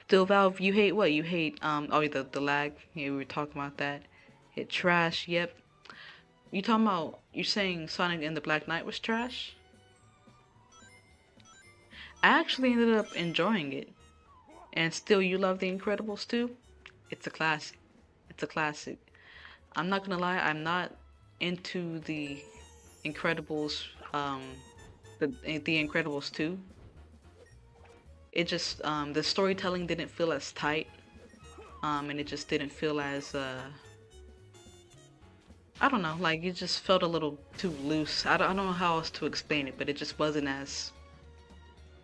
[SPEAKER 1] Still, Valve, you hate what? You hate oh, the lag. Yeah, we were talking about that. Hit trash. Yep. You talking about? You saying Sonic and the Black Knight was trash? I actually ended up enjoying it. And still, you love The Incredibles too? It's a classic. It's a classic. I'm not gonna lie, I'm not into The Incredibles, the Incredibles 2. It just, the storytelling didn't feel as tight, and it just didn't feel as, I don't know, like, it just felt a little too loose. I don't know how else to explain it, but it just wasn't as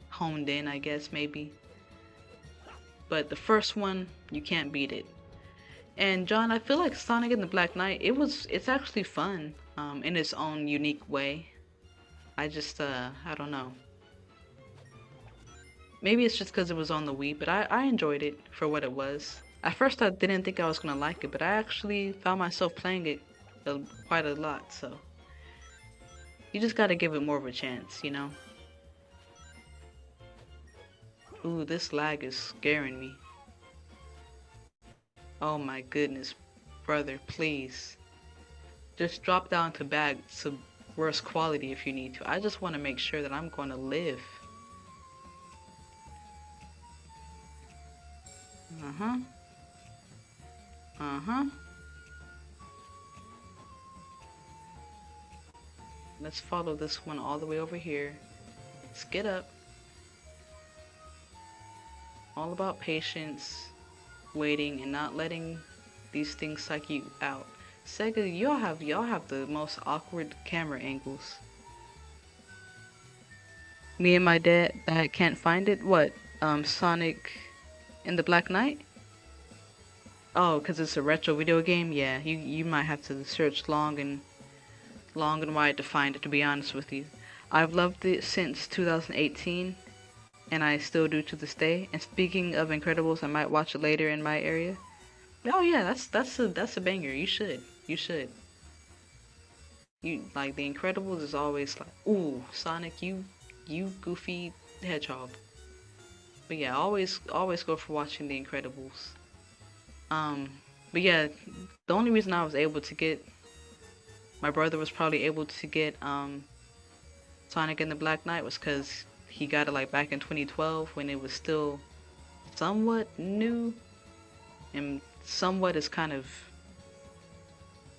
[SPEAKER 1] honed in, I guess, maybe. But the first one, you can't beat it. And John, I feel like Sonic and the Black Knight, it's actually fun, in its own unique way. I just, I don't know. Maybe it's just because it was on the Wii, but I enjoyed it for what it was. At first I didn't think I was gonna like it, but I actually found myself playing it quite a lot, so. You just gotta give it more of a chance, you know? Ooh, this lag is scaring me. Oh my goodness, brother, please. Just drop down to worse quality if you need to. I just want to make sure that I'm going to live. Uh-huh. Uh-huh. Let's follow this one all the way over here. Let's get up. All about patience, waiting, and not letting these things psych you out. Sega, y'all have the most awkward camera angles. Me and my dad that can't find it. What? Sonic and the Black Knight? Oh, cause it's a retro video game. Yeah, you might have to search long and wide to find it. To be honest with you, I've loved it since 2018, and I still do to this day. And speaking of Incredibles, I might watch it later in my area. Oh yeah, that's a banger. You should. You should. You like The Incredibles is always like, ooh, Sonic, you goofy hedgehog. But yeah, always go for watching The Incredibles. But yeah, the only reason I was able to get, my brother was probably able to get Sonic and the Black Knight was because he got it like back in 2012 when it was still somewhat new, and somewhat is kind of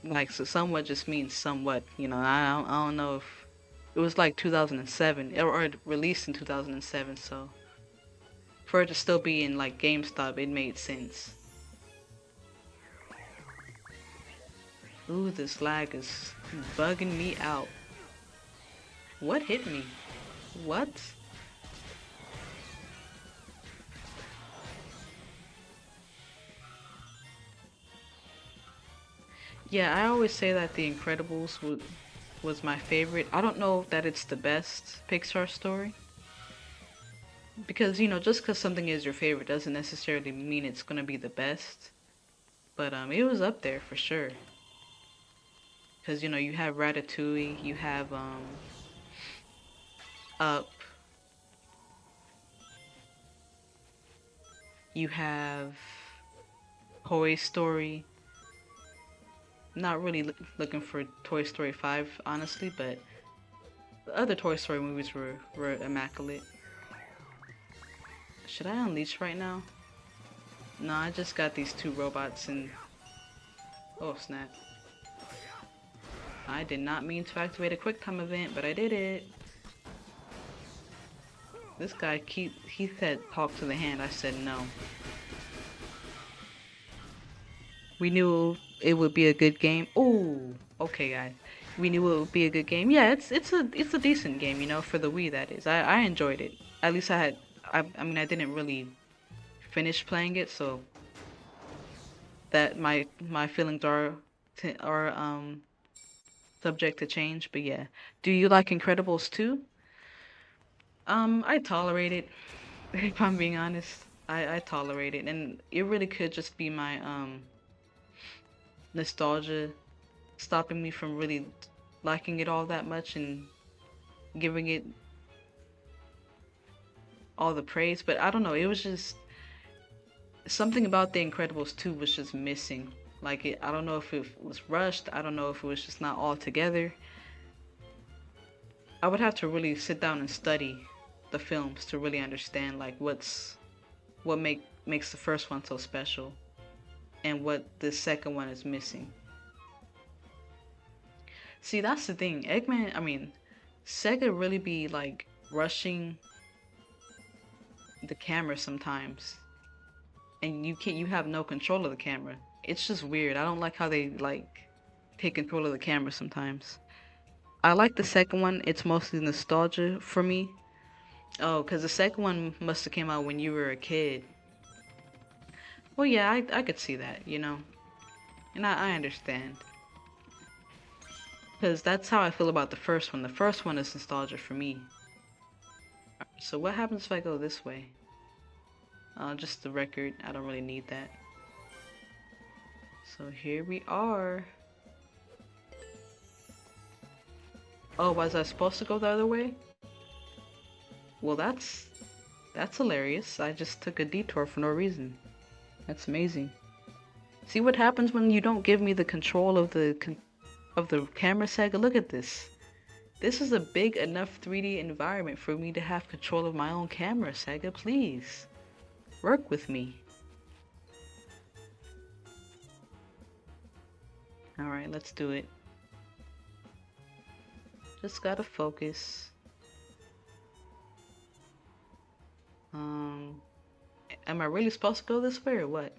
[SPEAKER 1] like, so somewhat just means somewhat, you know. I don't know if it was like 2007 or it released in 2007, so for it to still be in like GameStop, it made sense. Ooh, this lag is bugging me out. What hit me? What? Yeah, I always say that The Incredibles was my favorite. I don't know that it's the best Pixar story. Because, you know, just because something is your favorite doesn't necessarily mean it's gonna be the best. But it was up there for sure. Because, you know, you have Ratatouille, you have Up, you have Toy Story. Not really looking for Toy Story 5, honestly, but the other Toy Story movies were immaculate. Should I unleash right now? No, I just got these two robots and... Oh, snap. I did not mean to activate a QuickTime event, but I did it. This guy, he said talk to the hand. I said no. We knew it would be a good game. Oh, okay, guys. We knew it would be a good game. Yeah, it's a decent game, you know, for the Wii, that is. I enjoyed it. At least I mean, I didn't really finish playing it, so that my feelings are subject to change. But yeah, do you like Incredibles too? I tolerate it. If I'm being honest, I tolerate it, and it really could just be my nostalgia stopping me from really liking it all that much and giving it all the praise. But I don't know, it was just something about The Incredibles 2 was just missing. Like I don't know if it was rushed. I don't know if it was just not all together. I would have to really sit down and study the films to really understand like what makes the first one so special and what the second one is missing. See, that's the thing. Sega really be like rushing the camera sometimes. And you have no control of the camera. It's just weird. I don't like how they like take control of the camera sometimes. I like the second one. It's mostly nostalgia for me. Oh, because the second one must have came out when you were a kid. Well, yeah, I could see that, you know. And I understand. Because that's how I feel about the first one. The first one is nostalgia for me. So what happens if I go this way? Just the record. I don't really need that. So here we are. Oh, was I supposed to go the other way? Well, that's hilarious. I just took a detour for no reason. That's amazing. See what happens when you don't give me the control of the camera, Sega? Look at this. This is a big enough 3D environment for me to have control of my own camera, Sega. Please work with me. All right, let's do it. Just gotta focus. Am I really supposed to go this way or what?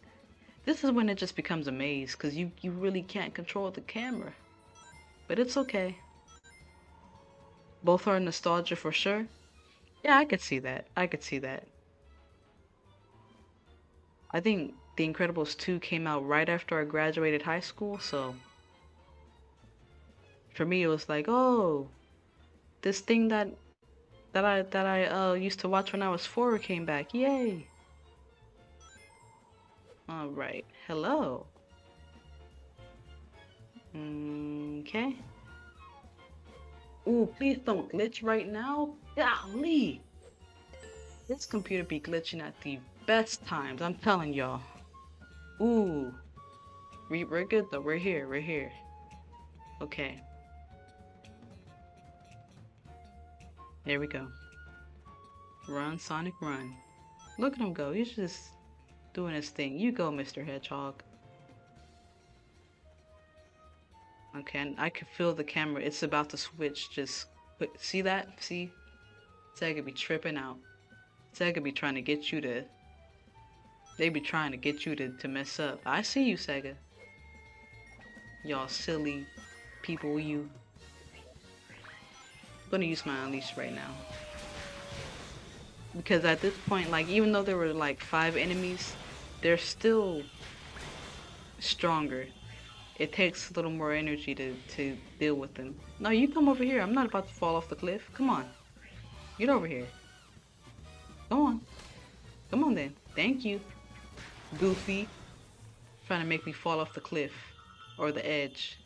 [SPEAKER 1] This is when it just becomes a maze, because you really can't control the camera. But it's okay. Both are nostalgia for sure. Yeah, I could see that. I could see that. I think The Incredibles 2 came out right after I graduated high school, so for me it was like, oh, this thing that I used to watch when I was 4 came back. Yay. All right. Hello. Okay. Ooh, please don't glitch right now. Golly. This computer be glitching at the best times, I'm telling y'all. Ooh. We're good though. We're here. We're here. Okay. There we go. Run, Sonic, run. Look at him go. He's just doing his thing. You go, Mr. Hedgehog. Okay, and I can feel the camera. It's about to switch. Just see that? See? Sega be tripping out. Sega be trying to get you to... They be trying to get you to mess up. I see you, Sega. Y'all silly people, you. I'm gonna use my Unleash right now. Because at this point, like, even though there were like 5 enemies, they're still stronger. It takes a little more energy to deal with them. No, you come over here. I'm not about to fall off the cliff. Come on. Get over here. Go on. Come on then. Thank you. Goofy. Trying to make me fall off the cliff. Or the edge.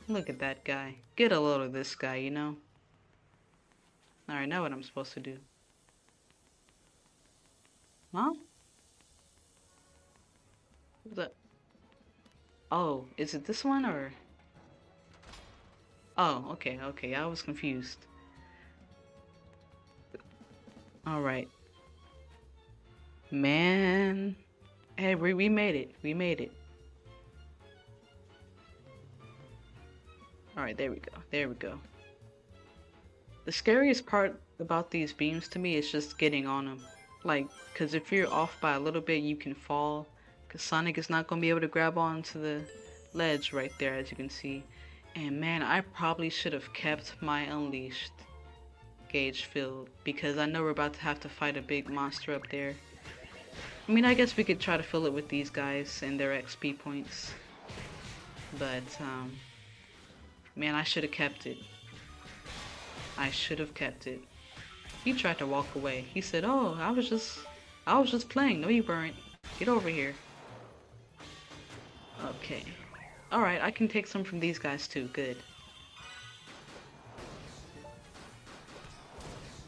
[SPEAKER 1] Look at that guy. Get a load of this guy, you know? Alright, now what I'm supposed to do. Huh? Oh, is it this one or? Oh, okay, okay. I was confused. Alright. Man. Hey, we made it. We made it. Alright, there we go. There we go. The scariest part about these beams to me is just getting on them. Like, because if you're off by a little bit, you can fall. Because Sonic is not going to be able to grab onto the ledge right there, as you can see. And man, I probably should have kept my Unleashed gauge filled. Because I know we're about to have to fight a big monster up there. I mean, I guess we could try to fill it with these guys and their XP points. But, man, I should have kept it. I should have kept it. He tried to walk away. He said, oh, I was just playing. No, you weren't. Get over here. Okay. Alright, I can take some from these guys too. Good.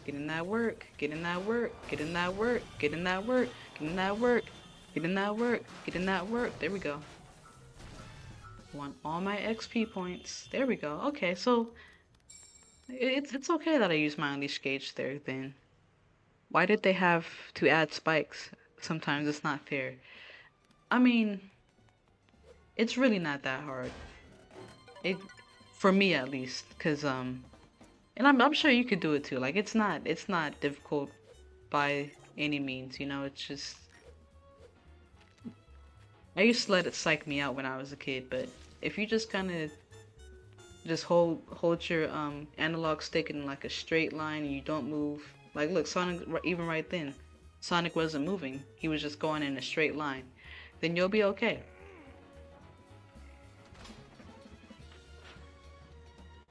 [SPEAKER 1] Get in that work. Get in that work. Get in that work. Get in that work. Get in that work. Get in that work. Get in that work. There we go. Want all my XP points. There we go. Okay, so it's okay that I use my unleash gauge there then. Why did they have to add spikes? Sometimes it's not fair. I mean, it's really not that hard. It, for me at least, cause and I'm sure you could do it too. Like it's not difficult by any means. You know, it's just I used to let it psych me out when I was a kid, but if you just kind of just hold your analog stick in like a straight line and you don't move. Like look, Sonic, even right then, Sonic wasn't moving. He was just going in a straight line. Then you'll be okay.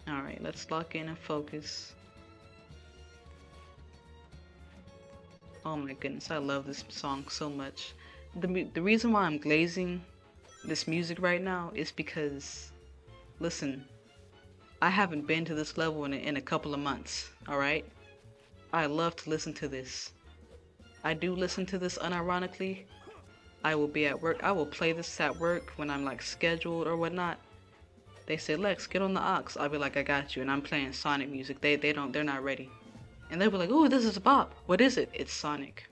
[SPEAKER 1] Alright, let's lock in and focus. Oh my goodness, I love this song so much. The reason why I'm glazing this music right now is because, listen, I haven't been to this level in a couple of months, alright? I love to listen to this. I do listen to this unironically. I will be at work. I will play this at work when I'm like scheduled or whatnot. They say, Lex, get on the aux. I'll be like, I got you. And I'm playing Sonic music. They're not ready. And they'll be like, ooh, this is a bop. What is it? It's Sonic.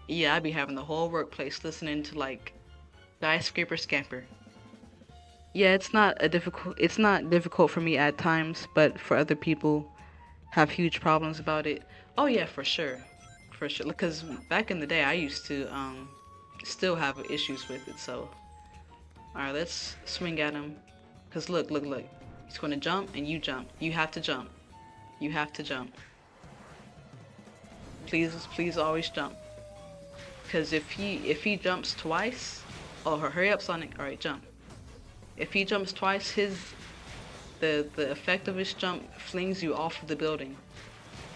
[SPEAKER 1] Yeah, I be having the whole workplace listening to like Skyscraper Scamper. Yeah, it's not difficult for me at times, but for other people have huge problems about it. Oh yeah, for sure. For sure. Because back in the day I used to still have issues with it, so alright, let's swing at him. Cause look. He's gonna jump and you jump. You have to jump. You have to jump. Please always jump. Cause if he jumps twice, oh hurry up Sonic, alright jump. If he jumps twice, the effect of his jump flings you off of the building.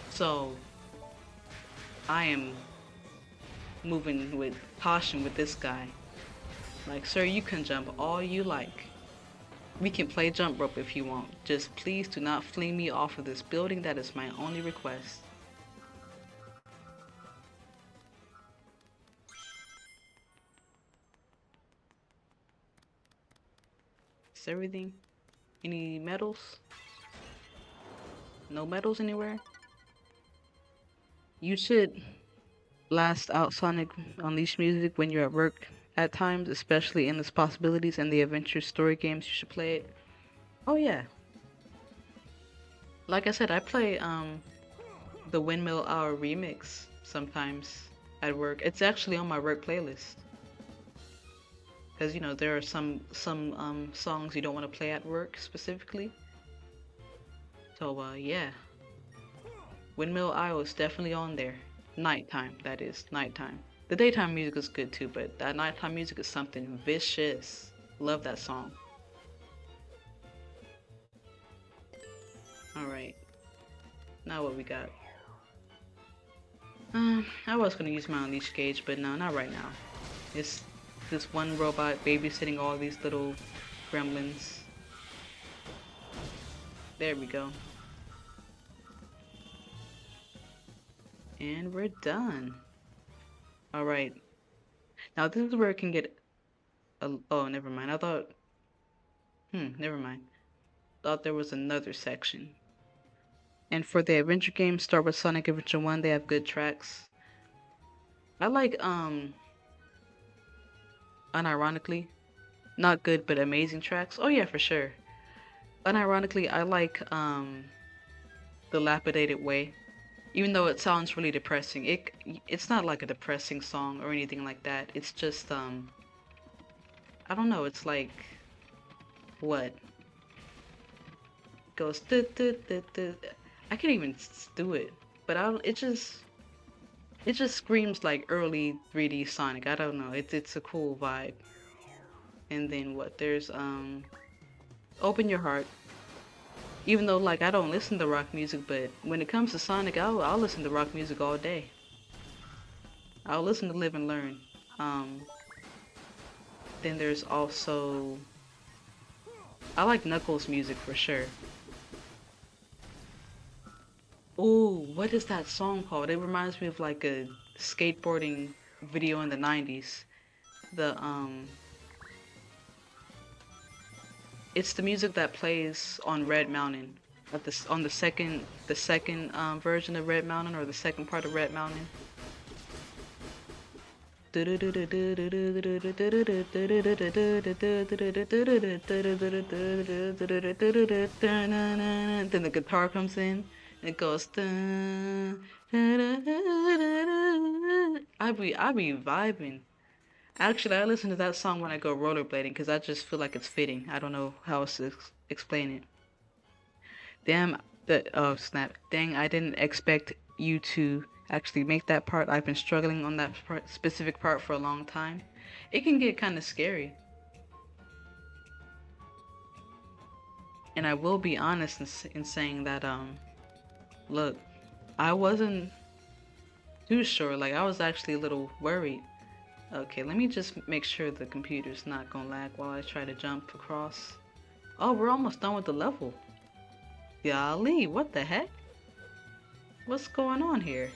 [SPEAKER 1] So I am moving with caution with this guy. Like, sir, you can jump all you like. We can play jump rope if you want. Just please do not fling me off of this building. That is my only request. Is everything? Any medals? No medals anywhere? You should blast out Sonic Unleashed music when you're at work at times, especially Endless Possibilities and the adventure story games. You should play it. Oh yeah. Like I said, I play the Windmill Hour remix sometimes at work. It's actually on my work playlist. Because you know there are some songs you don't want to play at work specifically. So yeah. Windmill Isle is definitely on there. Nighttime, that is, nighttime. The daytime music is good too, but that nighttime music is something vicious. Love that song. Alright. Now what we got? I was gonna use my unleash gauge, but no, not right now. It's this one robot babysitting all these little gremlins. There we go. And we're done. Alright. Now this is where it can get oh, never mind. I thought never mind. Thought there was another section. And for the adventure games, start with Sonic Adventure 1, they have good tracks. I like unironically, not good but amazing tracks. Oh yeah, for sure. Unironically, I like The Lapidated Way. Even though it sounds really depressing, it's not like a depressing song or anything like that. It's just I don't know. It's like what it goes. I can't even do it, but it just screams like early 3D Sonic. I don't know. It's a cool vibe. And then what? There's Open Your Heart. Even though, like, I don't listen to rock music, but when it comes to Sonic, I'll listen to rock music all day. I'll listen to Live and Learn. Then there's also, I like Knuckles' music for sure. Ooh, what is that song called? It reminds me of like a skateboarding video in the 90s. The it's the music that plays on Red Mountain. At this on the second version of Red Mountain, or the second part of Red Mountain. Then the guitar comes in and it goes. I be vibing. Actually, I listen to that song when I go rollerblading because I just feel like it's fitting. I don't know how else to explain it. Damn, oh snap. Dang, I didn't expect you to actually make that part. I've been struggling on that specific part for a long time. It can get kind of scary. And I will be honest in saying that, look, I wasn't too sure. Like, I was actually a little worried. Okay, let me just make sure the computer's not gonna lag while I try to jump across. Oh, we're almost done with the level. Golly, what the heck? What's going on here?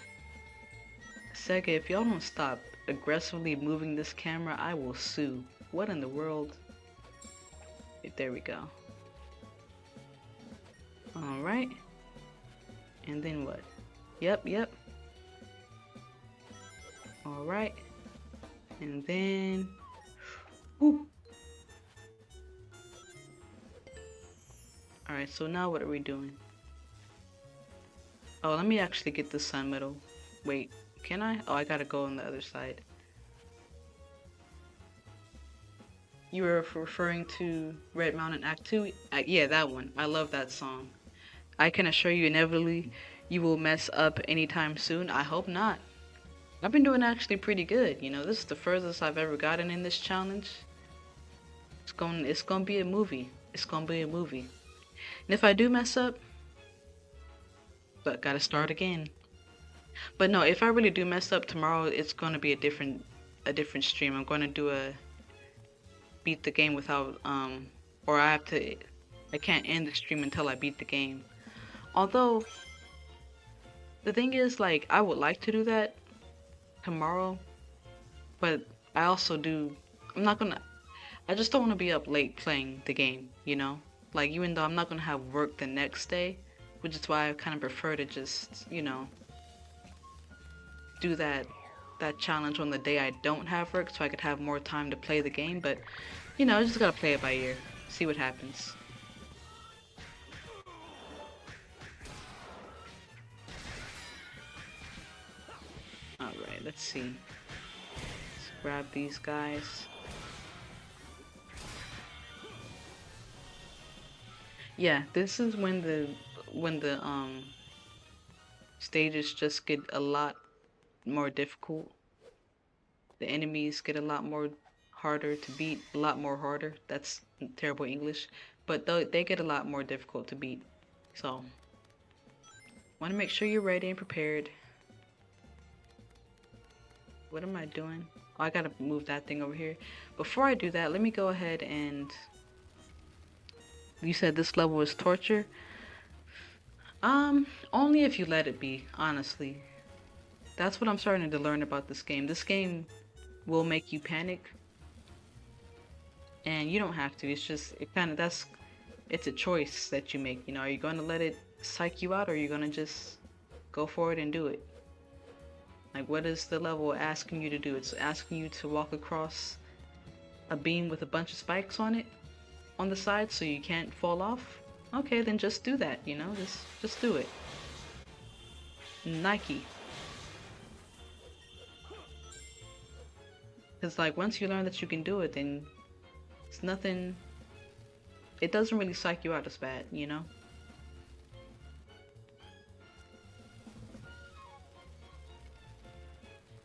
[SPEAKER 1] Sega, if y'all don't stop aggressively moving this camera, I will sue. What in the world? There we go. Alright. And then what? Yep. Alright. And then... Whoop. Alright, so now what are we doing? Oh, let me actually get the sun medal. Wait, can I? Oh, I gotta go on the other side. You were referring to Red Mountain Act 2? Yeah, that one. I love that song. I can assure you inevitably you will mess up anytime soon. I hope not. I've been doing actually pretty good. You know, this is the furthest I've ever gotten in this challenge. It's gonna be a movie. It's gonna be a movie. And if I do mess up, but gotta start again. But no, if I really do mess up tomorrow, it's gonna be a different stream. I'm gonna do a beat the game without or I can't end the stream until I beat the game. Although the thing is, like, I would like to do that tomorrow, but I also I just don't want to be up late playing the game, you know? Like, even though I'm not gonna have work the next day, which is why I kind of prefer to just, you know, do that challenge on the day I don't have work, so I could have more time to play the game. But, you know, I just gotta play it by ear, see what happens. Alright, let's see. Let's grab these guys. Yeah, this is when the stages just get a lot more difficult. The enemies get a lot more harder to beat, a lot more harder. That's terrible English, but they get a lot more difficult to beat. So, want to make sure you're ready and prepared. What am I doing? Oh, I gotta move that thing over here. Before I do that, let me go ahead and... You said this level is torture? Only if you let it be, honestly. That's what I'm starting to learn about this game. This game will make you panic. And you don't have to. It's just, it's a choice that you make. You know, are you going to let it psych you out, or are you going to just go for it and do it? Like, what is the level asking you to do? It's asking you to walk across a beam with a bunch of spikes on it, on the side, so you can't fall off. Okay, then just do that, you know? Just do it. Nike. Because, like, once you learn that you can do it, then it's nothing... It doesn't really psych you out as bad, you know?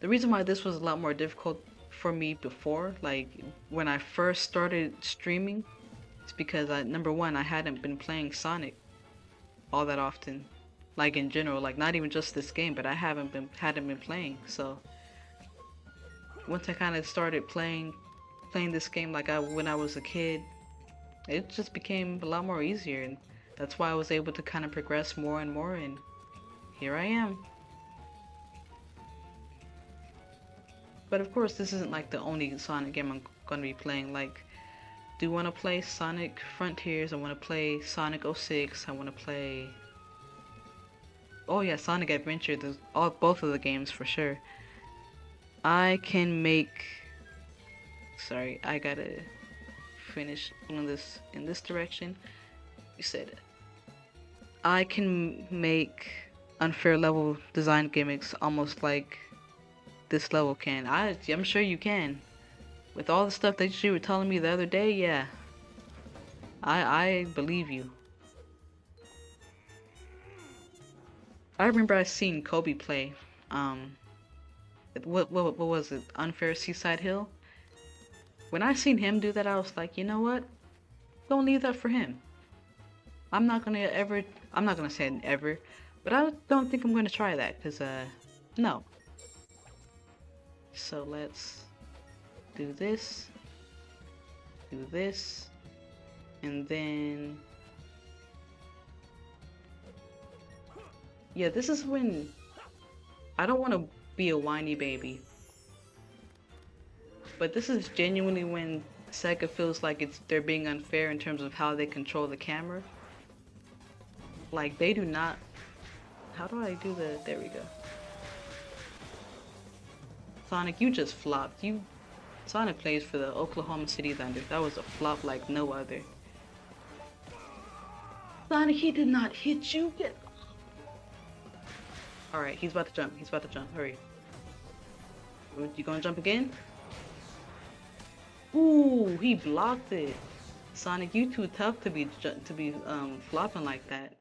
[SPEAKER 1] The reason why this was a lot more difficult for me before, like, when I first started streaming, is because, number one, I hadn't been playing Sonic all that often. Like, in general, like, not even just this game, but I hadn't been playing, so... Once I kind of started playing playing this game like when I was a kid, it just became a lot more easier, and that's why I was able to kind of progress more and more, and here I am. But of course, this isn't like the only Sonic game I'm gonna be playing. Like, do want to play Sonic Frontiers, I want to play Sonic 06, I want to play... Oh yeah, Sonic Adventure, there's both of the games for sure. I can make... Sorry, I gotta finish doing this in this direction. You said I can make unfair level design gimmicks almost like this level can. I'm sure you can. With all the stuff that you were telling me the other day, yeah. I believe you. I remember I seen Kobe play. What was it? Unfair Seaside Hill. When I seen him do that, I was like, you know what? Don't leave that for him. I'm not gonna say ever, but I don't think I'm gonna try that, cause no. So let's do this, and then yeah, this is when I don't want to be a whiny baby, but this is genuinely when Sega feels like they're being unfair in terms of how they control the camera. Like, they do not... How do I do the... There we go. Sonic, you just flopped. Sonic plays for the Oklahoma City Thunder. That was a flop like no other. Sonic, he did not hit you. Get... Alright, he's about to jump. He's about to jump. Hurry. You gonna jump again? Ooh, he blocked it. Sonic, you too tough to be flopping like that.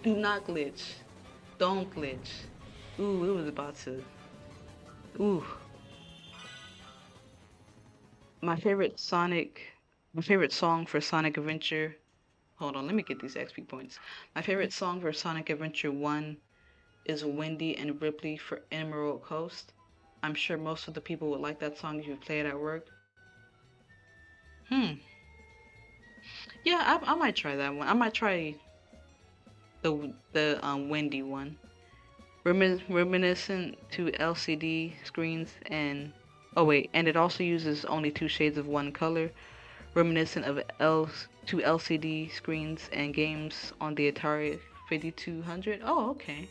[SPEAKER 1] Do not glitch. Don't glitch. Ooh, it was about to. Ooh. My favorite song for Sonic Adventure. Hold on, let me get these XP points. My favorite song for Sonic Adventure 1 is Wendy and Ripley for Emerald Coast. I'm sure most of the people would like that song if you play it at work. Yeah, I might try that one. I might try the Wendy one. Reminiscent to LCD screens and oh wait, and it also uses only 2 shades of one color, reminiscent of to LCD screens and games on the Atari 5200. Oh, okay.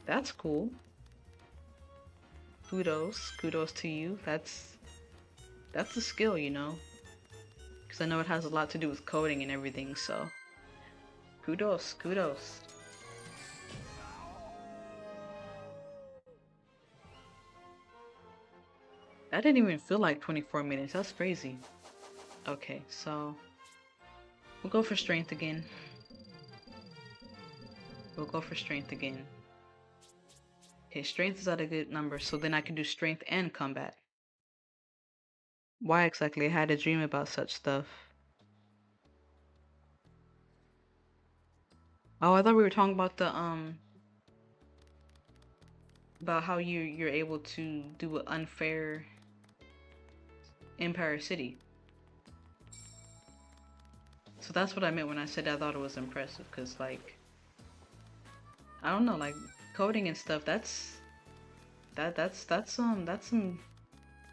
[SPEAKER 1] That's cool. Kudos to you. That's a skill, you know. Because I know it has a lot to do with coding and everything, so kudos. That didn't even feel like 24 minutes. That's crazy. Okay, so we'll go for strength again. Okay, strength is at a good number, so then I can do strength and combat. Why exactly? I had a dream about such stuff. Oh, I thought we were talking about the about how you're able to do an unfair Empire City. So that's what I meant when I said I thought it was impressive, because like I don't know, like coding and stuff, that's some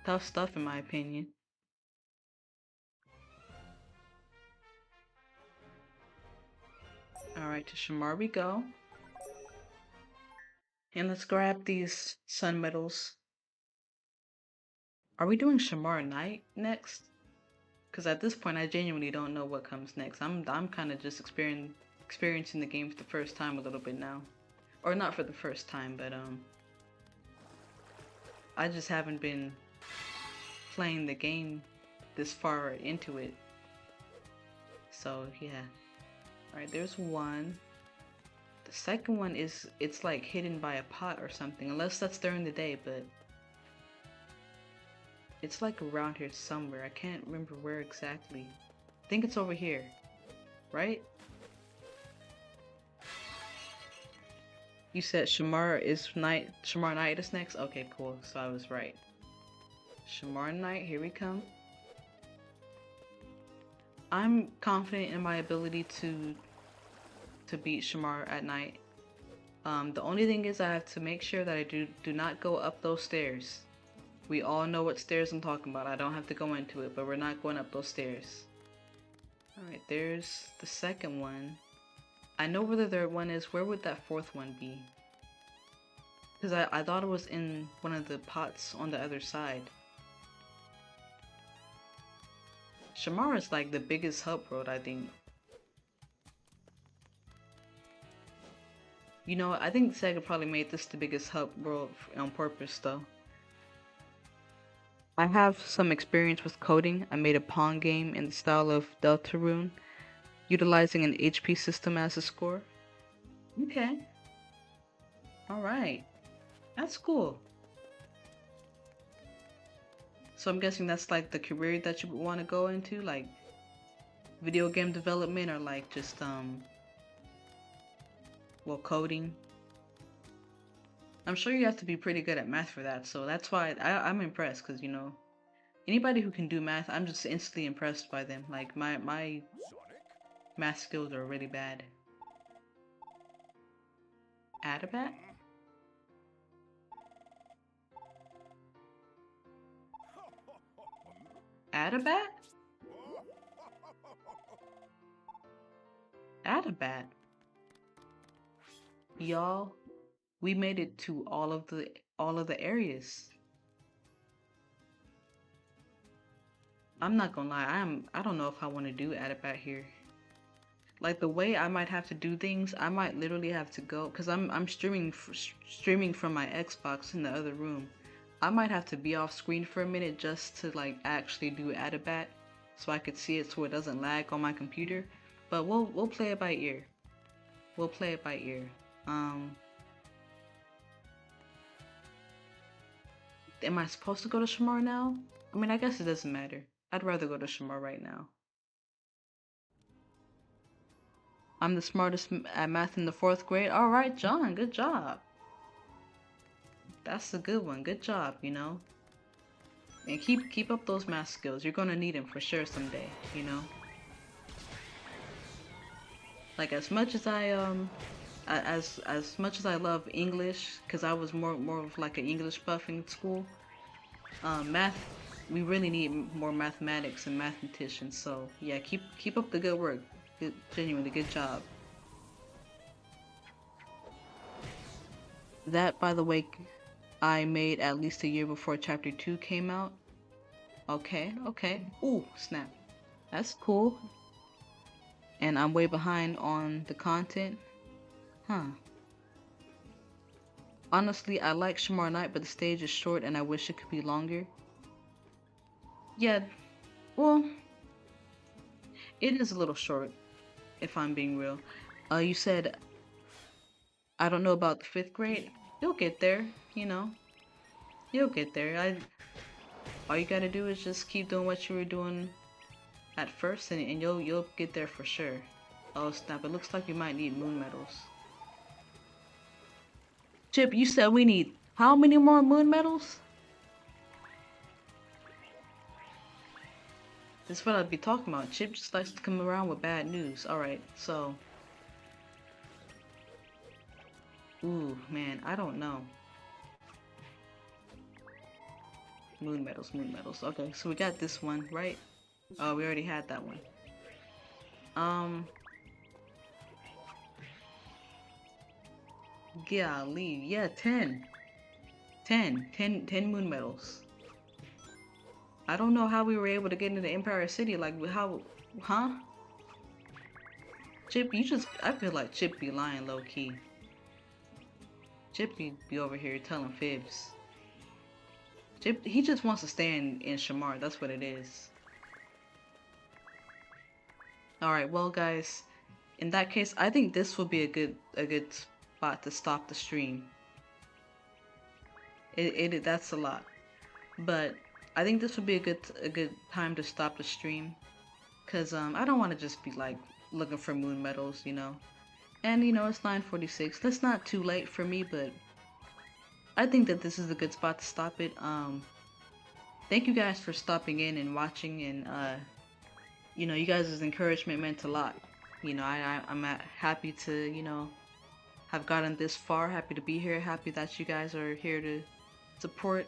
[SPEAKER 1] tough stuff in my opinion. Alright, to Shamar we go. And let's grab these sun medals. Are we doing Shamar Knight next? Because at this point I genuinely don't know what comes next. I'm kind of just experiencing the game for the first time a little bit now. Or not for the first time, but I just haven't been playing the game this far into it. So yeah. Alright, there's one. The second one it's like hidden by a pot or something, unless that's during the day, but it's like around here somewhere. I can't remember where exactly. I think it's over here, right? You said Shamar Knight is next? Okay, cool. So I was right. Shamar Knight, here we come. I'm confident in my ability to beat Shamar at night. The only thing is I have to make sure that I do not go up those stairs. We all know what stairs I'm talking about. I don't have to go into it, but we're not going up those stairs. Alright, there's the second one. I know where the third one is. Where would that fourth one be? Because I thought it was in one of the pots on the other side. Shamar is like the biggest hub world, I think. You know, I think Sega probably made this the biggest hub world on purpose, though. I have some experience with coding. I made a Pong game in the style of Deltarune, utilizing an HP system as a score. Okay. Alright. That's cool. So I'm guessing that's like the career that you would want to go into, like video game development, or like just well, coding. I'm sure you have to be pretty good at math for that, so that's why I'm impressed, because you know, anybody who can do math, I'm just instantly impressed by them. Like my math skills are really bad. Adabat? Adabat? Adabat. Y'all, we made it to all of the areas. I'm not gonna lie, I don't know if I want to do Adabat here. Like the way I might have to do things, I might literally have to go, because I'm streaming from my Xbox in the other room. I might have to be off screen for a minute just to like actually do Adabat, so I could see it so it doesn't lag on my computer. But we'll play it by ear. We'll play it by ear. Am I supposed to go to Shamar now? I mean, I guess it doesn't matter. I'd rather go to Shamar right now. I'm the smartest at math in the 4th grade. Alright, John, good job. That's a good one. Good job, you know. And keep up those math skills. You're gonna need them for sure someday, you know. Like as much as I as much as I love English, because I was more of like an English buff in school, math, we really need more mathematics and mathematicians. So yeah, keep up the good work. Genuinely good job. That, by the way, I made at least a year before chapter 2 came out. Okay. Ooh, snap. That's cool. And I'm way behind on the content. Huh. Honestly, I like Shamar Knight, but the stage is short and I wish it could be longer. Yeah, well, it is a little short, if I'm being real. You said, I don't know about the 5th grade. You'll get there, you know. You'll get there. All you gotta do is just keep doing what you were doing at first, and you'll get there for sure. Oh snap! It looks like we might need moon medals. Chip, you said we need how many more moon medals? This is what I'd be talking about. Chip just likes to come around with bad news. Alright, so. Ooh, man, I don't know. Moon medals. Okay, so we got this one, right? Oh, we already had that one. Golly, yeah, 10 moon medals. I don't know how we were able to get into Empire City, like how, huh? Chip, I feel like Chip be lying low-key. Chip be over here telling fibs. Chip, he just wants to stay in Shamar, that's what it is. Alright, well guys, in that case, I think this will be a good spot to stop the stream. That's a lot. But I think this would be a good time to stop the stream, cause I don't want to just be like looking for moon medals, you know. And you know, it's 9:46. That's not too late for me, but I think that this is a good spot to stop it. thank you guys for stopping in and watching, and you know, you guys' encouragement meant a lot. You know, I'm happy to, you know, have gotten this far. Happy to be here. Happy that you guys are here to support.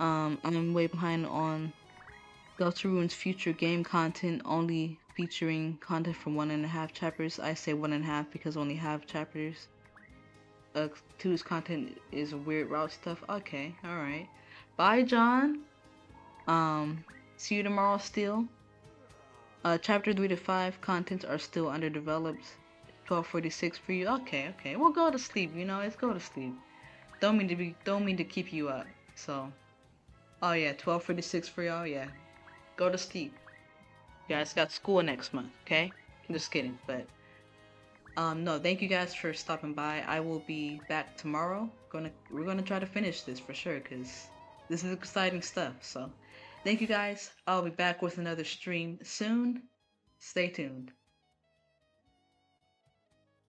[SPEAKER 1] I'm way behind on Deltarune's future game content, only featuring content from 1.5 chapters. I say 1.5 because only half chapters. Two's content is weird route stuff. Okay, alright. Bye, John. See you tomorrow still. Chapter 3 to 5 contents are still underdeveloped. 12:46 for you. Okay, okay. Well, go to sleep. You know, it's go to sleep. Don't mean to keep you up. So, oh yeah, 12:46 for y'all. Yeah, go to sleep. You guys got school next month. Okay, I'm just kidding. But no, thank you guys for stopping by. I will be back tomorrow. We're gonna try to finish this for sure, cause this is exciting stuff. So, thank you guys. I'll be back with another stream soon. Stay tuned.